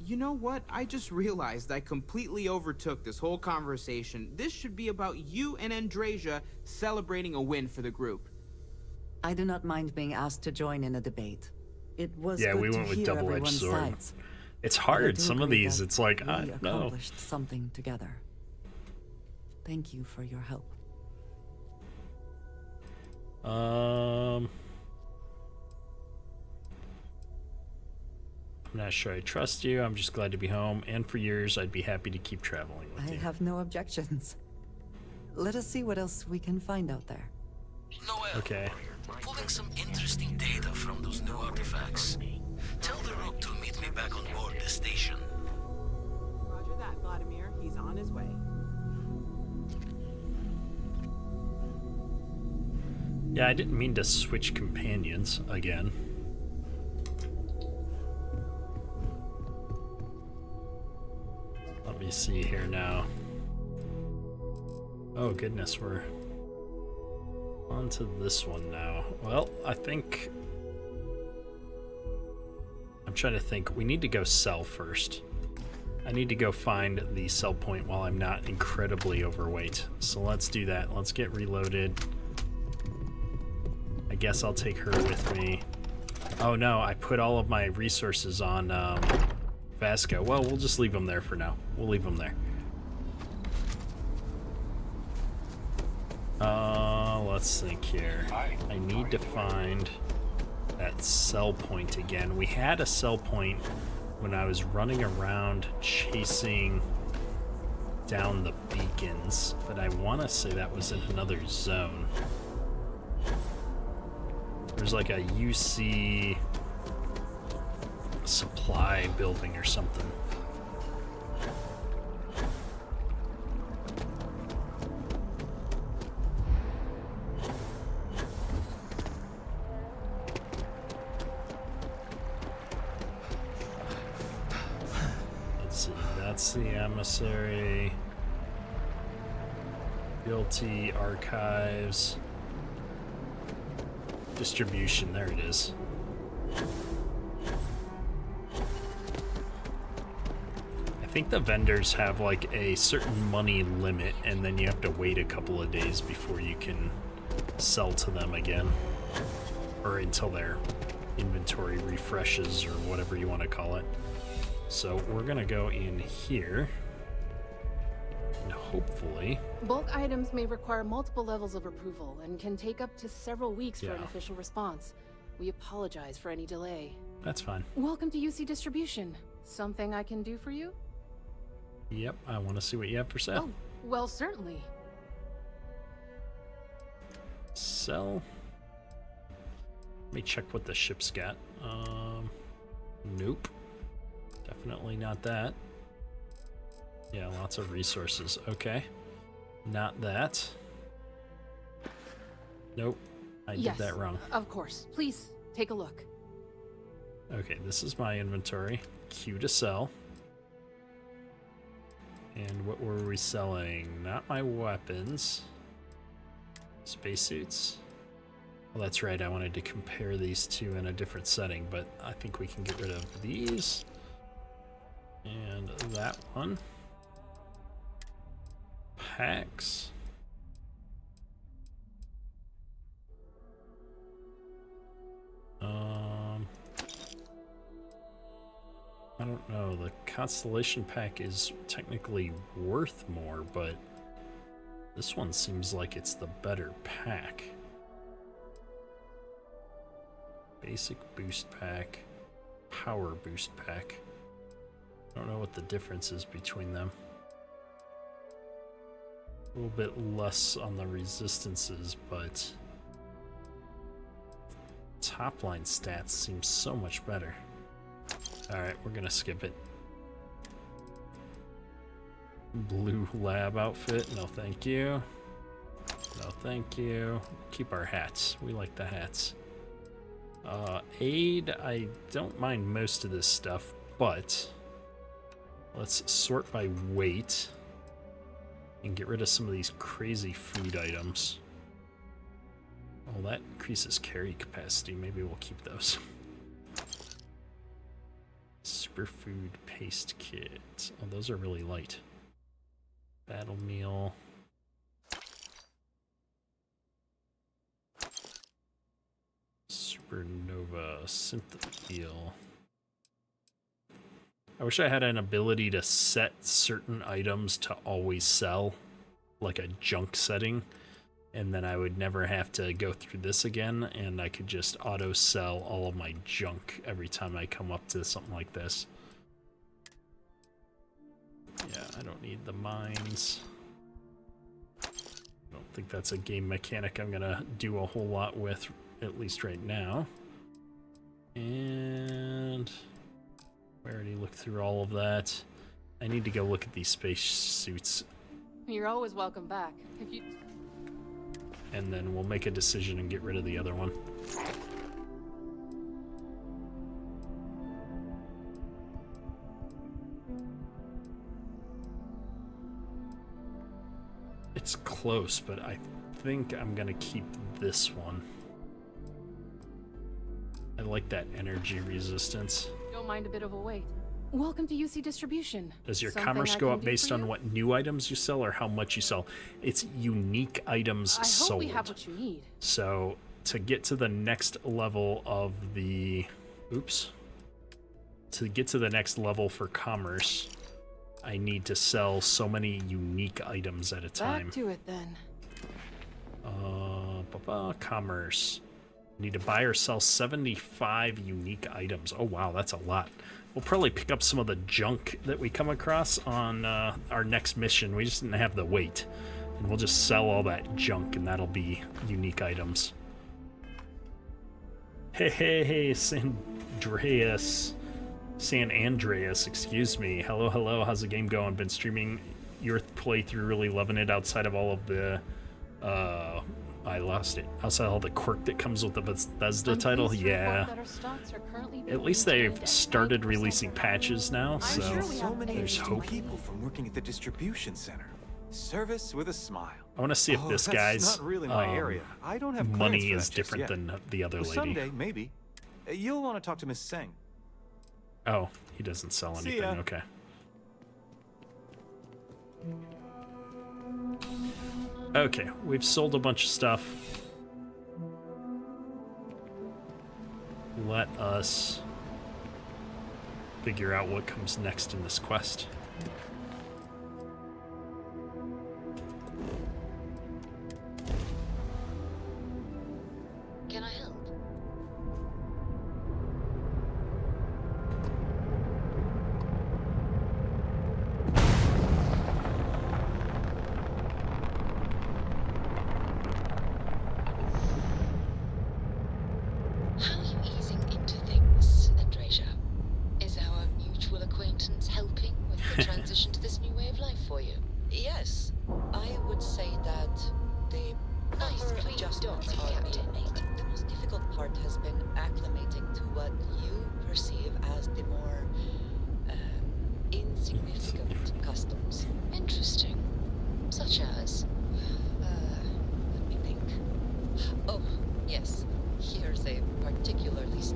You know what? I just realized I completely overtook this whole conversation. This should be about you and Andrasia celebrating a win for the group. I do not mind being asked to join in a debate. It was Yeah, good we to went with hear double-edged everyone's sword. sides. It's But I hard. do Some of agree these, that it's like, we I don't know. accomplished something together. Thank you for your help. I'm not sure I trust you. I'm just glad to be home. And for yours, I'd be happy to keep traveling with I you. have no objections. Let us see what else we can find out there. Noelle, Okay. pulling some interesting data from those new artifacts. Tell the Rook to meet me back on board the station. Roger that, Vladimir. He's on his way. Yeah, I didn't mean to switch companions again. Let me see here now. Oh goodness, we're on to this one now. Well, I think I'm trying to think. We need to go sell first. I need to go find the sell point while I'm not incredibly overweight. So let's do that. Let's get reloaded. I guess I'll take her with me. Oh no, I put all of my resources on Vasco. Well, we'll just leave them there for now. We'll leave them there. Let's think here. I need to find that sell point again. We had a sell point when I was running around chasing down the beacons, but I want to say that was in another zone. There's like a UC supply building or something. Let's see, that's the emissary. Guilty archives. Distribution, there it is. I think the vendors have like a certain money limit, and then you have to wait a couple of days before you can sell to them again, or until their inventory refreshes or whatever you want to call it. So we're gonna go in here and hopefully Bulk items may require multiple levels of approval and can take up to several weeks for an Yeah. official response. We apologize for any delay. That's fine. Welcome to UC Distribution. Something I can do for you? Yep, I want to see what you have for sale. Oh, well, certainly. Sell. Let me check what the ship's got. Nope. Definitely not that. Yeah, lots of resources. Okay. Not that. Nope. I did that wrong. Of course. Please, take a look. Okay, this is my inventory. Q to sell. And what were we selling? Not my weapons. Spacesuits. Well, that's right. I wanted to compare these two in a different setting, but I think we can get rid of these. And that one. Packs. I don't know. The Constellation pack is technically worth more, but this one seems like it's the better pack. Basic boost pack, power boost pack. I don't know what the difference is between them. A little bit less on the resistances, but top line stats seem so much better. Alright, we're gonna skip it. Blue lab outfit, no thank you. No thank you. Keep our hats, we like the hats. Aid, I don't mind most of this stuff, but let's sort by weight and get rid of some of these crazy food items. Oh, that increases carry capacity. Maybe we'll keep those. Superfood paste kit. Oh, those are really light. Battle meal. Supernova synthophiel. I wish I had an ability to set certain items to always sell, like a junk setting, and then I would never have to go through this again, and I could just auto sell all of my junk every time I come up to something like this. Yeah, I don't need the mines. I don't think that's a game mechanic I'm gonna do a whole lot with, at least right now. And I already looked through all of that. I need to go look at these space suits. You're always welcome back. If you... And then we'll make a decision and get rid of the other one. It's close, but I think I'm gonna keep this one. I like that energy resistance. Don't mind a bit of a wait. Welcome to UC Distribution. Does your Something commerce I go can up do based for on you? what new items you sell or how much you sell? It's unique items I hope sold. we have what you need. So to get to the next level of the... Oops. To get to the next level for commerce, I need to sell so many unique items at a time. Back to it then. Commerce. Need to buy or sell 75 unique items. Oh wow, that's a lot. We'll probably pick up some of the junk that we come across on our next mission. We just didn't have the weight. And we'll just sell all that junk and that'll be unique items. Hey, San Andreas, excuse me. Hello, how's the game going? Been streaming your playthrough, really loving it outside of all of the, I lost it. Outside of all the quirk that comes with the Bethesda title, yeah. At least they've started releasing patches now, so there's hope. People from working at the distribution center. Service with a smile. I want to see if this that's guy's not really my area. I don't have clearance money for is that just different yet. than the other lady. Someday, maybe. You'll want to talk to Miss Singh. Oh, he doesn't sell See anything. ya. Okay. Okay, we've sold a bunch of stuff. Let us figure out what comes next in this quest. Can I help?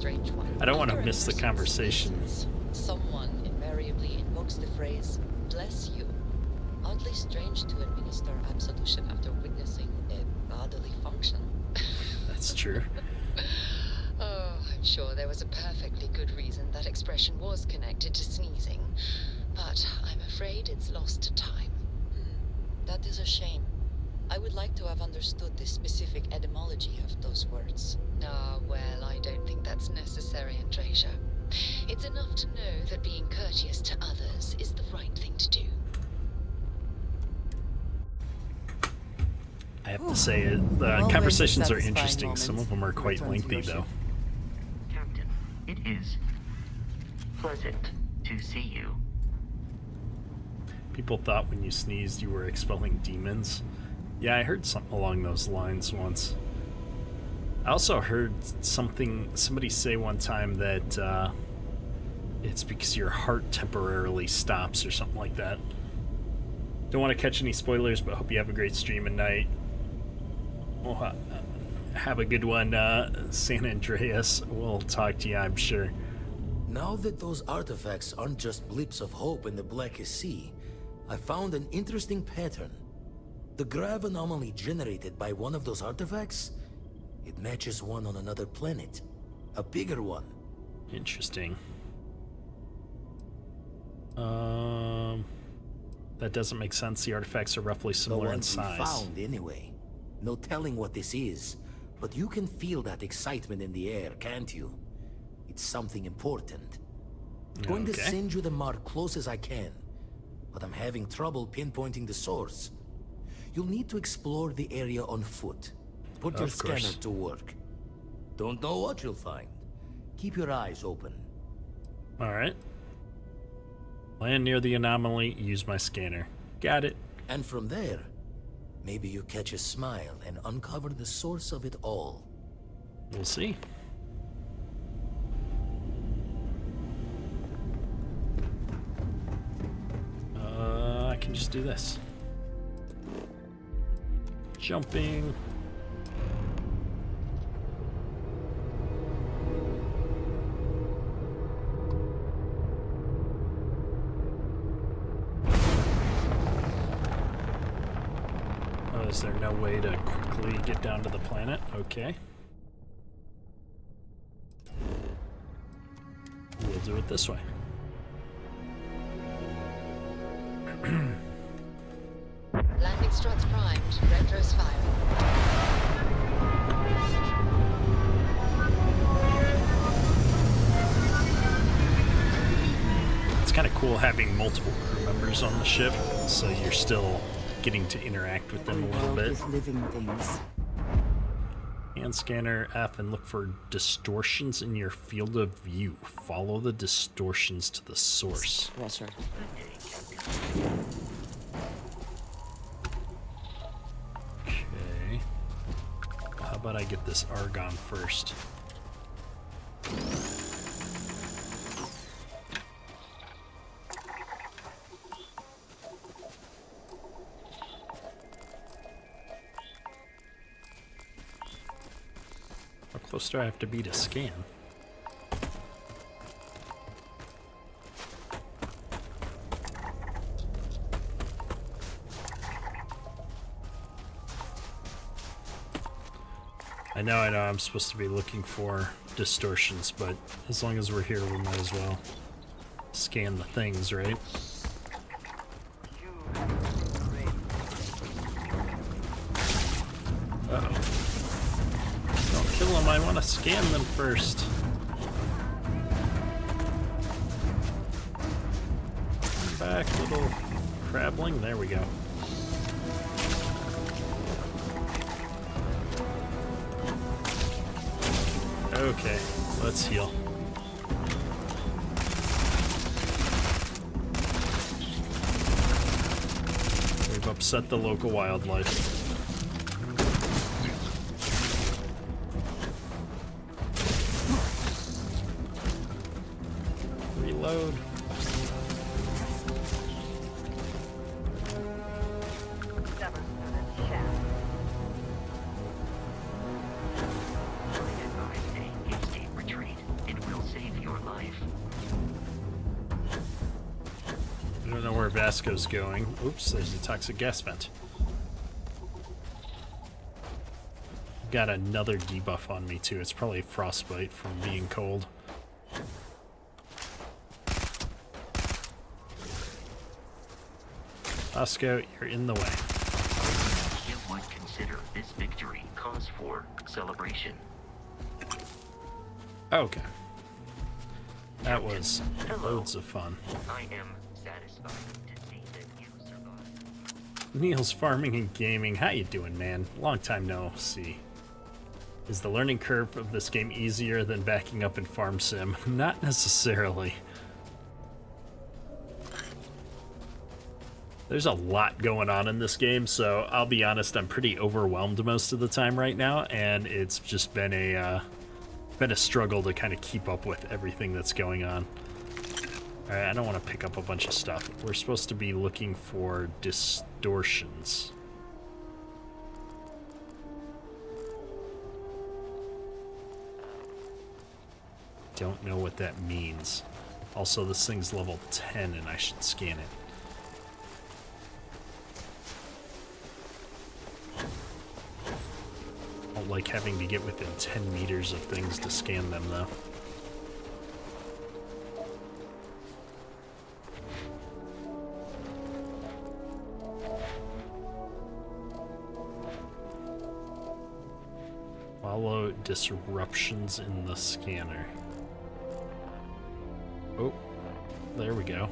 strange one. I don't want to Under miss the certain conversation. situations, someone invariably invokes the phrase, "bless you." Oddly strange to administer absolution after witnessing a bodily function. That's true. Oh, I'm sure there was a perfectly good reason that expression was connected to sneezing, but I'm afraid it's lost to time. That is a shame. I would like to have understood the specific etymology of those words. Ah, well, I don't think that's necessary, Andreja. It's enough to know that being courteous to others is the right thing to do. I have to say, the conversations are interesting. Some of them are quite lengthy, though. Captain, it is pleasant to see you. People thought when you sneezed you were expelling demons. Yeah, I heard something along those lines once. I also heard somebody say one time that it's because your heart temporarily stops or something like that. Don't want to catch any spoilers, but hope you have a great stream at night. Well, have a good one, San Andreas. We'll talk to you, I'm sure. Now that those artifacts aren't just blips of hope in the Blackest Sea, I found an interesting pattern. The grav anomaly generated by one of those artifacts, it matches one on another planet. A bigger one. Interesting. That doesn't make sense. The artifacts are roughly similar in size. The ones we found, anyway. No telling what this is, but you can feel that excitement in the air, can't you? It's something important. I'm going to send you the mark close as I can, but I'm having trouble pinpointing the source. You'll need to explore the area on foot. Put your scanner to work. Don't know what you'll find. Keep your eyes open. Alright. Land near the anomaly, use my scanner. Got it. And from there, maybe you catch a smile and uncover the source of it all. We'll see. I can just do this. Jumping. Oh, is there no way to quickly get down to the planet? Okay. We'll do it this way. Landing struts primed. Retros firing. It's kind of cool having multiple crew members on the ship, so you're still getting to interact with them a little bit. Living things. Hand scanner F and look for distortions in your field of view. Follow the distortions to the source. Pressure. Okay. How about I get this argon first? How close do I have to be to scan? I know I'm supposed to be looking for distortions, but as long as we're here, we might as well scan the things, right? Uh-oh. Don't kill them, I want to scan them first. Come back, little crabling. There we go. Okay, let's heal. We've upset the local wildlife. Reload. Vasco's going. Oops, there's a toxic gas vent. Got another debuff on me too. It's probably frostbite from being cold. Vasco, you're in the way. You might consider this victory cause for celebration. Okay. That was loads of fun. I am satisfied to see that you survived. Neil's Farming and Gaming. How you doing, man? Long time no see. Is the learning curve of this game easier than backing up in Farm Sim? Not necessarily. There's a lot going on in this game, so I'll be honest, I'm pretty overwhelmed most of the time right now, and it's just been a struggle to kind of keep up with everything that's going on. Alright, I don't want to pick up a bunch of stuff. We're supposed to be looking for distortions. Don't know what that means. Also, this thing's level 10 and I should scan it. I don't like having to get within 10 meters of things to scan them, though. Follow disruptions in the scanner. Oh, there we go.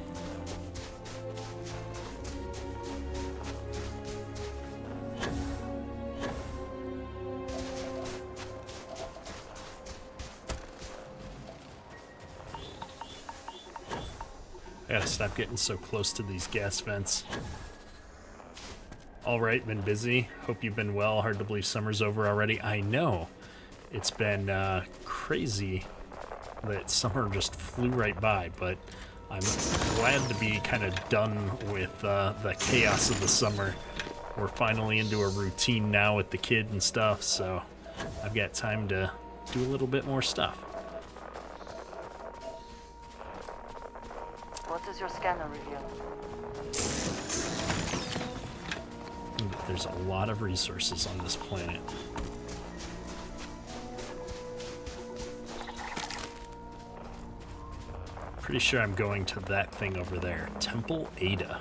I gotta stop getting so close to these gas vents. Alright, been busy. Hope you've been well. Hard to believe summer's over already. I know. It's been crazy that summer just flew right by, but I'm glad to be kind of done with the chaos of the summer. We're finally into a routine now with the kid and stuff, so I've got time to do a little bit more stuff. What does your scanner reveal? There's a lot of resources on this planet. Pretty sure I'm going to that thing over there. Temple Ada.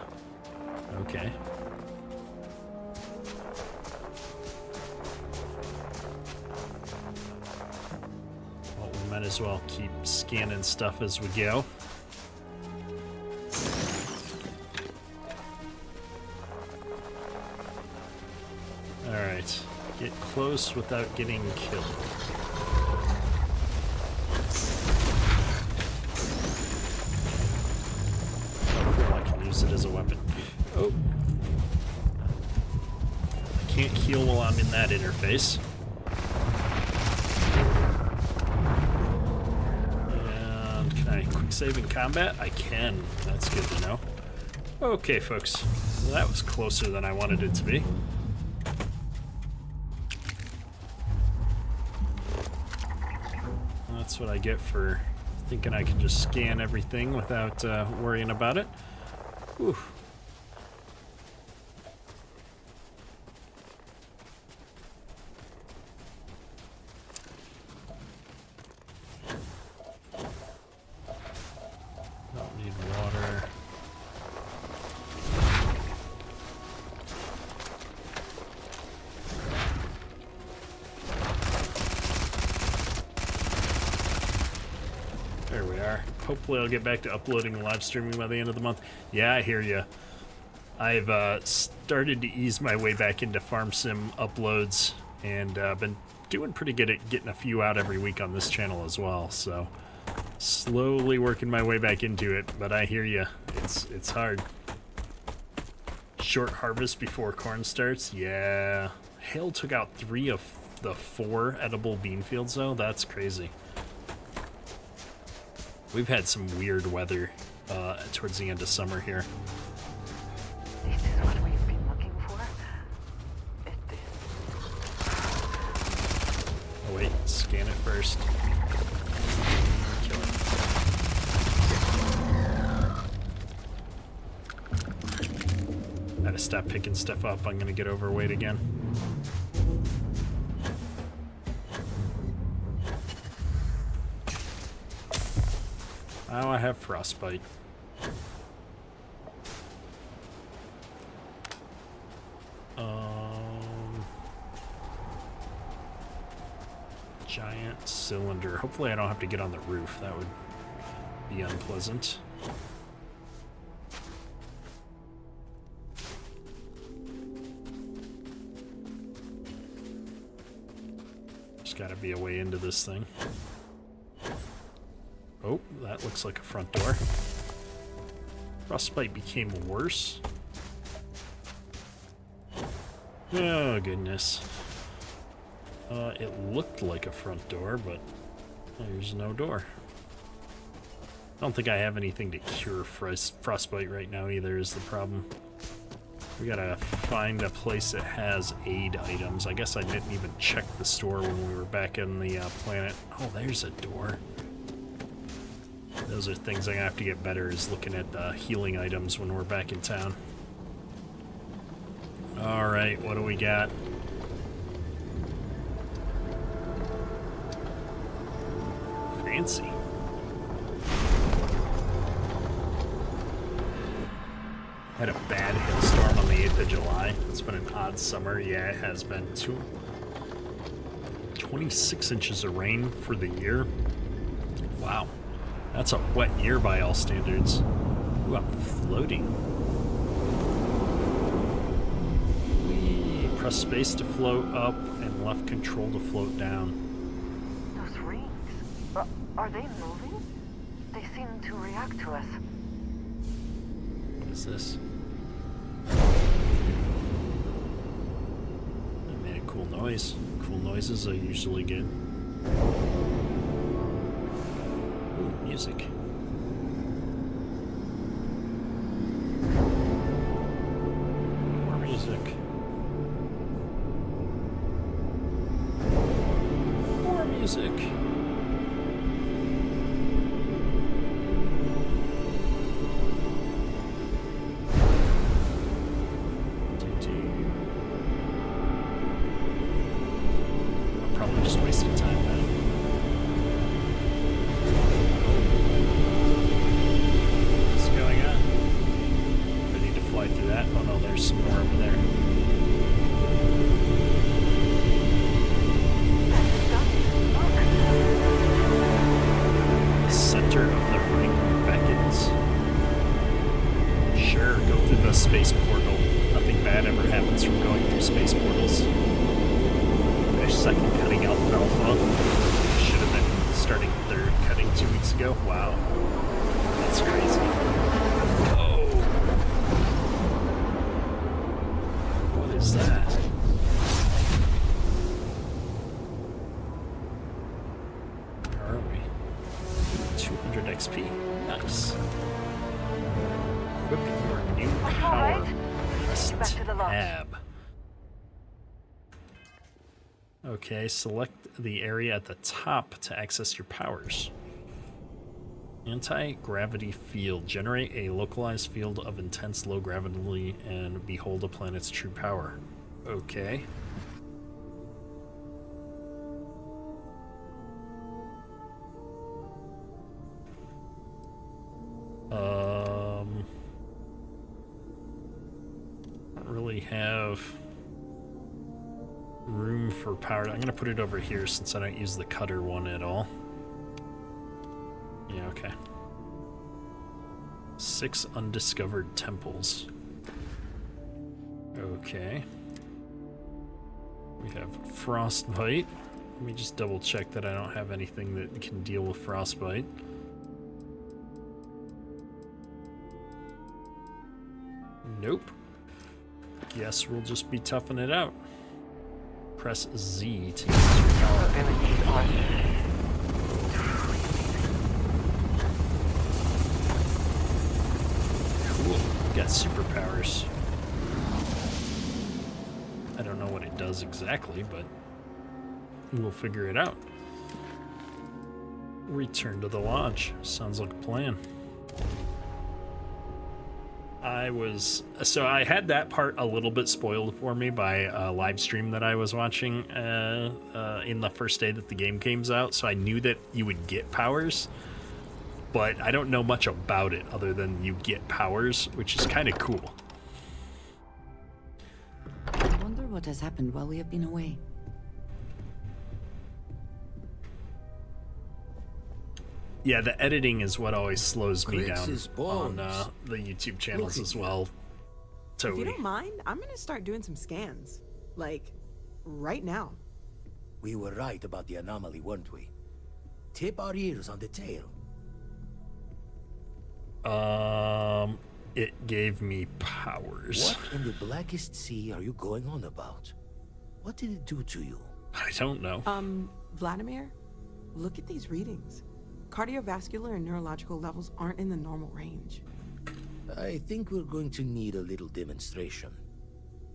Okay. Well, we might as well keep scanning stuff as we go. Alright. Get close without getting killed. Use it as a weapon. Oh. I can't heal while I'm in that interface. And can I quick save in combat? I can. That's good to know. Okay, folks. Well, that was closer than I wanted it to be. That's what I get for thinking I can just scan everything without worrying about it. Whew. Don't need water. There we are. Hopefully I'll get back to uploading and live streaming by the end of the month. Yeah, I hear you. I've started to ease my way back into Farm Sim uploads, and been doing pretty good at getting a few out every week on this channel as well, so slowly working my way back into it, but I hear you. It's hard. Short harvest before corn starts? Yeah. Hail took out 3 of the 4 edible bean fields, though? That's crazy. We've had some weird weather towards the end of summer here. This is what we've been looking for. It is. Oh wait, scan it first. Kill stop picking stuff up. I'm gonna get overweight again. Oh, I have frostbite. Giant cylinder. Hopefully I don't have to get on the roof. That would be unpleasant. There's gotta be a way into this thing. Oh, that looks like a front door. Frostbite became worse. Oh, goodness. It looked like a front door, but there's no door. I don't think I have anything to cure frostbite right now either is the problem. We gotta find a place that has aid items. I guess I didn't even check the store when we were back in the planet. Oh, there's a door. Those are things I'm gonna have to get better, is looking at the healing items when we're back in town. Alright, what do we got? Fancy. Had a bad hailstorm on the 8th of July. It's been an odd summer. Yeah, it has been. 26 inches of rain for the year. Wow. That's a wet year by all standards. Ooh, I'm floating. Press space to float up and left control to float down. Those rings, are they moving? They seem to react to us. What is this? That made a cool noise. Cool noises are usually good. Ooh, music. More music. Music. I'm probably just wasting time now. What's going on? I need to fly through that. Oh no, there's some more over there. Center of the ring beckons. Sure, go through the space portal. Nothing bad ever happens from going through space portals. Finish second cutting alfalfa. Should have been starting third cutting 2 weeks ago. Wow. That's crazy. Oh. What is that? XP. Nice. Equipping your new power. Press tab. Okay, select the area at the top to access your powers. Anti-gravity field. Generate a localized field of intense low gravity and behold a planet's true power. Okay. Don't really have room for power. I'm gonna put it over here since I don't use the cutter one at all. Yeah, okay. 6 undiscovered temples. Okay. We have frostbite. Let me just double check that I don't have anything that can deal with frostbite. Nope. Guess we'll just be toughing it out. Press Z to use your power. Cool. Got superpowers. I don't know what it does exactly, but we'll figure it out. Return to the lodge. Sounds like a plan. I had that part a little bit spoiled for me by a live stream that I was watching in the first day that the game came out, so I knew that you would get powers, but I don't know much about it other than you get powers, which is kind of cool. I wonder what has happened while we have been away. Yeah, the editing is what always slows me Chris down is on bones. the YouTube channels Look at as you. well. If you Totally. don't mind, I'm gonna start doing some scans. Like, right now. We were right about the anomaly, weren't we? Tip our ears on the tail. It gave me powers. What in the blackest sea are you going on about? What did it do to you? I don't know. Vladimir, look at these readings. Cardiovascular and neurological levels aren't in the normal range. I think we're going to need a little demonstration.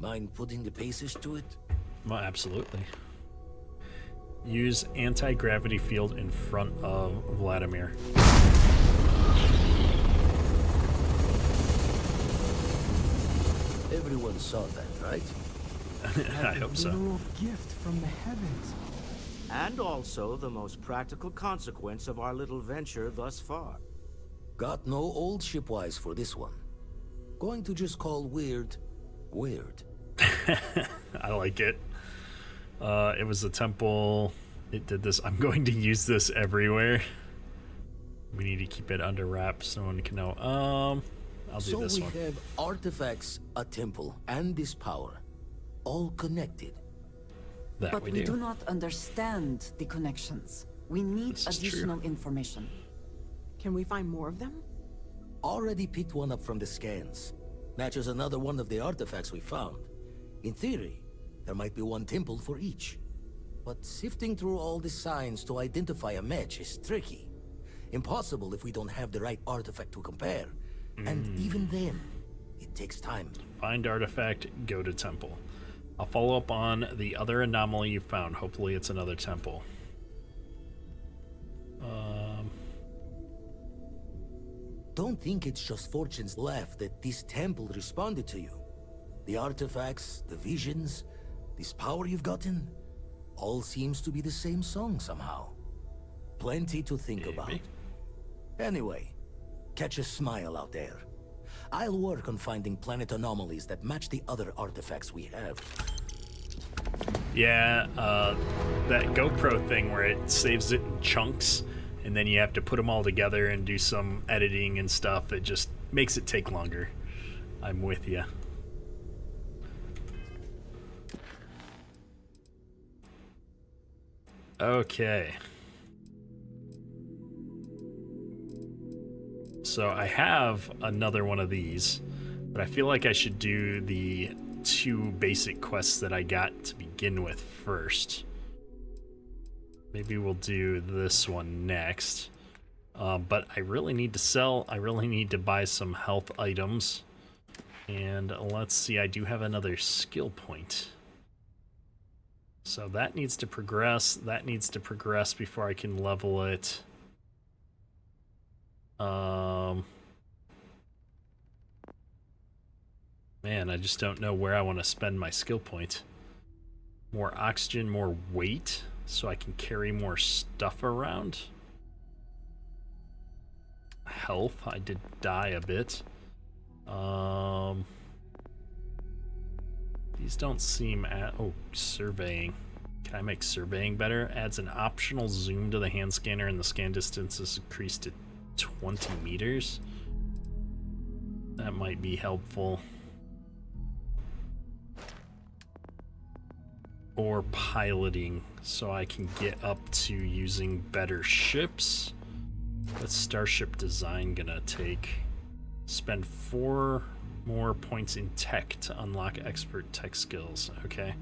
Mind putting the paces to it? Well, absolutely. Use anti-gravity field in front of Vladimir. Everyone saw that, right? I hope so. Literal gift from the heavens. And also the most practical consequence of our little venture thus far. Got no old shipwise for this one. Going to just call weird, weird. I like it. It was the temple. It did this. I'm going to use this everywhere. We need to keep it under wraps so no one can know. I'll do this one. So we have artifacts, a temple, and this power. All connected. That But we we do. do not understand the connections. We need This is additional information. Can we find more of them? Already picked one up from the scans. Matches another one of the artifacts we found. In theory, there might be one temple for each. But sifting through all the signs to identify a match is tricky. Impossible if we don't have the right artifact to compare. And even then, it takes time. Find artifact, go to temple. I'll follow up on the other anomaly you found. Hopefully it's another temple. Don't think it's just fortune's left that this temple responded to you. The artifacts, the visions, this power you've gotten, all seems to be the same song somehow. Plenty to think about. Anyway, catch a smile out there. I'll work on finding planet anomalies that match the other artifacts we have. Yeah, that GoPro thing where it saves it in chunks, and then you have to put them all together and do some editing and stuff. It just makes it take longer. I'm with you. Okay. So I have another one of these, but I feel like I should do the 2 basic quests that I got to begin with first. Maybe we'll do this one next. But I really need to sell. I really need to buy some health items. And let's see, I do have another skill point. So that needs to progress. That needs to progress before I can level it. Man, I just don't know where I want to spend my skill point. More oxygen, more weight, so I can carry more stuff around. Health, I did die a bit. These don't seem at... Oh, surveying. Can I make surveying better? Adds an optional zoom to the hand scanner and the scan distance is increased to 20 meters. That might be helpful. Or piloting, so I can get up to using better ships. What's starship design gonna take? Spend 4 more points in tech to unlock expert tech skills. Okay.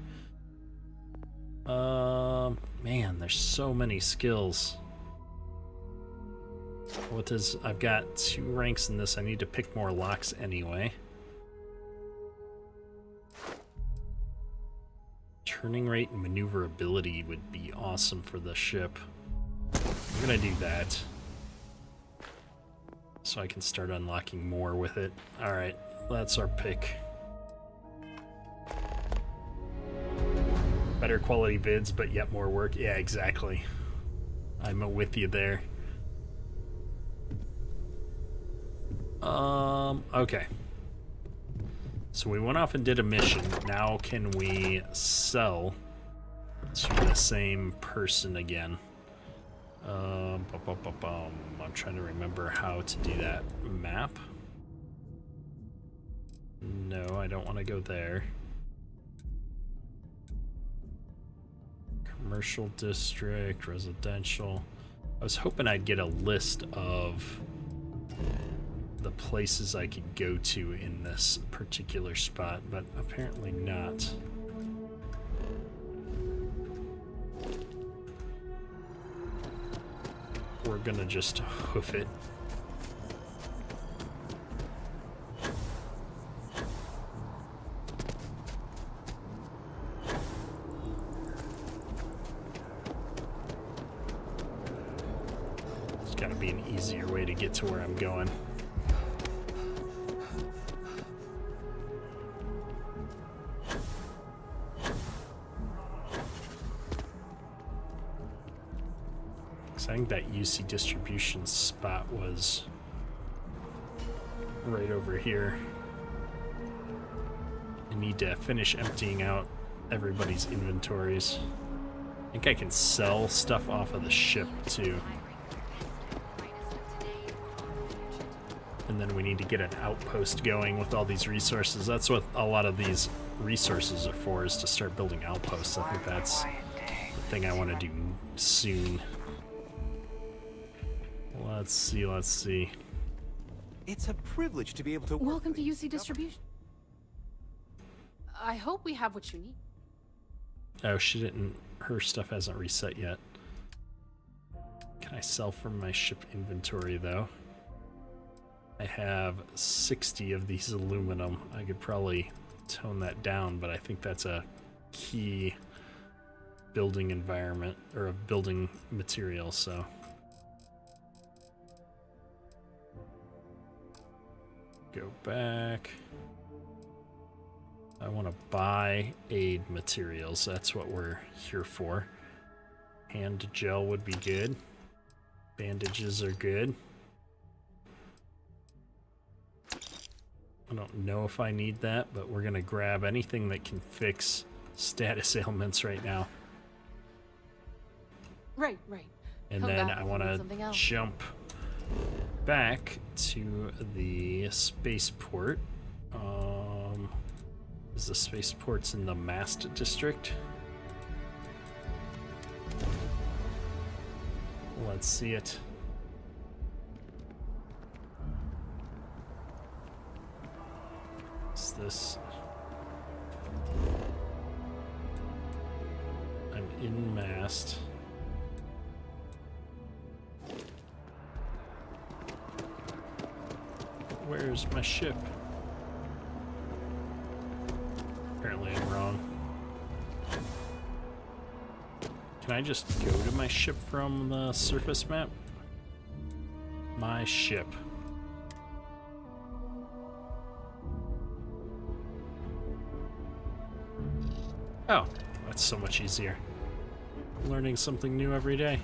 Man, there's so many skills. What does... I've got 2 ranks in this. I need to pick more locks anyway. Turning rate and maneuverability would be awesome for the ship. I'm gonna do that, so I can start unlocking more with it. Alright, that's our pick. Better quality vids, but yet more work. Yeah, exactly. I'm with you there. Okay. So we went off and did a mission. Now can we sell to the same person again? I'm trying to remember how to do that. Map? No, I don't want to go there. Commercial district, residential. I was hoping I'd get a list of the places I could go to in this particular spot, but apparently not. We're gonna just hoof it. There's gotta be an easier way to get to where I'm going. I think that UC distribution spot was right over here. I need to finish emptying out everybody's inventories. I think I can sell stuff off of the ship too. And then we need to get an outpost going with all these resources. That's what a lot of these resources are for, is to start building outposts. I think that's the thing I want to do soon. Let's see. It's a privilege to be able to work. Welcome to UC Distribution. I hope we have what you need. Oh, she didn't. Her stuff hasn't reset yet. Can I sell from my ship inventory, though? I have 60 of these aluminum. I could probably tone that down, but I think that's a key building environment, or a building material, so. Go back. I want to buy aid materials. That's what we're here for. Hand gel would be good. Bandages are good. I don't know if I need that, but we're going to grab anything that can fix status ailments right now. Right. And then I want to jump back to the spaceport. Is the spaceport's in the Mast district? Let's see it. Is this? I'm in Mast. Where's my ship? Apparently I'm wrong. Can I just go to my ship from the surface map? My ship. Oh, that's so much easier. Learning something new every day.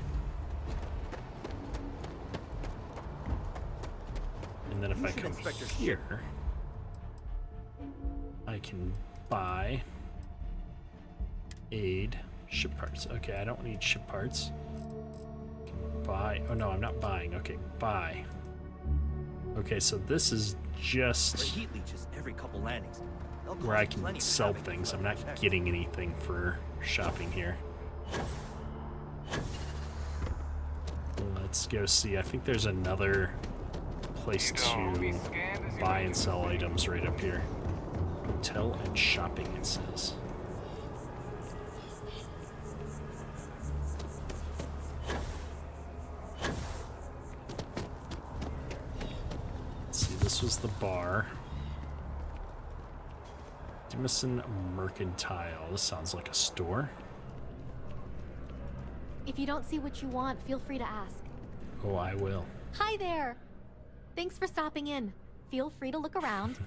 And then if I come here, I can buy aid ship parts. Okay, I don't need ship parts. Buy. Oh no, I'm not buying. Okay, buy. Okay, so this is just heat leeches every couple landings. where I can sell things. I'm not getting anything for shopping here. Let's go see. I think there's another place to buy and sell items right up here. Hotel and shopping, it says. Let's see, this was the bar. Dimison Mercantile. This sounds like a store. If you don't see what you want, feel free to ask. Oh, I will. Hi there! Thanks for stopping in. Feel free to look around.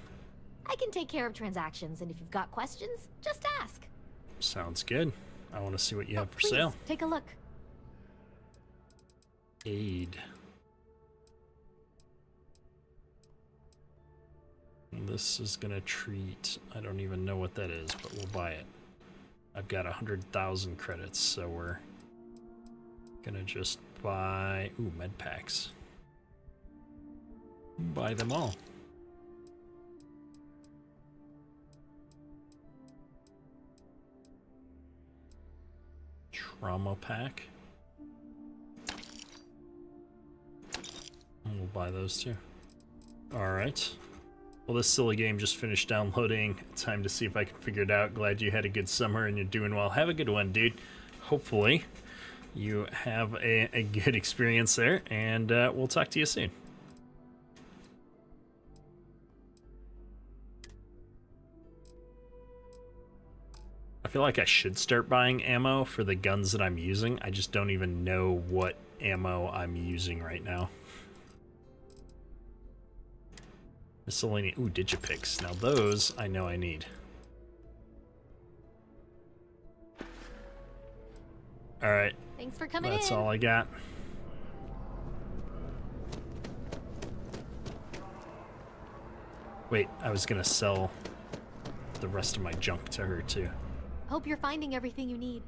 I can take care of transactions, and if you've got questions, just ask. Sounds good. I want to see what you have for Please, sale. take a look. Aid. This is gonna treat, I don't even know what that is, but we'll buy it. I've got 100,000 credits, so we're gonna just buy, ooh, med packs. Buy them all. Trauma pack. And we'll buy those too. Alright. Well, this silly game just finished downloading. Time to see if I can figure it out. Glad you had a good summer and you're doing well. Have a good one, dude. Hopefully you have a good experience there, and we'll talk to you soon. I feel like I should start buying ammo for the guns that I'm using. I just don't even know what ammo I'm using right now. Miscellaneous. Ooh, digipicks. Now those I know I need. Alright. Thanks for coming in. That's all I got. Wait, I was gonna sell the rest of my junk to her too. Hope you're finding everything you need.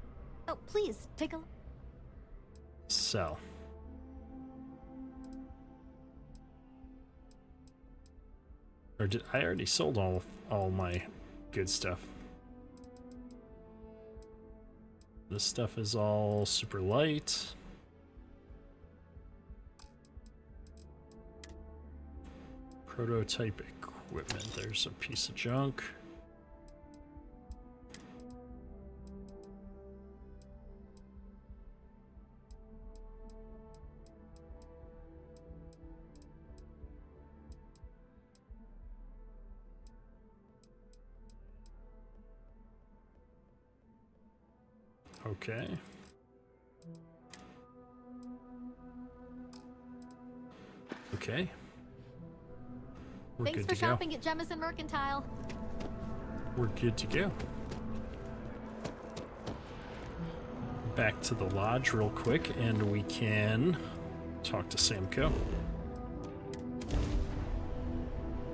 Oh, please, take a look. Sell. Or did I already sold all my good stuff? This stuff is all super light. Prototype equipment. There's a piece of junk. Okay. Okay. We're Thanks good for to go. shopping at Jemison Mercantile. We're good to go. Back to the lodge real quick, and we can talk to Samco.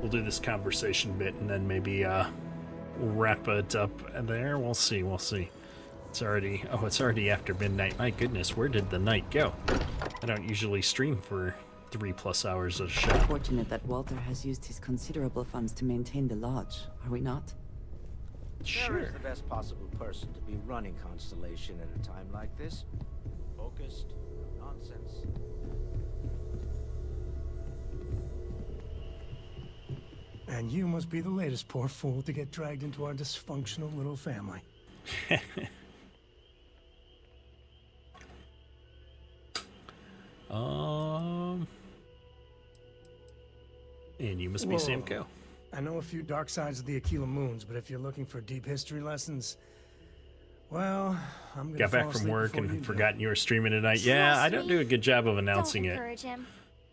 We'll do this conversation bit, and then maybe wrap it up there. We'll see. We'll see. It's already after midnight. My goodness, where did the night go? I don't usually stream for 3+ hours at a shot. Fortunate that Walter has used his considerable funds to maintain the lodge, are we not? Sarah is the best possible person to be running Constellation at a time like this. Focused, no nonsense. And you must be the latest poor fool to get dragged into our dysfunctional little family. And you must be Samco. I know a few dark sides of the Aquila Moons, but if you're looking for deep history lessons, well, I'm gonna Got back from work and forgotten you were streaming tonight. Yeah, I don't do a good job of announcing it. Him.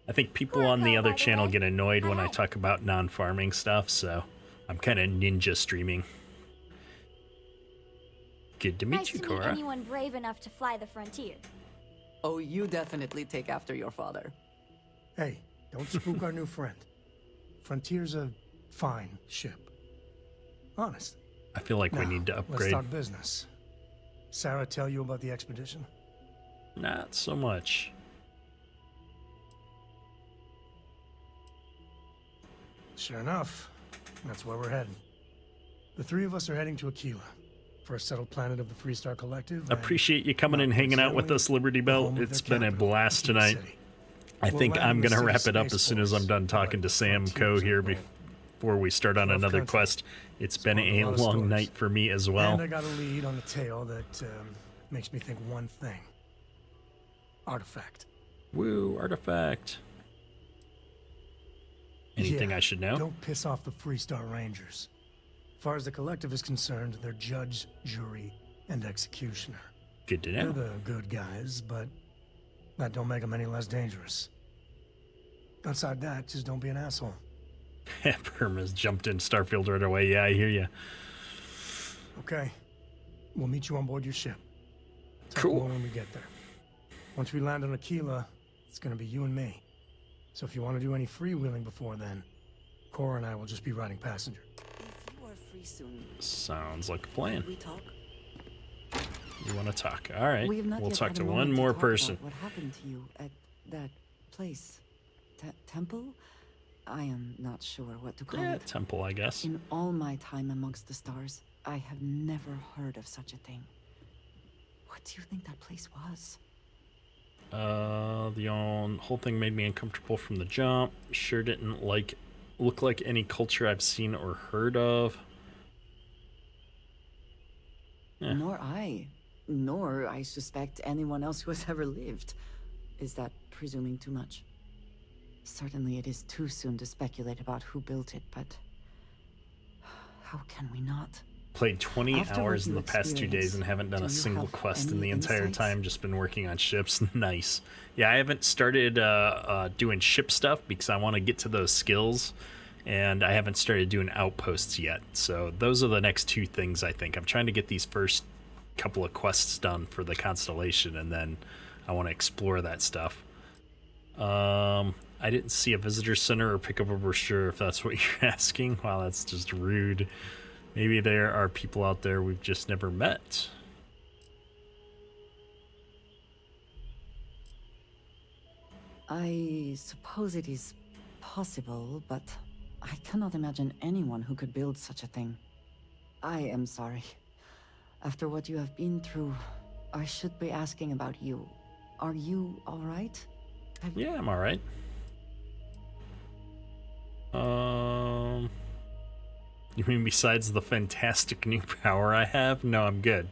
I think people on the other channel get annoyed when I talk about non-farming stuff, so I'm kind of ninja streaming. Good to meet you, Cora. Anyone brave enough to fly the frontier? Oh, you definitely take after your father. Hey, don't spook our new friend. Frontier's a fine ship. Honest. I feel like we need to upgrade. Let's talk business. Sarah tell you about the expedition? Not so much. Sure enough, that's where we're heading. The three of us are heading to Aquila, for a settled planet of the Freestar Collective. Appreciate you coming and hanging out with us, Liberty Bell. It's been a blast tonight. I think I'm going to wrap it up as soon as I'm done talking to Sam Co. here before we start on another quest. It's been a long night for me as well. And I got a lead on the tale that makes me think one thing. Artifact. Woo, artifact. Anything I should know? Don't piss off the Freestar Rangers. As far as the Collective is concerned, they're judge, jury, and executioner. Good to know. They're the good guys, but that don't make them any less dangerous. Outside that, just don't be an asshole. Perma's jumped in Starfield right away. Yeah, I hear you. Okay. We'll meet you on board your ship. Talk Cool. more when we get there. Once we land on Aquila, it's gonna be you and me. So if you want to do any freewheeling before then, Cora and I will just be riding passenger. If you are free soon, Sounds like a plan. we talk? You want to talk? All right. We have not We'll yet talk had to a one moment more talk person. about what happened to you at that place? Temple? I am not sure what to call Yeah, it. temple, I guess. In all my time amongst the stars, I have never heard of such a thing. What do you think that place was? The whole thing made me uncomfortable from the jump. Sure didn't look like any culture I've seen or heard of. Yeah. Nor I suspect anyone else who has ever lived. Is that presuming too much? Certainly it is too soon to speculate about who built it, but how can we not? Played 20 After what hours in you the past 2 days and haven't done do a you single have quest in any the entire insights? time. Just been working on ships. Nice. Yeah, I haven't started doing ship stuff because I want to get to those skills, and I haven't started doing outposts yet. So those are the next two things I think. I'm trying to get these first couple of quests done for the Constellation, and then I want to explore that stuff. I didn't see a visitor center or pick up a brochure, if that's what you're asking. Wow, that's just rude. Maybe there are people out there we've just never met. I suppose it is possible, but I cannot imagine anyone who could build such a thing. I am sorry. After what you have been through, I should be asking about you. Are you alright? Yeah, I'm alright. You mean besides the fantastic new power I have? No, I'm good.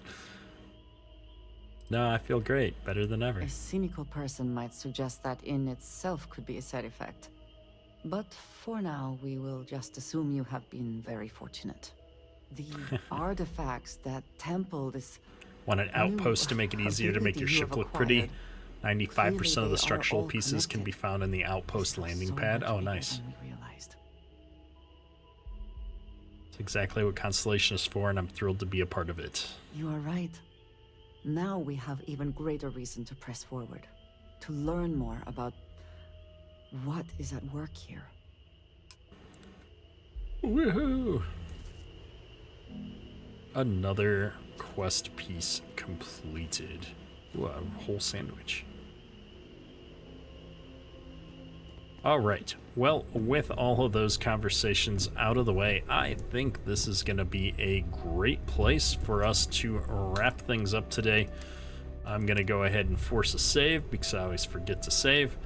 No, I feel great. Better than ever. A cynical person might suggest that in itself could be a side effect. But for now, we will just assume you have been very fortunate. The artifacts that temple this... Want an outpost to make it easier to make your ship look pretty? 95% of the structural pieces can be found in the outpost landing pad. Oh, nice. It's exactly what Constellation is for, and I'm thrilled to be a part of it. You are right. Now we have even greater reason to press forward, to learn more about what is at work here. Woohoo! Another quest piece completed. Ooh, a whole sandwich. All right. Well, with all of those conversations out of the way, I think this is going to be a great place for us to wrap things up today. I'm going to go ahead and force a save because I always forget to save.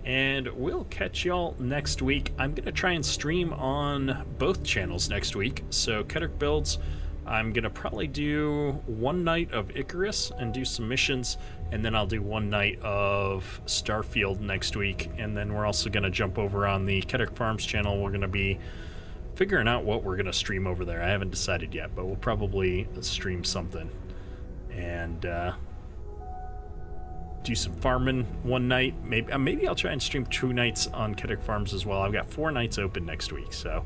And we'll catch y'all next week. I'm going to try and stream on both channels next week. So Kedrick Builds, I'm going to probably do one night of Icarus and do some missions, and then I'll do one night of Starfield next week, and then we're also going to jump over on the Kedrick Farms channel. We're going to be figuring out what we're going to stream over there. I haven't decided yet, but we'll probably stream something. And do some farming one night. Maybe I'll try and stream 2 nights on Kedrick Farms as well. I've got 4 nights open next week, so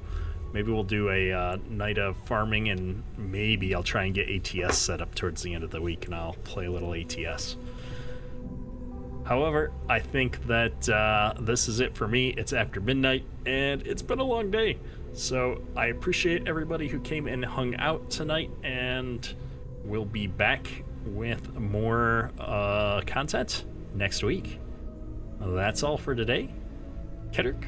maybe we'll do a night of farming, and maybe I'll try and get ATS set up towards the end of the week, and I'll play a little ATS. However, I think that this is it for me. It's after midnight, and it's been a long day. So I appreciate everybody who came and hung out tonight, and we'll be back with more content next week. That's all for today. Kedrick,